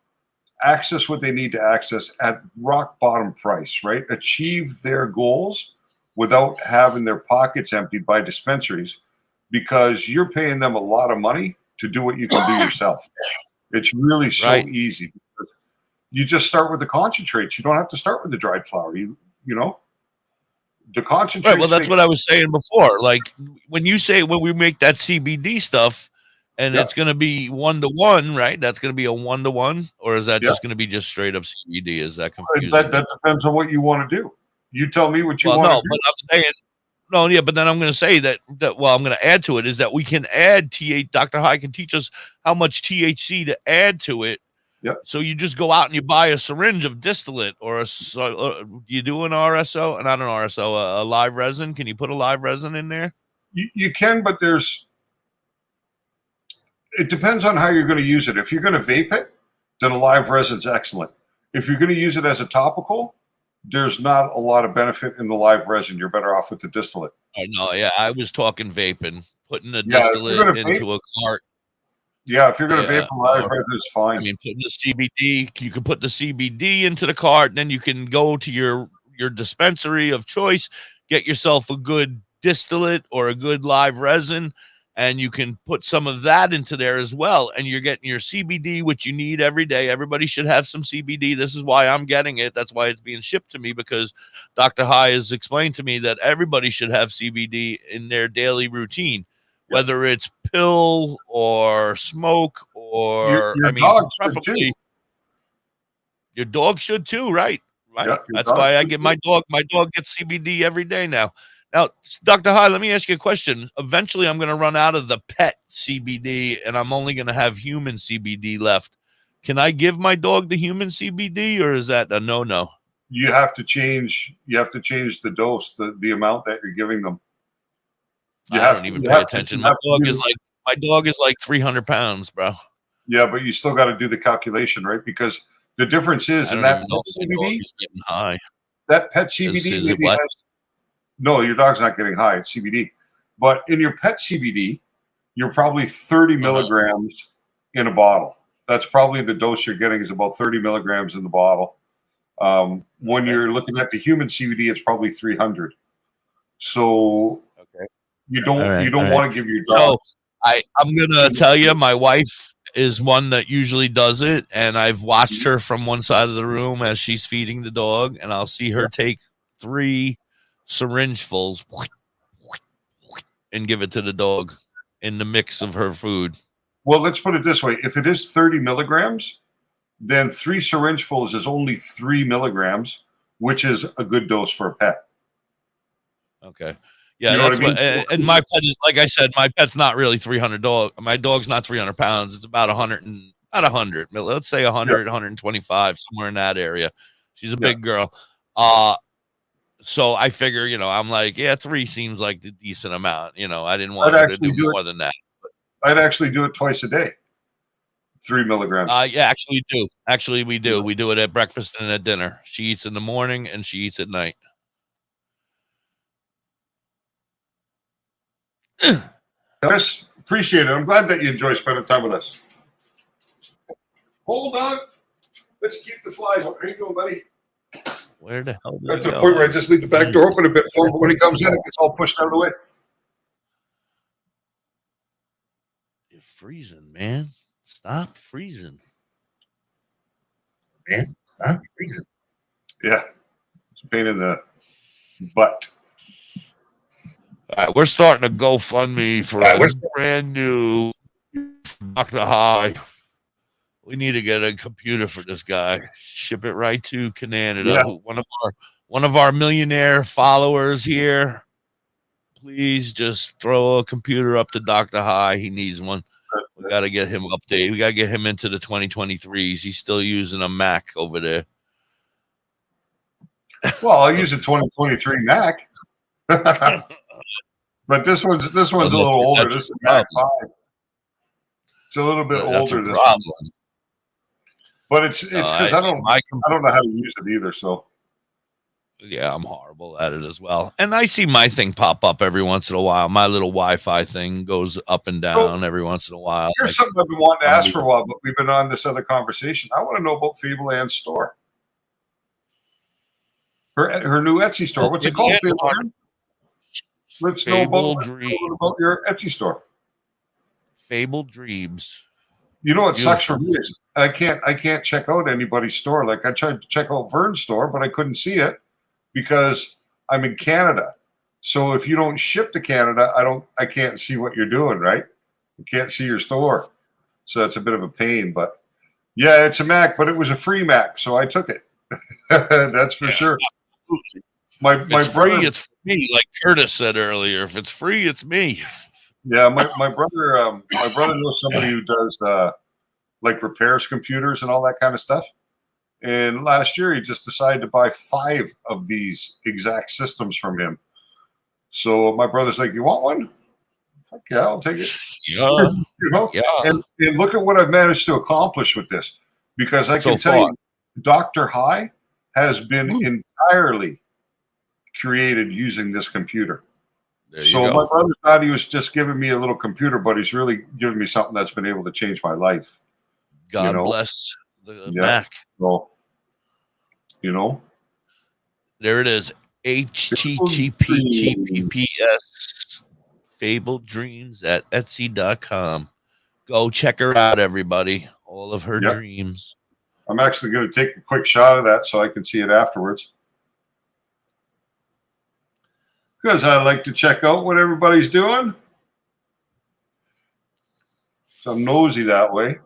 access what they need to access at rock bottom price, right? Achieve their goals without having their pockets emptied by dispensaries, because you're paying them a lot of money to do what you can do yourself. It's really so easy. You just start with the concentrates. You don't have to start with the dried flower. You know, the concentrates. Right. Well, that's what I was saying before. Like when we make that CBD stuff, and it's going to be 1-to-1, right? That's going to be a 1-to-1, or is that just going to be just straight up CBD? Is that confusing? That depends on what you want to do. You tell me what you want to do. But I'm saying, but then I'm going to say that I'm going to add to it is that we can add Dr. High can teach us how much THC to add to it. Yep. So you just go out and you buy a syringe of distillate or you do an RSO, not an RSO, a live resin. Can you put a live resin in there? You can, but it depends on how you're going to use it. If you're going to vape it, then a live resin's excellent. If you're going to use it as a topical, there's not a lot of benefit in the live resin. You're better off with the distillate. I know. Yeah, I was talking vaping, putting the distillate into a cart. Yeah, if you're going to vape a live resin, it's fine. I mean, putting the CBD, you can put the CBD into the cart, and then you can go to your dispensary of choice, get yourself a good distillate or a good live resin, and you can put some of that into there as well. And you're getting your CBD, which you need every day. Everybody should have some CBD. This is why I'm getting it. That's why it's being shipped to me, because Dr. High has explained to me that everybody should have CBD in their daily routine, whether it's pill or smoke or, preferably your dog should too, right? Yeah, that's why I get my dog gets CBD every day now. Now, Dr. High, let me ask you a question. Eventually, I'm going to run out of the pet CBD, and I'm only going to have human CBD left. Can I give my dog the human CBD, or is that a no-no? You have to change the dose, the amount that you're giving them. I don't even pay attention. My dog is like 300 pounds, bro. Yeah, but you still got to do the calculation, right? Because the difference is in that pet CBD, getting high. That pet CBD maybe has. No, your dog's not getting high. It's CBD. But in your pet CBD, you're probably 30 milligrams in a bottle. That's probably the dose you're getting, is about 30 milligrams in the bottle. When you're looking at the human CBD, it's probably 300. So you don't want to give your dog. So I'm gonna tell you, my wife is one that usually does it, and I've watched her from one side of the room as she's feeding the dog, and I'll see her take 3 syringefuls and give it to the dog in the mix of her food. Well, let's put it this way. If it is 30 milligrams, then 3 syringefuls is only 3 milligrams, which is a good dose for a pet. Okay. Yeah, you know that's what I mean? And my pet is, like I said, my pet's not really 300 dog. My dog's not 300 pounds. It's about 100. Let's say 100, 125, somewhere in that area. She's a big girl. So I figure, I'm like, 3 seems like the decent amount. I didn't want her to do more than that. I'd actually do it twice a day. 3 milligrams. Yeah, actually do. Actually, we do. We do it at breakfast and at dinner. She eats in the morning and she eats at night. Chris, appreciate it. I'm glad that you enjoy spending time with us. Hold on. Let's keep the flies. How you doing, buddy? Where the hell did That's the point where I just leave the back door open a bit for him, but when he comes in, it gets all pushed out of the way. You're freezing, man. Stop freezing. Man, stop freezing. Yeah. It's a pain in the butt. All right, we're starting a GoFundMe for a brand new Dr. High. We need to get a computer for this guy. Ship it right to Canada. Yeah. One of our millionaire followers here. Please just throw a computer up to Dr. High. He needs one. We got to get him updated. We got to get him into the 2023s. He's still using a Mac over there. Well, I'll use a 2023 Mac. But this one's a little older. This is Mac 5. It's a little bit older. This one. But it's because I don't know how to use it either. So yeah, I'm horrible at it as well. And I see my thing pop up every once in a while. My little Wi-Fi thing goes up and down every once in a while. Here's something I've been wanting to ask for a while, but we've been on this other conversation. I want to know about Fable Ann's store. Her new Etsy store. What's it called? Let's know Fable about, Dreams. about your Etsy store. Fable Dreams. You know what sucks for Beautiful. me is I can't check out anybody's store. Like I tried to check out Vern's store, but I couldn't see it because I'm in Canada. So if you don't ship to Canada, I can't see what you're doing, right? I can't see your store. So that's a bit of a pain. But yeah, it's a Mac, but it was a free Mac, so I took it. That's for sure. My It's brother, free, it's for me, like Curtis said earlier. If it's free, it's me. yeah, my brother knows somebody who does like repairs computers and all that kind of stuff. And last year he just decided to buy 5 of these exact systems from him. So my brother's like, "You want one?" Fuck yeah, I'll take it. Yeah. You know? Yeah. And look at what I've managed to accomplish with this. Because I can So tell far. you, DoktorHigh has been entirely created using this computer. There you So go. my brother thought he was just giving me a little computer, but he's really giving me something that's been able to change my life. God you know? bless the Yeah. Mac. So, you know, There it is. http://TPS Fable Dreams at Etsy.com. Go check her out, everybody. All of her Yep. dreams. I'm actually going to take a quick shot of that so I can see it afterwards. Because I like to check out what everybody's doing. So I'm nosy that way.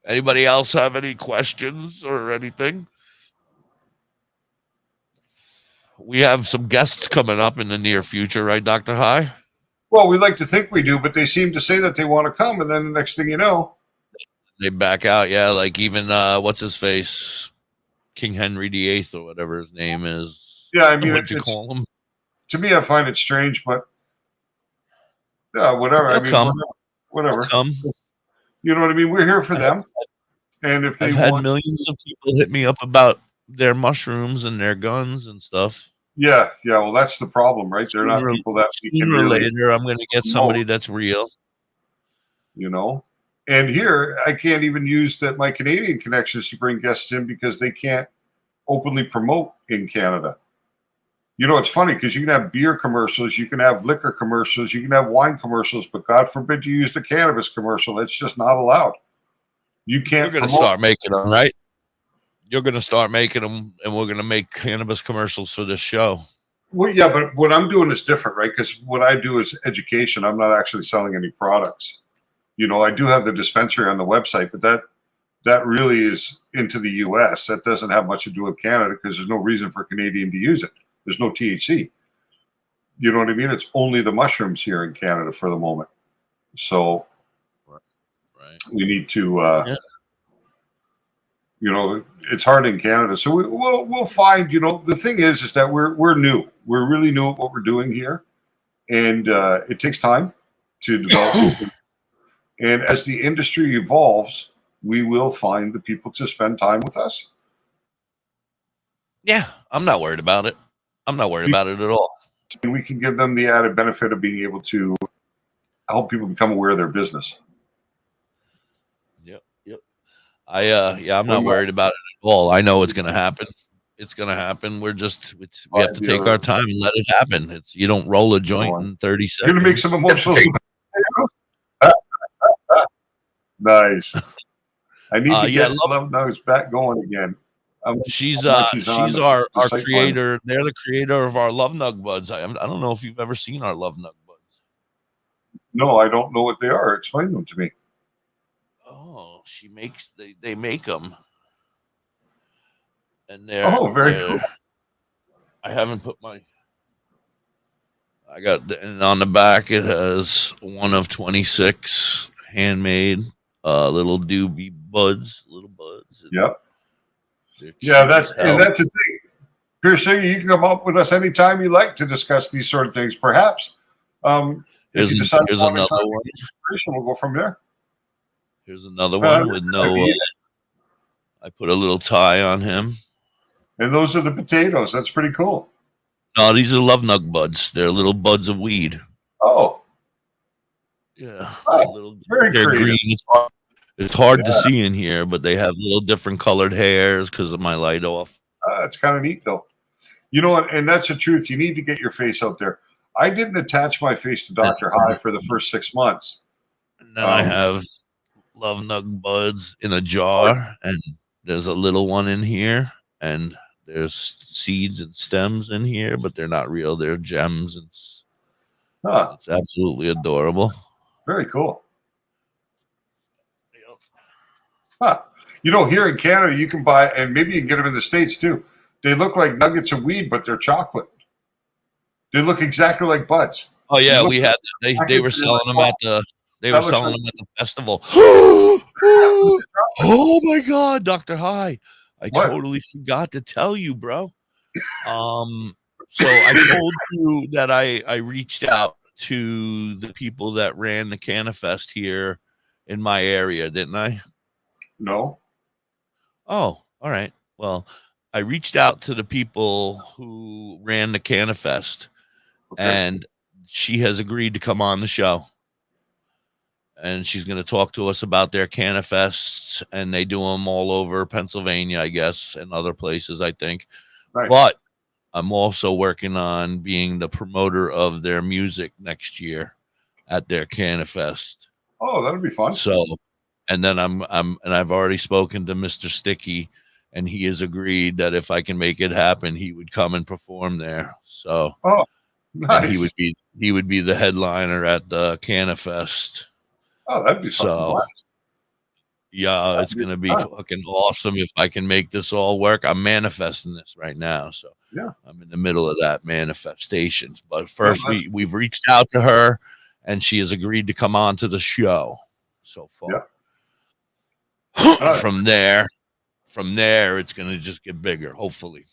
Anybody else have any questions or anything? We have some guests coming up in the near future, right, Dr. High? Well, we like to think we do, but they seem to say that they want to come, and then the next thing you know, They back out, yeah. Like even what's his face, King Henry VIII or whatever his name is. yeah, I mean, What'd you it's, call him? to me, I find it strange, but yeah, whatever. They'll come. Whatever. They'll come. You know what I mean? We're here for them, and if they I've had want, millions of people hit me up about their mushrooms and their guns and stuff. yeah. Well, that's the problem, right? They're not people that we can Sooner or really, later, I'm going to get somebody that's real. you know. And here, I can't even use my Canadian connections to bring guests in because they can't openly promote in Canada. You know, it's funny because you can have beer commercials, you can have liquor commercials, you can have wine commercials, but God forbid you use the cannabis commercial. It's just not allowed. You can't. You're going to promote. start making them, right? You're going to start making them, and we're going to make cannabis commercials for this show. Well, yeah, but what I'm doing is different, right? Because what I do is education. I'm not actually selling any products. You know, I do have the dispensary on the website, but that really is into the U.S. That doesn't have much to do with Canada because there's no reason for a Canadian to use it. There's no THC. You know what I mean? It's only the mushrooms here in Canada for the moment. So we need to, you know, it's hard in Canada. So we'll find, you know, the thing is that we're new. We're really new at what we're doing here. And it takes time to develop. And as the industry evolves, we will find the people to spend time with us. Yeah, I'm not worried about it. I'm not worried about it at all. And we can give them the added benefit of being able to help people become aware of their business. Yep. I'm not worried about it at all. I know it's going to happen. It's going to happen. We have to take our time and let it happen. You don't roll a joint in 30 seconds. You're going to make some emotional. Nice. I need to get Love Nugs back going again. She's our creator. They're the creator of our Love Nug Buds. I don't know if you've ever seen our Love Nug Buds. No, I don't know what they are. Explain them to me. Oh, they make them. And they're very cool. I haven't put I got, and on the back it has one of 26 handmade little doobie buds, little buds. Yep. Yeah, that's the thing. Pierce, you can come up with us anytime you like to discuss these sort of things. Perhaps if you decide here's another one. We'll go from there. Here's another one with no. I put a little tie on him. And those are the potatoes. That's pretty cool. No, these are Love Nug buds. They're little buds of weed. Oh. Yeah. Very they're creative. green. It's hard to see in here, but they have little different colored hairs because of my light off. It's kind of neat, though. You know what? And that's the truth. You need to get your face out there. I didn't attach my face to Dr. High for the first 6 months. And then I have Love Nug Buds in a jar, and there's a little one in here, and there's seeds and stems in here, but they're not real. They're gems. And it's absolutely adorable. Very cool. Huh. You know, here in Canada, you can buy, and maybe you can get them in the States too. They look like nuggets of weed, but they're chocolate. They look exactly like buds. Oh yeah, we had they were selling them at the festival. Oh my God, Dr. High. I totally forgot to tell you, bro. So I told you that I reached out to the people that ran the Cannafest here in my area, didn't I? No. Oh, all right. Well, I reached out to the people who ran the Cannafest, and she has agreed to come on the show. And she's going to talk to us about their Cannafests, and they do them all over Pennsylvania, I guess, and other places, I think. Nice. But I'm also working on being the promoter of their music next year at their Cannafest. Oh, that'll be fun. So, and then I've already spoken to Mr. Sticky, and he has agreed that if I can make it happen, he would come and perform there. So, nice. And he would be the headliner at the Cannafest. Oh, that'd be fun. Yeah, it's going to be fucking awesome if I can make this all work. I'm manifesting this right now. So yeah, I'm in the middle of that manifestations. But first, we've reached out to her, and she has agreed to come on to the show so far. Yeah. From there, it's going to just get bigger, hopefully.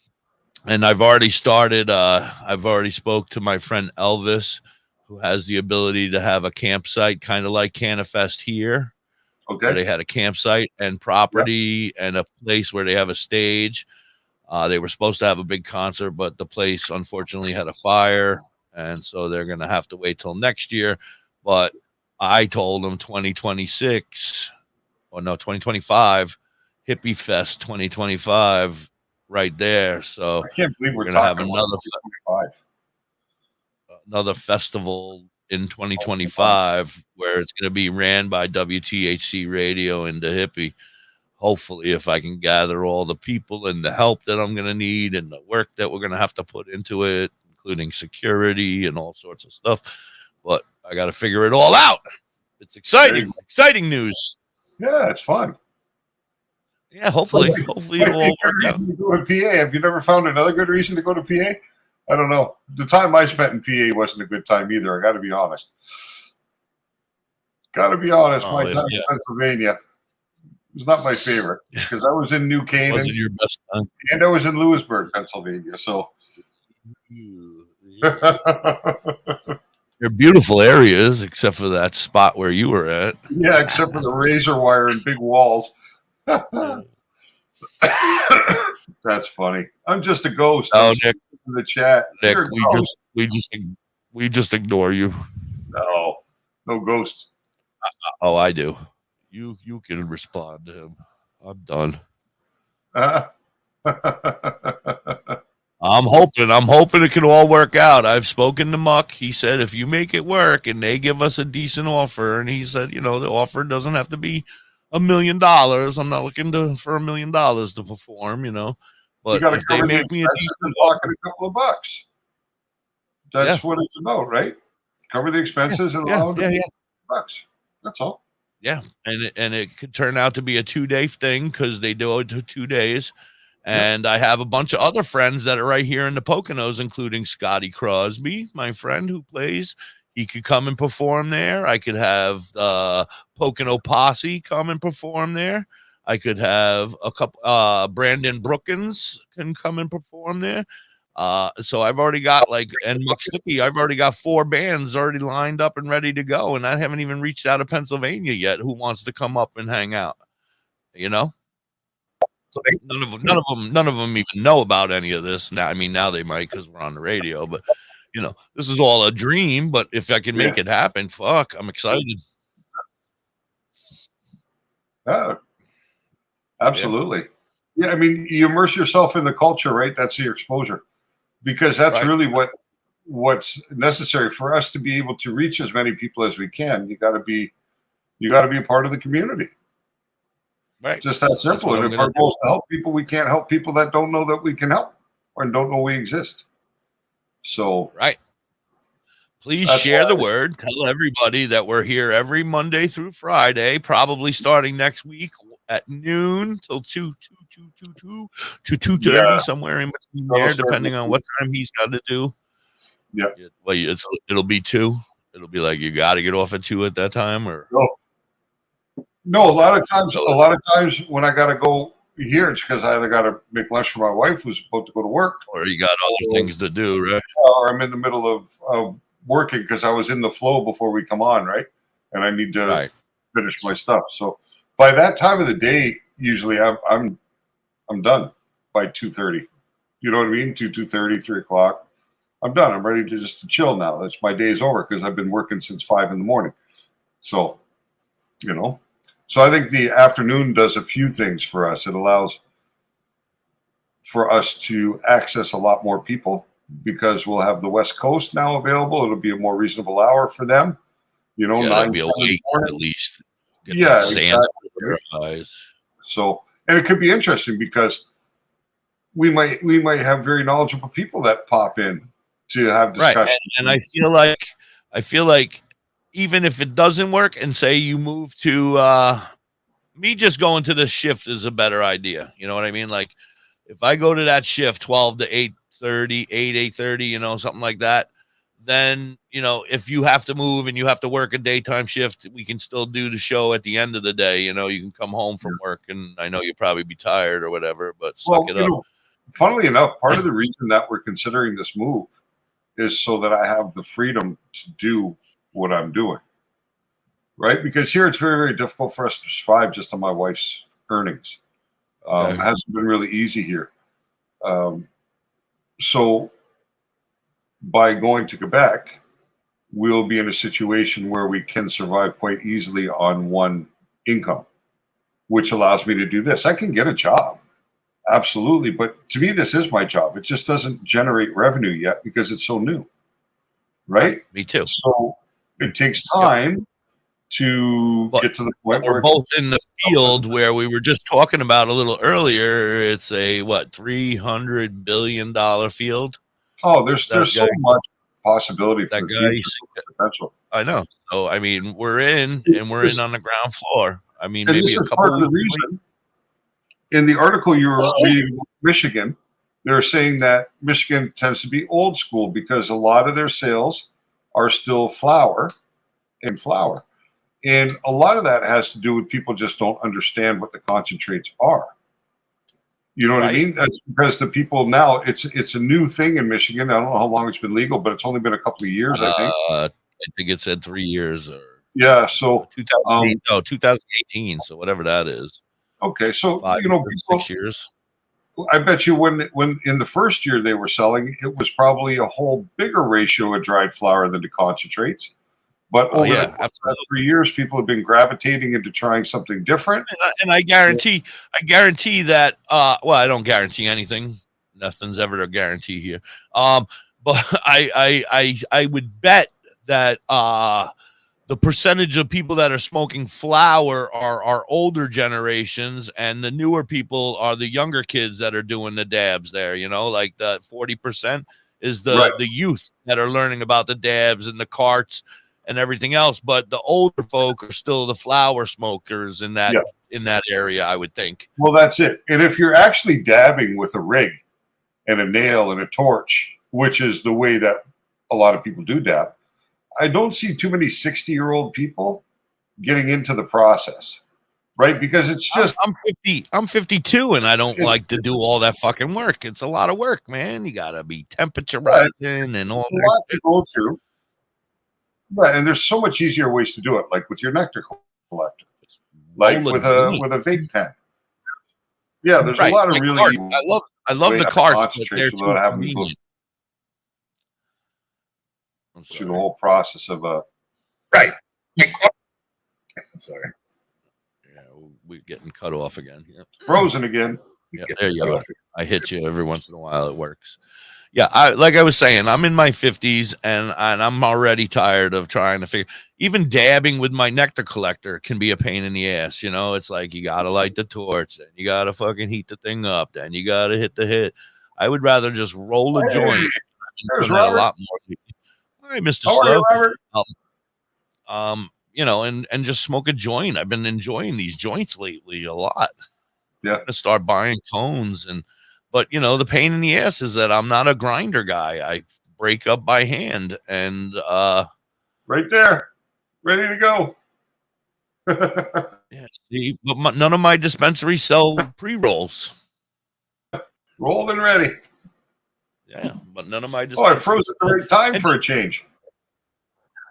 And I've already started. I've already spoke to my friend Elvis, who has the ability to have a campsite, kind of like Cannafest here. Okay. Where they had a campsite and property and a place where they have a stage. They were supposed to have a big concert, but the place unfortunately had a fire, and so they're going to have to wait till next year. But I told them 2025, Hippie Fest 2025, right there. So I can't believe we're going to have talking another festival in 2025 where it's going to be ran by WTHC Radio and Da.Hippie. Hopefully, if I can gather all the people and the help that I'm going to need and the work that we're going to have to put into it, including security and all sorts of stuff. But I got to figure it all out. It's exciting news. Yeah, it's fun. Yeah, hopefully it'll all work out. Go to PA. Have you never found another good reason to go to PA? I don't know. The time I spent in PA wasn't a good time either. I got to be honest. My time in Pennsylvania was not my favorite because I was in New Canaan. Wasn't your best time? And I was in Lewisburg, Pennsylvania. So they're beautiful areas, except for that spot where you were at. Yeah, except for the razor wire and big walls. That's funny. I'm just a ghost. Oh, Nick, in the chat. Nick, we just ignore you. No ghost. Oh, I do. You can respond to him. I'm done. I'm hoping it can all work out. I've spoken to Muck. He said if you make it work and they give us a decent offer, and he said, the offer doesn't have to be $1 million. I'm not looking for $1 million to perform, But you if they make me a decent offer, a couple of bucks. That's what it's about, right? Cover the expenses and allow them to bucks. That's all. Yeah, and it could turn out to be a 2-day thing because they do it to 2 days. And I have a bunch of other friends that are right here in the Poconos, including Scotty Crosby, my friend who plays. He could come and perform there. I could have Pocono Posse come and perform there. I could have a couple. Brandon Brookins can come and perform there. So I've already got and Muck Sticky. I've already got 4 bands already lined up and ready to go, and I haven't even reached out to Pennsylvania yet. Who wants to come up and hang out? So none of them even know about any of this. Now, now they might because we're on the radio, but this is all a dream. But if I can make it happen, fuck, I'm excited. Absolutely. Yeah, you immerse yourself in the culture, right? That's your exposure, because that's really what what's necessary for us to be able to reach as many people as we can. You got to be a part of the community. Right. Just that simple. And if our goal is to help people, we can't help people that don't know that we can help or don't know we exist. So right. Please share the word. Tell everybody that we're here every Monday through Friday, probably starting next week at noon till 2:30, somewhere in between there, depending on what time he's got to do. Yeah. Well, it'll be 2. It'll be like you got to get off at 2 at that time, or no. A lot of times when I got to go here, it's because I either got to make lunch for my wife who's about to go to work, or you got other things to do, right? Or I'm in the middle of working because I was in the flow before we come on, right? And I need to finish my stuff. So by that time of the day, usually I'm done by 2:30. You know what I mean? 2:30, 3 o'clock. I'm done. I'm ready to just chill now. That's my day's over because I've been working since 5 in the morning. So, so I think the afternoon does a few things for us. It allows for us to access a lot more people because we'll have the West Coast now available. It'll be a more reasonable hour for them. They'll be awake at least. Yeah, sand their eyes. So, and it could be interesting because we might have very knowledgeable people that pop in to have discussions. Right. And I feel like even if it doesn't work and say you move to me just going to the shift is a better idea. You know what I mean? Like if I go to that shift 12 to 8:30, 8:30, something like that, then, if you have to move and you have to work a daytime shift, we can still do the show at the end of the day. You can come home from work, and I know you'll probably be tired or whatever, but suck it up. Funnily enough, part of the reason that we're considering this move is so that I have the freedom to do what I'm doing, right? Because here it's very, very difficult for us to survive just on my wife's earnings. It hasn't been really easy here. So by going to Quebec, we'll be in a situation where we can survive quite easily on one income, which allows me to do this. I can get a job. Absolutely. But to me, this is my job. It just doesn't generate revenue yet because it's so new. Right? Me too. So it takes time to get to the point where we're both in the field where we were just talking about a little earlier. It's a $300 billion field. Oh, there's so much possibility for the future potential. I know. So I mean, we're in on the ground floor. I mean, maybe this is part of the reason. In the article you were reading, Michigan, they're saying that Michigan tends to be old school because a lot of their sales are still flower. And a lot of that has to do with people just don't understand what the concentrates are. You know what I mean? That's because the people now, it's a new thing in Michigan. I don't know how long it's been legal, but it's only been a couple of years, I think. I think it said 3 years or so 2018. So whatever that is. Okay, so 6 years. I bet you when in the first year they were selling, it was probably a whole bigger ratio of dried flower than the concentrates. But over the past 3 years, people have been gravitating into trying something different. And I guarantee that. Well, I don't guarantee anything. Nothing's ever a guarantee here. But I would bet that the percentage of people that are smoking flower are older generations, and the newer people are the younger kids that are doing the dabs there. Like the 40% is the youth that are learning about the dabs and the carts and everything else, but the older folk are still the flower smokers in that area, I would think. Well, that's it. And if you're actually dabbing with a rig and a nail and a torch, which is the way that a lot of people do dab, I don't see too many 60-year-old people getting into the process, right? Because it's just I'm 52 and I don't like to do all that fucking work. It's a lot of work, man. You gotta be temperaturizing and all that. A lot to go through. Right, and there's so much easier ways to do it, like with your nectar collector, like with a vape pen. Yeah, there's a lot of really. I love the carts, but they're too convenient. Through the whole process of I'm sorry. Yeah, we're getting cut off again. Yep. Frozen again. Yeah, there you go. I hit you every once in a while. It works. Yeah, like I was saying, I'm in my 50s and I'm already tired of trying to figure. Even dabbing with my nectar collector can be a pain in the ass. You know, it's like you gotta light the torch, then you gotta fucking heat the thing up, then you gotta hit the hit. I would rather just roll a joint. There's A Robert. lot more. All right, Mr. How are you, Slow. Robert? You know, and just smoke a joint. I've been enjoying these joints lately a lot. Yeah. I'm gonna start buying cones but you know, the pain in the ass is that I'm not a grinder guy. I break up by hand and right there, ready to go. Yeah, see, but none of my dispensaries sell pre-rolls. Rolled and ready. Yeah, but none of my I dispensaries. froze at the right time for a change.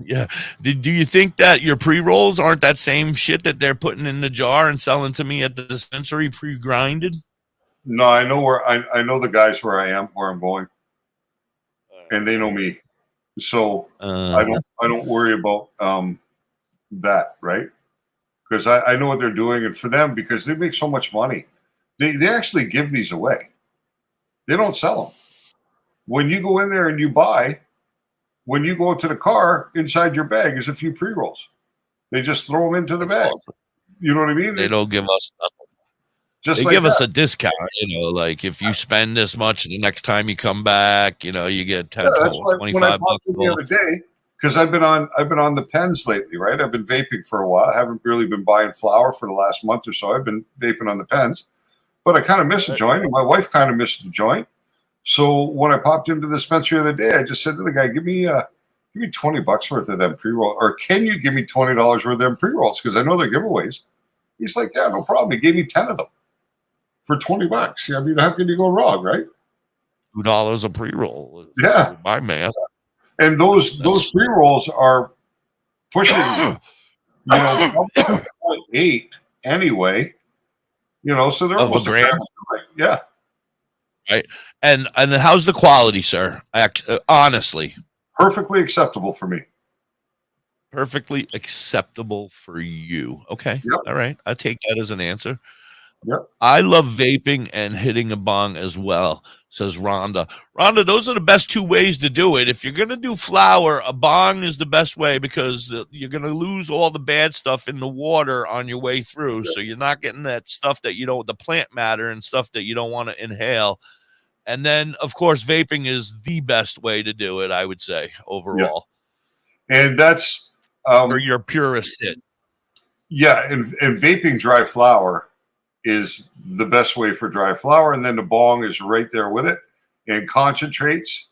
Yeah. Do you think that your pre-rolls aren't that same shit that they're putting in the jar and selling to me at the dispensary pre-grinded? No, I know I know the guys where I'm going, and they know me, so I don't worry about that, right? Because I know what they're doing, and for them, because they make so much money, they actually give these away. They don't sell them. When you go in there and you buy, when you go to the car, inside your bag is a few pre-rolls. They just throw them into the bag. Awesome. You know what I mean? They don't give us nothing. Just they like give us that. a discount, you know, like if you spend this much the next time you come back, you know, you get 10, that's why 25 when I bucks. popped in the other day, because I've been on the pens lately, right? I've been vaping for a while. I haven't really been buying flower for the last month or so. I've been vaping on the pens, but I kind of missed a joint, and my wife kind of missed the joint. So when I popped into the dispensary the other day, I just said to the guy, give me $20 worth of them pre-rolls, or can you give me $20 worth of them pre-rolls? Because I know they're giveaways. He's like, yeah, no problem. He gave me 10 of them for $20. I mean, how can you go wrong, right? $2 a pre-roll. Yeah. My math. And those pre-rolls are pushing, 0.8 anyway. You know, so they're Of almost a gram. Yeah. Right. And how's the quality, sir? Honestly. Perfectly acceptable for me. Perfectly acceptable for you. Okay. Yep. All right. I take that as an answer. Yep. I love vaping and hitting a bong as well, says Rhonda. Rhonda, those are the best two ways to do it. If you're going to do flower, a bong is the best way because you're going to lose all the bad stuff in the water on your way through. So you're not getting that stuff that you don't, the plant matter and stuff that you don't want to inhale. And then, of course, vaping is the best way to do it, I would say, overall. Yeah. And that's for your purest hit. Yeah, and vaping dry flower is the best way for dry flower, and then the bong is right there with it. And concentrates,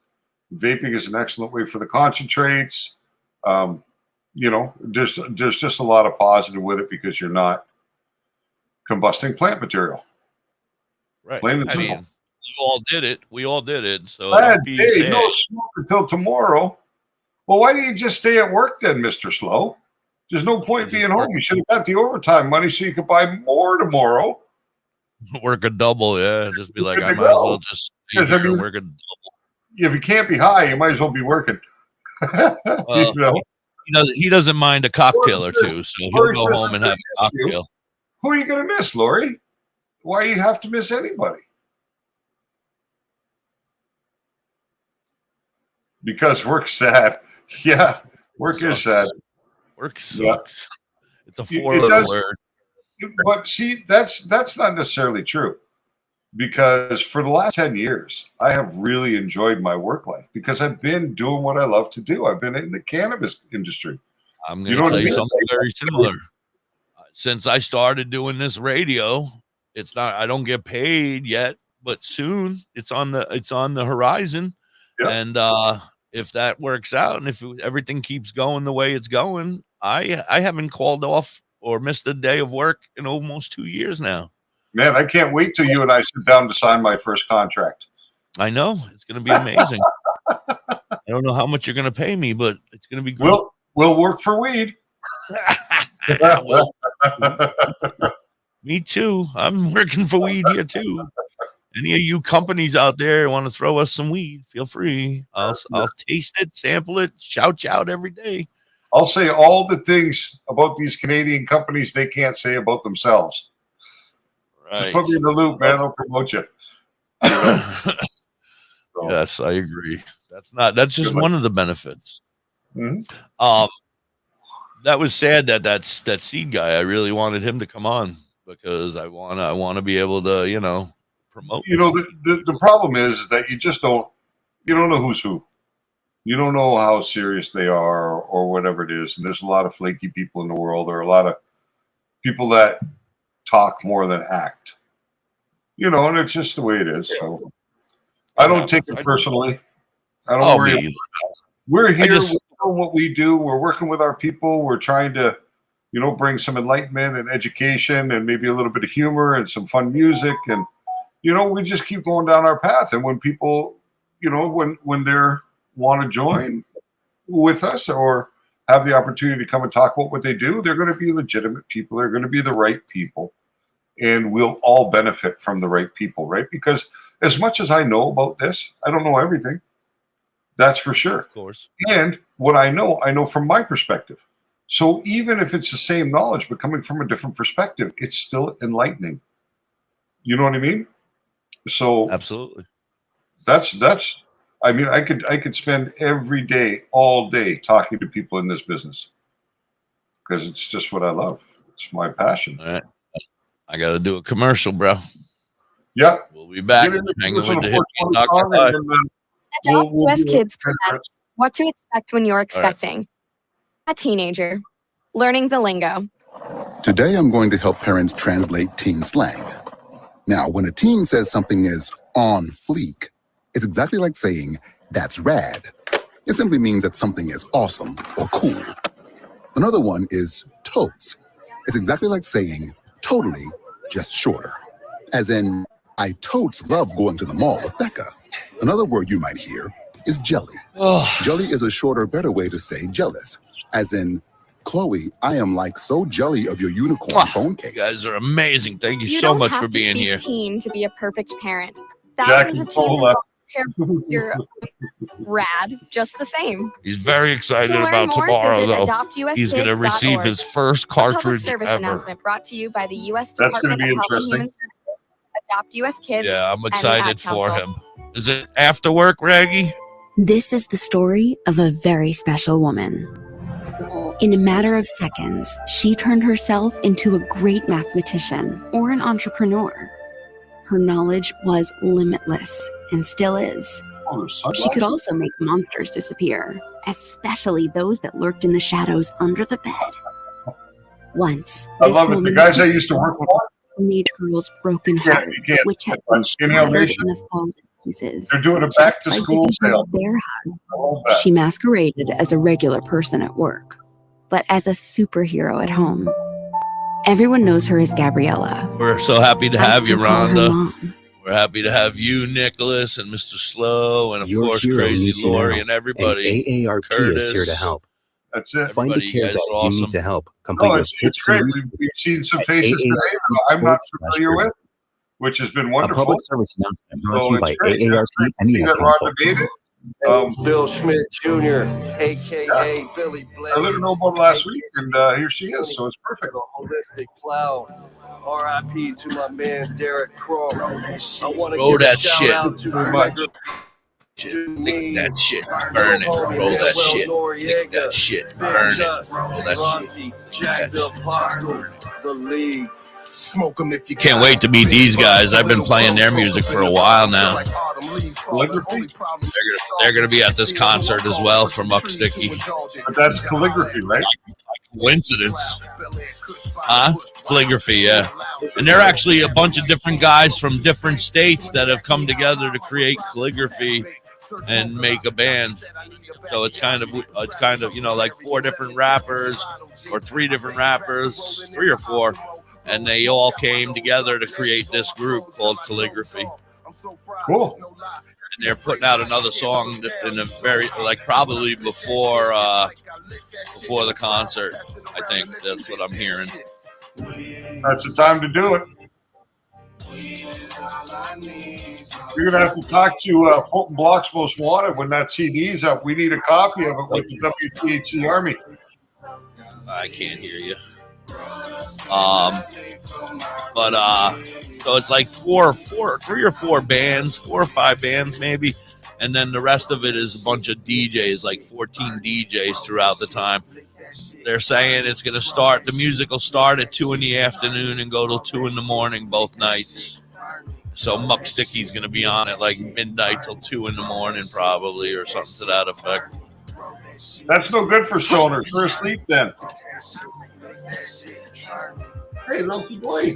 vaping is an excellent way for the concentrates. You know, there's just a lot of positive with it because you're not combusting plant material. Right. Plain and I simple. mean, we all did it. So Bad don't be day, sad. no smoke until tomorrow. Well, why do you just stay at work then, Mr. Slow? There's no point being home. You should have got the overtime money so you could buy more tomorrow. Work a double, yeah. Just be like, Good I to might as go. well just Because, I mean, work a double. If you can't be high, you might as well be working. You know? He doesn't mind a cocktail or two, so he'll go home and have a cocktail. Who are you going to miss, Lori? Why do you have to miss anybody? Because work's sad. Yeah, work is sad. Work sucks. Yeah. It's a four-letter word. But see, that's not necessarily true. Because for the last 10 years, I have really enjoyed my work life because I've been doing what I love to do. I've been in the cannabis industry. I'm going to tell you something very similar. Since I started doing this radio, I don't get paid yet, but soon it's on the horizon. Yeah. And if that works out and if everything keeps going the way it's going, I haven't called off or missed a day of work in almost 2 years now. Man, I can't wait till you and I sit down to sign my first contract. I know. It's going to be amazing. I don't know how much you're going to pay me, but it's going to be great. We'll work for weed. Me too. I'm working for weed here too. Any of you companies out there want to throw us some weed, feel free. I'll taste it, sample it, shout you out every day. I'll say all the things about these Canadian companies they can't say about themselves. Just put me in the loop, man. I'll promote you. Yes, I agree. That's just one of the benefits. Mm-hmm. That was sad that seed guy. I really wanted him to come on because I want to be able to, promote. The problem is that you don't know who's who. You don't know how serious they are or whatever it is. And there's a lot of flaky people in the world, or a lot of people that talk more than act. And it's just the way it is. So I don't take it personally. I don't worry about that. We're here. We know what we do. We're working with our people. We're trying to, bring some enlightenment and education and maybe a little bit of humor and some fun music. And, we just keep going down our path. And when people, when they're want to join with us or have the opportunity to come and talk about what they do, they're going to be legitimate people. They're going to be the right people. And we'll all benefit from the right people, right? Because as much as I know about this, I don't know everything. That's for sure. Of course. And what I know from my perspective. So even if it's the same knowledge, but coming from a different perspective, it's still enlightening. You know what I mean? So absolutely. I could spend every day, all day, talking to people in this business because it's just what I love. It's my passion. All right. I got to do a commercial, bro. Yeah. We'll be back. Hanging with the Adopt US Kids presents What to Expect When You're Expecting. A teenager. Learning the lingo. Today I'm going to help parents translate teen slang. Now, when a teen says something is on fleek, it's exactly like saying, that's rad. It simply means that something is awesome or cool. Another one is totes. It's exactly like saying, totally, just shorter. As in, I totes love going to the mall with Becca. Another word you might hear is jelly. Jelly is a shorter, better way to say jealous. As in, Chloe, I am like so jelly of your unicorn phone case. You guys are amazing. Thank you so much for being here. You don't have to speak teen to be a perfect parent. Thousands of teens involved care for your rad just the same. He's very excited about tomorrow, though. He's going to receive his first cartridge public service ever. announcement brought to you by the U.S. Department of Health and Human Services. Adopt U.S. Kids. Yeah, I'm excited for him. Is it after work, Raggy? This is the story of a very special woman. In a matter of seconds, she turned herself into a great mathematician or an entrepreneur. Her knowledge was limitless and still is. She could also make monsters disappear, especially those that lurked in the shadows under the bed. Once, I love it. The guys I used to work with. Teenage girl's broken heart, which had been shattered in a thousand pieces. They're doing a back-to-school sale. She masqueraded as a regular person at work, but as a superhero at home. Everyone knows her as Gabriella. We're so happy to have you, Rhonda. We're happy to have you, Nicholas, and Mr. Slow, and of course, Crazy Lori, and everybody. AARP Curtis. is here to help. That's it. Find the care that you need to help. Complete with it's tips great. and We've seen some faces today that I'm not familiar with, which has been A wonderful. public service announcement brought to you by it's great. AARP and the See Ad that Council. Rhonda made it. It's Bill Schmidt Jr., a.k.a. Billy Blaze. I let her know about last week, and here she is, so it's perfect. Holistic Cloud. R.I.P. to my man Derek Crow. I want to Roll give that a shout shit. out to Lick that shit. Burn it. Roll that shit. Lick that shit. Burn it. Roll that shit. Jack the Apostle, the League. Smoke them if you Can't wait to meet these guys. I've been playing their music for a while now. Calligraphy? They're going to be at this concert as well for Muck Sticky. But that's calligraphy, right? Coincidence. Calligraphy, yeah. And they're actually a bunch of different guys from different states that have come together to create calligraphy and make a band. So it's kind of like 4 different rappers or 3 different rappers, 3 or 4, and they all came together to create this group called Calligraphy. Cool. And they're putting out another song in a very probably before the concert. I think that's what I'm hearing. That's the time to do it. You're going to have to talk to Fulton Block's Most Wanted when that CD's up. We need a copy of it with the WTHC Army. I can't hear you. So it's like three or four bands, 4 or 5 bands maybe. And then the rest of it is a bunch of DJs, like 14 DJs throughout the time. They're saying it's going to start, the music will start at 2 in the afternoon and go till 2 in the morning both nights. So Muck Sticky's going to be on at like midnight till 2 in the morning probably, or something to that effect. That's no good for stoners. We're asleep then. Hey, Loki boy.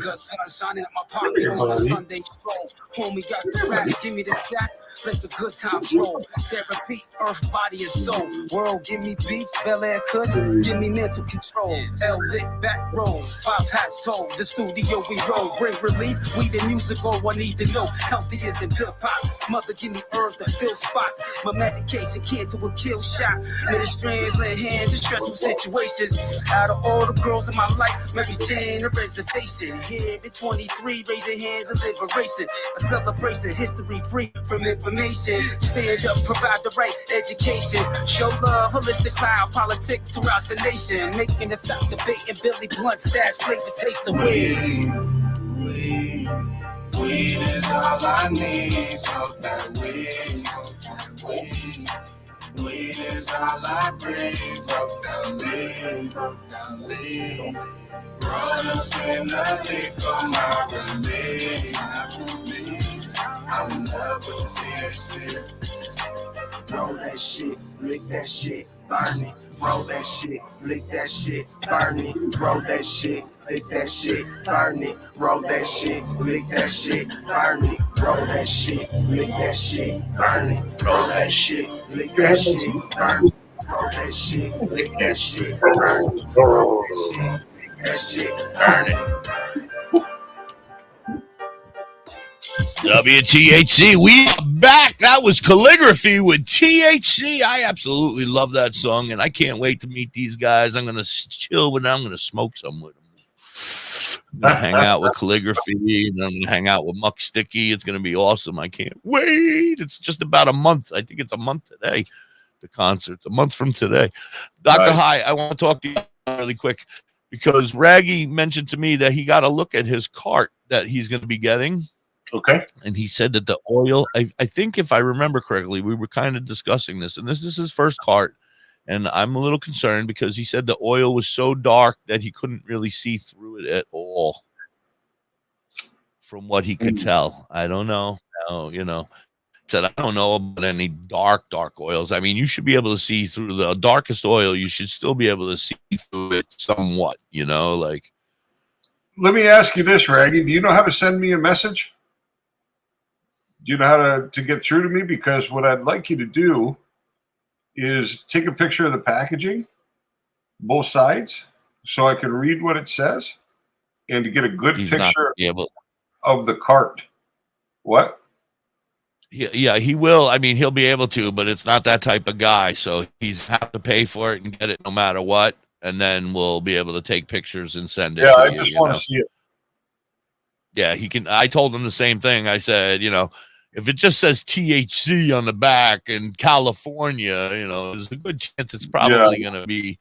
Homie got the rap, give me the sack. Let the good times roll. Therapy, earth, body, and soul. World, give me beef, Bel Air Kush, give me mental control. L-Lit, back row, 5 hats told. The studio we roll, bring relief. We the musical, I need to know. Healthier than pill pop. Mother, give me herbs that fill spot. My medication, kid to a kill shot. Many strands, lay hands in stressful situations. Out of all the girls in my life, Mary Jane, a reservation. Here at 23, raising hands of liberation. A celebration, history free from information. Stand up, provide the right education. Show love, holistic cloud, politics throughout the nation. Making us stop debating Billy Blunt, stash, flavor, taste the weed. Weed is all I need. Smoke that weed. Weed is all I breathe. Broke down leaves. Roll up in the leaf for my relief. I'm in love with the THC. Roll that shit, lick that shit, burn it. Roll that shit, lick that shit, burn it. Roll that shit, lick that shit, burn it. Roll that shit, lick that shit, burn it. Roll that shit, lick that shit, burn it. Roll that shit, lick that shit, burn it. Roll that shit, lick that shit, burn it. Roll that shit, lick that shit, burn it. WTHC, we are back. That was Calligraphy with THC. I absolutely love that song, and I can't wait to meet these guys. I'm going to chill with them. I'm going to smoke some with them. I'm going to hang out with Calligraphy, and I'm going to hang out with Muck Sticky. It's going to be awesome. I can't wait. It's just about a month. I think it's a month today, the concert's a month from today. DoktorHigh, I want to talk to you really quick because Raggy mentioned to me that he got a look at his cart that he's going to be getting. Okay. And he said that the oil, I think if I remember correctly, we were kind of discussing this, and this is his first cart. And I'm a little concerned because he said the oil was so dark that he couldn't really see through it at all. From what he could tell. I don't know. Said, I don't know about any dark oils. I mean, you should be able to see through the darkest oil. You should still be able to see through it somewhat, like. Let me ask you this, Raggy. Do you know how to send me a message? Do you know how to get through to me? Because what I'd like you to do is take a picture of the packaging, both sides, so I can read what it says and to get a good picture of the cart. What? Yeah, he will. I mean, he'll be able to, but it's not that type of guy. So he's have to pay for it and get it no matter what. And then we'll be able to take pictures and send it to you. I just want to see it. Yeah, he can. I told him the same thing. I said, if it just says THC on the back in California, there's a good chance it's probably going to be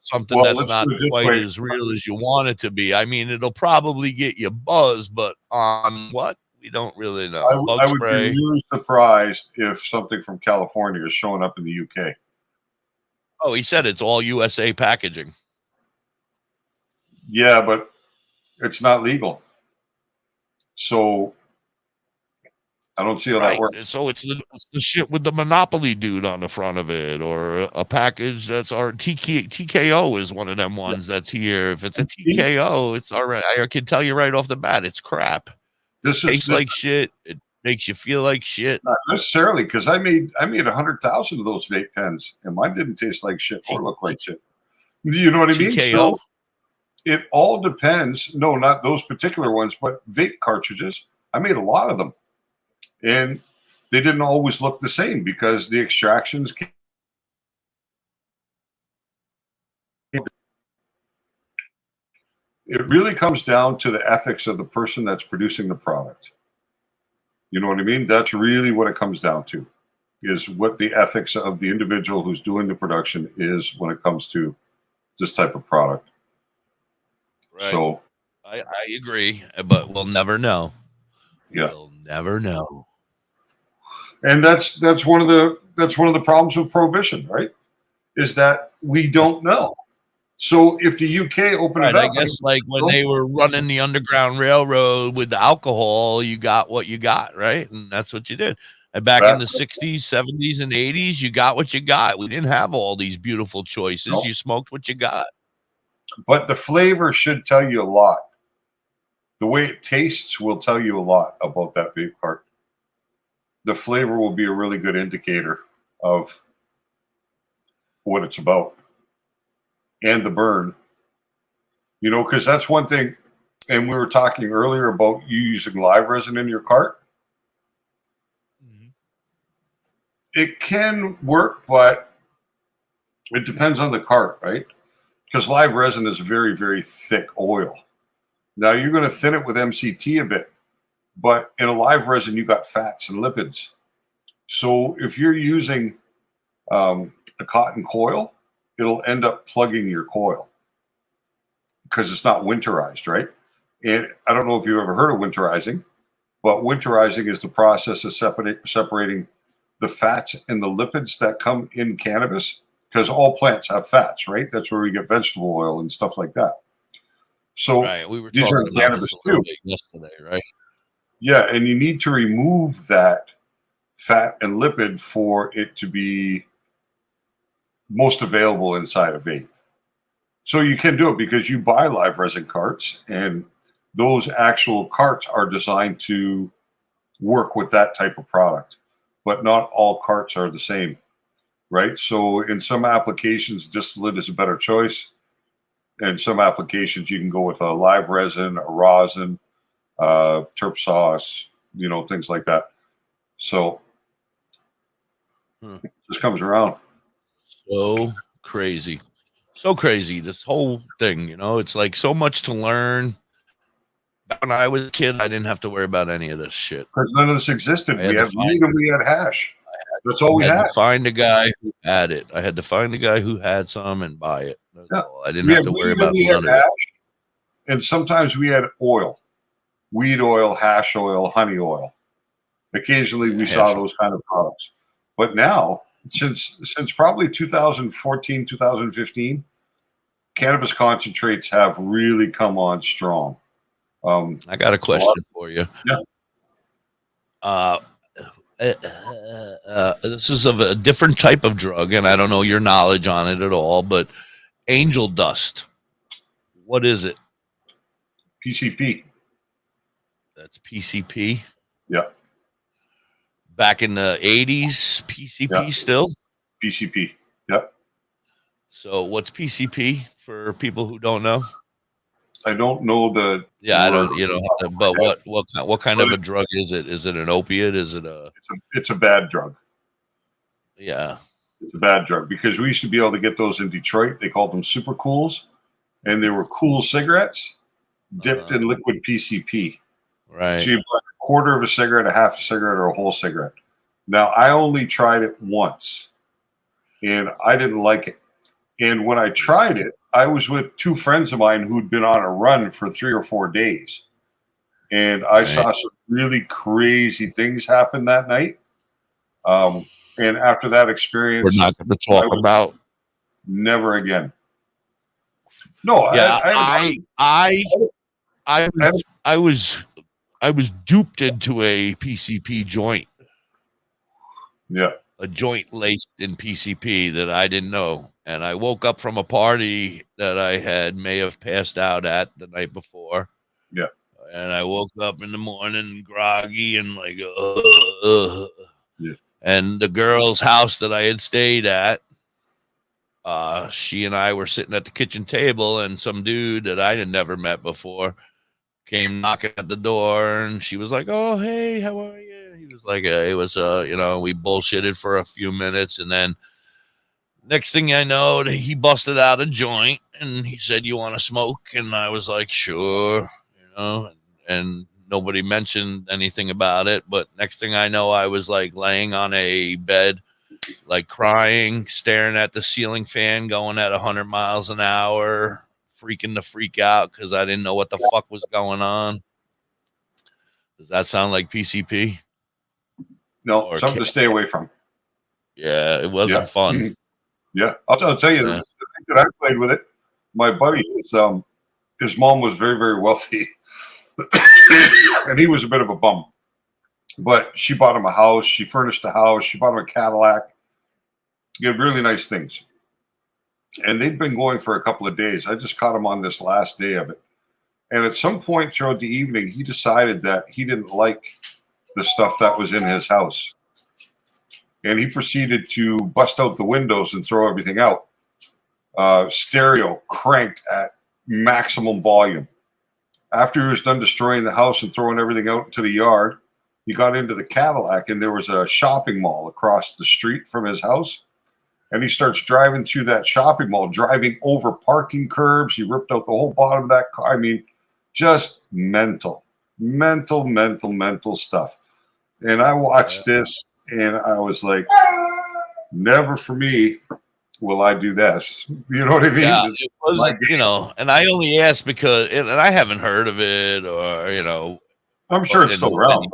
something that's not quite as real as you want it to be. I mean, it'll probably get you buzzed, but on what? We don't really know. I would be really surprised if something from California is showing up in the UK. Oh, he said it's all USA packaging. Yeah, but it's not legal. So I don't see how that works. So it's the shit with the Monopoly dude on the front of it, or a package that's our TKO is one of them ones that's here. If it's a TKO, it's all right. I can tell you right off the bat, it's crap. It tastes like shit. It makes you feel like shit. Not necessarily, because I made 100,000 of those vape pens, and mine didn't taste like shit or look like shit. You know what I mean? TKO? So it all depends. No, not those particular ones, but vape cartridges. I made a lot of them, and they didn't always look the same because the extractions came. It really comes down to the ethics of the person that's producing the product. You know what I mean? That's really what it comes down to, is what the ethics of the individual who's doing the production is when it comes to this type of product. Right. So I agree, but we'll never know. Yeah. We'll never know. And that's one of the problems with prohibition, right? Is that we don't know. So if the UK opened it I up, guess like when they were running the Underground Railroad with the alcohol, you got what you got, right? And that's what you did. And back in the 60s, 70s, and 80s, you got what you got. We didn't have all these beautiful choices. Nope. You smoked what you got. But the flavor should tell you a lot. The way it tastes will tell you a lot about that vape cart. The flavor will be a really good indicator of what it's about. And the burn. You know, because that's one thing, and we were talking earlier about you using live resin in your cart. It can work, but it depends on the cart, right? Because live resin is very, very thick oil. Now you're going to thin it with MCT a bit, but in a live resin, you got fats and lipids. So if you're using a cotton coil, it'll end up plugging your coil because it's not winterized, right? And I don't know if you've ever heard of winterizing, but winterizing is the process of separating the fats and the lipids that come in cannabis, because all plants have fats, right? That's where we get vegetable oil and stuff like that. So we were these talking are about cannabis this a little too. bit yesterday, right? Yeah, and you need to remove that fat and lipid for it to be most available inside a vape. So you can do it because you buy live resin carts, and those actual carts are designed to work with that type of product. But not all carts are the same, right? So in some applications, distillate is a better choice. In some applications, you can go with a live resin, a rosin, terp sauce, you know, things like that. So it just comes around. So crazy. So crazy. This whole thing, you know, it's like so much to learn. Back when I was a kid, I didn't have to worry about any of this shit. Because none of this existed. We had weed and we had hash. That's all we had. To find a guy who had it. I had to find a guy who had some and buy it. That's all. I didn't We have had to worry weed about and we had none of it. hash. And sometimes we had oil, weed oil, hash oil, honey oil. Occasionally we saw those kind of products. But now, since probably 2014, 2015, cannabis concentrates have really come on strong. I got a question for you. Yeah. This is of a different type of drug, and I don't know your knowledge on it at all, but angel dust. What is it? PCP. That's PCP? Yeah. Back in the 80s, PCP still? PCP. Yep. So what's PCP for people who don't know? I don't know the. Yeah, I don't. You know, but what kind of a drug is it? Is it an opiate? Is it a? It's a bad drug. Yeah, it's a bad drug because we used to be able to get those in Detroit. They called them super cools, and they were cool cigarettes dipped in liquid PCP. Right. So you buy a quarter of a cigarette, a half a cigarette, or a whole cigarette. Now I only tried it once, and I didn't like it. And when I tried it, I was with two friends of mine who'd been on a run for 3 or 4 days. And I saw some really crazy things happen that night. And after that experience, we're not going to talk about never again. No, yeah, I was duped into a PCP joint. Yeah. A joint laced in PCP that I didn't know. And I woke up from a party that I may have passed out at the night before. Yeah. And I woke up in the morning groggy and like, Yeah. And the girl's house that I had stayed at, she and I were sitting at the kitchen table, and some dude that I had never met before came knocking at the door, and she was like, "Oh, hey, how are you?" He was like, "It was, you know," we bullshitted for a few minutes, and then next thing I know, he busted out a joint, and he said, "You want to smoke?" And I was like, "Sure," you know, and nobody mentioned anything about it. But next thing I know, I was like laying on a bed, like crying, staring at the ceiling fan going at 100 miles an hour, freaking the freak out because I didn't know what the fuck was going on. Does that sound like PCP? No, Or something to stay away from. Yeah, it wasn't fun. Yeah, I'll tell you the thing that I played with it. My buddy, his mom was very, very wealthy, and he was a bit of a bum. But she bought him a house. She furnished a house. She bought him a Cadillac. He had really nice things. And they'd been going for a couple of days. I just caught him on this last day of it. And at some point throughout the evening, he decided that he didn't like the stuff that was in his house. And he proceeded to bust out the windows and throw everything out. Stereo cranked at maximum volume. After he was done destroying the house and throwing everything out into the yard, he got into the Cadillac, and there was a shopping mall across the street from his house. And he starts driving through that shopping mall, driving over parking curbs. He ripped out the whole bottom of that car. I mean, just mental stuff. And I watched this, and I was like, never for me will I do this. You know what I mean? Yeah, it wasn't, you know, and I only asked because, and I haven't heard of it, or, you know, I'm sure it's still around.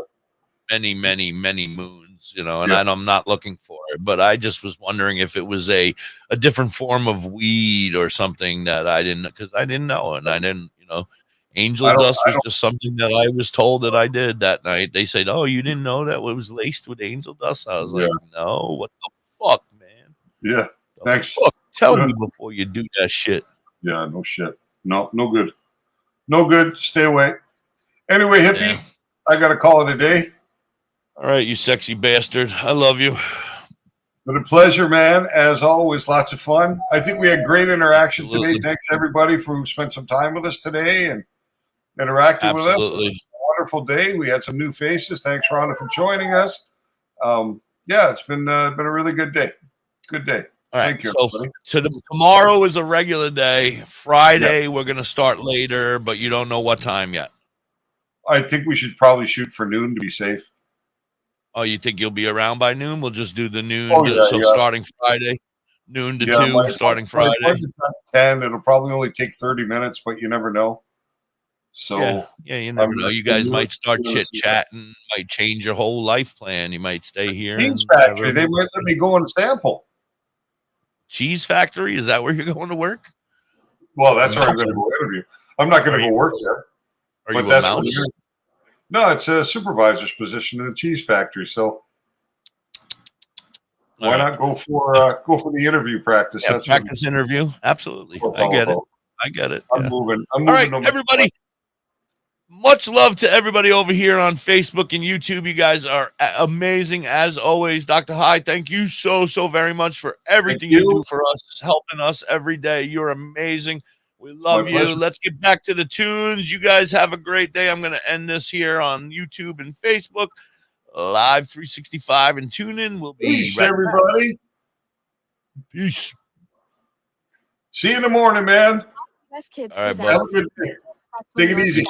Many moons, you know, and I'm not looking for it, but I just was wondering if it was a different form of weed or something that I didn't, because I didn't know, and I didn't, you know, angel dust was just something that I was told that I did that night. They said, "Oh, you didn't know that it was laced with angel dust?" I was like, "No, what the fuck, man?" Yeah, thanks. Fuck, tell me before you do that shit. Yeah, no shit. No good. No good. Stay away. Anyway, hippie, I got to call it a day. All right, you sexy bastard. I love you. Been a pleasure, man. As always, lots of fun. I think we had great interaction today. Thanks, everybody, for who spent some time with us today and interacted with us. It was a wonderful day. We had some new faces. Thanks, Rhonda, for joining us. Yeah, it's been a really good day. Good day. All right, thank you. So tomorrow is a regular day. Friday, we're going to start later, but you don't know what time yet. I think we should probably shoot for noon to be safe. Oh, you think you'll be around by noon? We'll just do the noon. Oh, starting Friday, noon to 2, starting Friday. 10. It'll probably only take 30 minutes, but you never know. So you never know. You guys might start chit-chatting, might change your whole life plan. You might stay here. Cheese factory. They might let me go and sample. Cheese factory? Is that where you're going to work? Well, that's where I'm going to go interview. I'm not going to go work there. Are you a mouse? No, it's a supervisor's position in the cheese factory. So why not go for the interview practice? Yeah, practice interview. Absolutely. I get it. I get it. I'm moving. All right, everybody. Much love to everybody over here on Facebook and YouTube. You guys are amazing as always. Dr. High, thank you so very much for everything you do for us, helping us every day. You're amazing. We love you. Let's get back to the tunes. You guys have a great day. I'm going to end this here on YouTube and Facebook. Live 365 and tune in. We'll be Peace, right everybody. Back. Peace. See you in the morning, man. Best kids. All right, have a good day. Take it easy.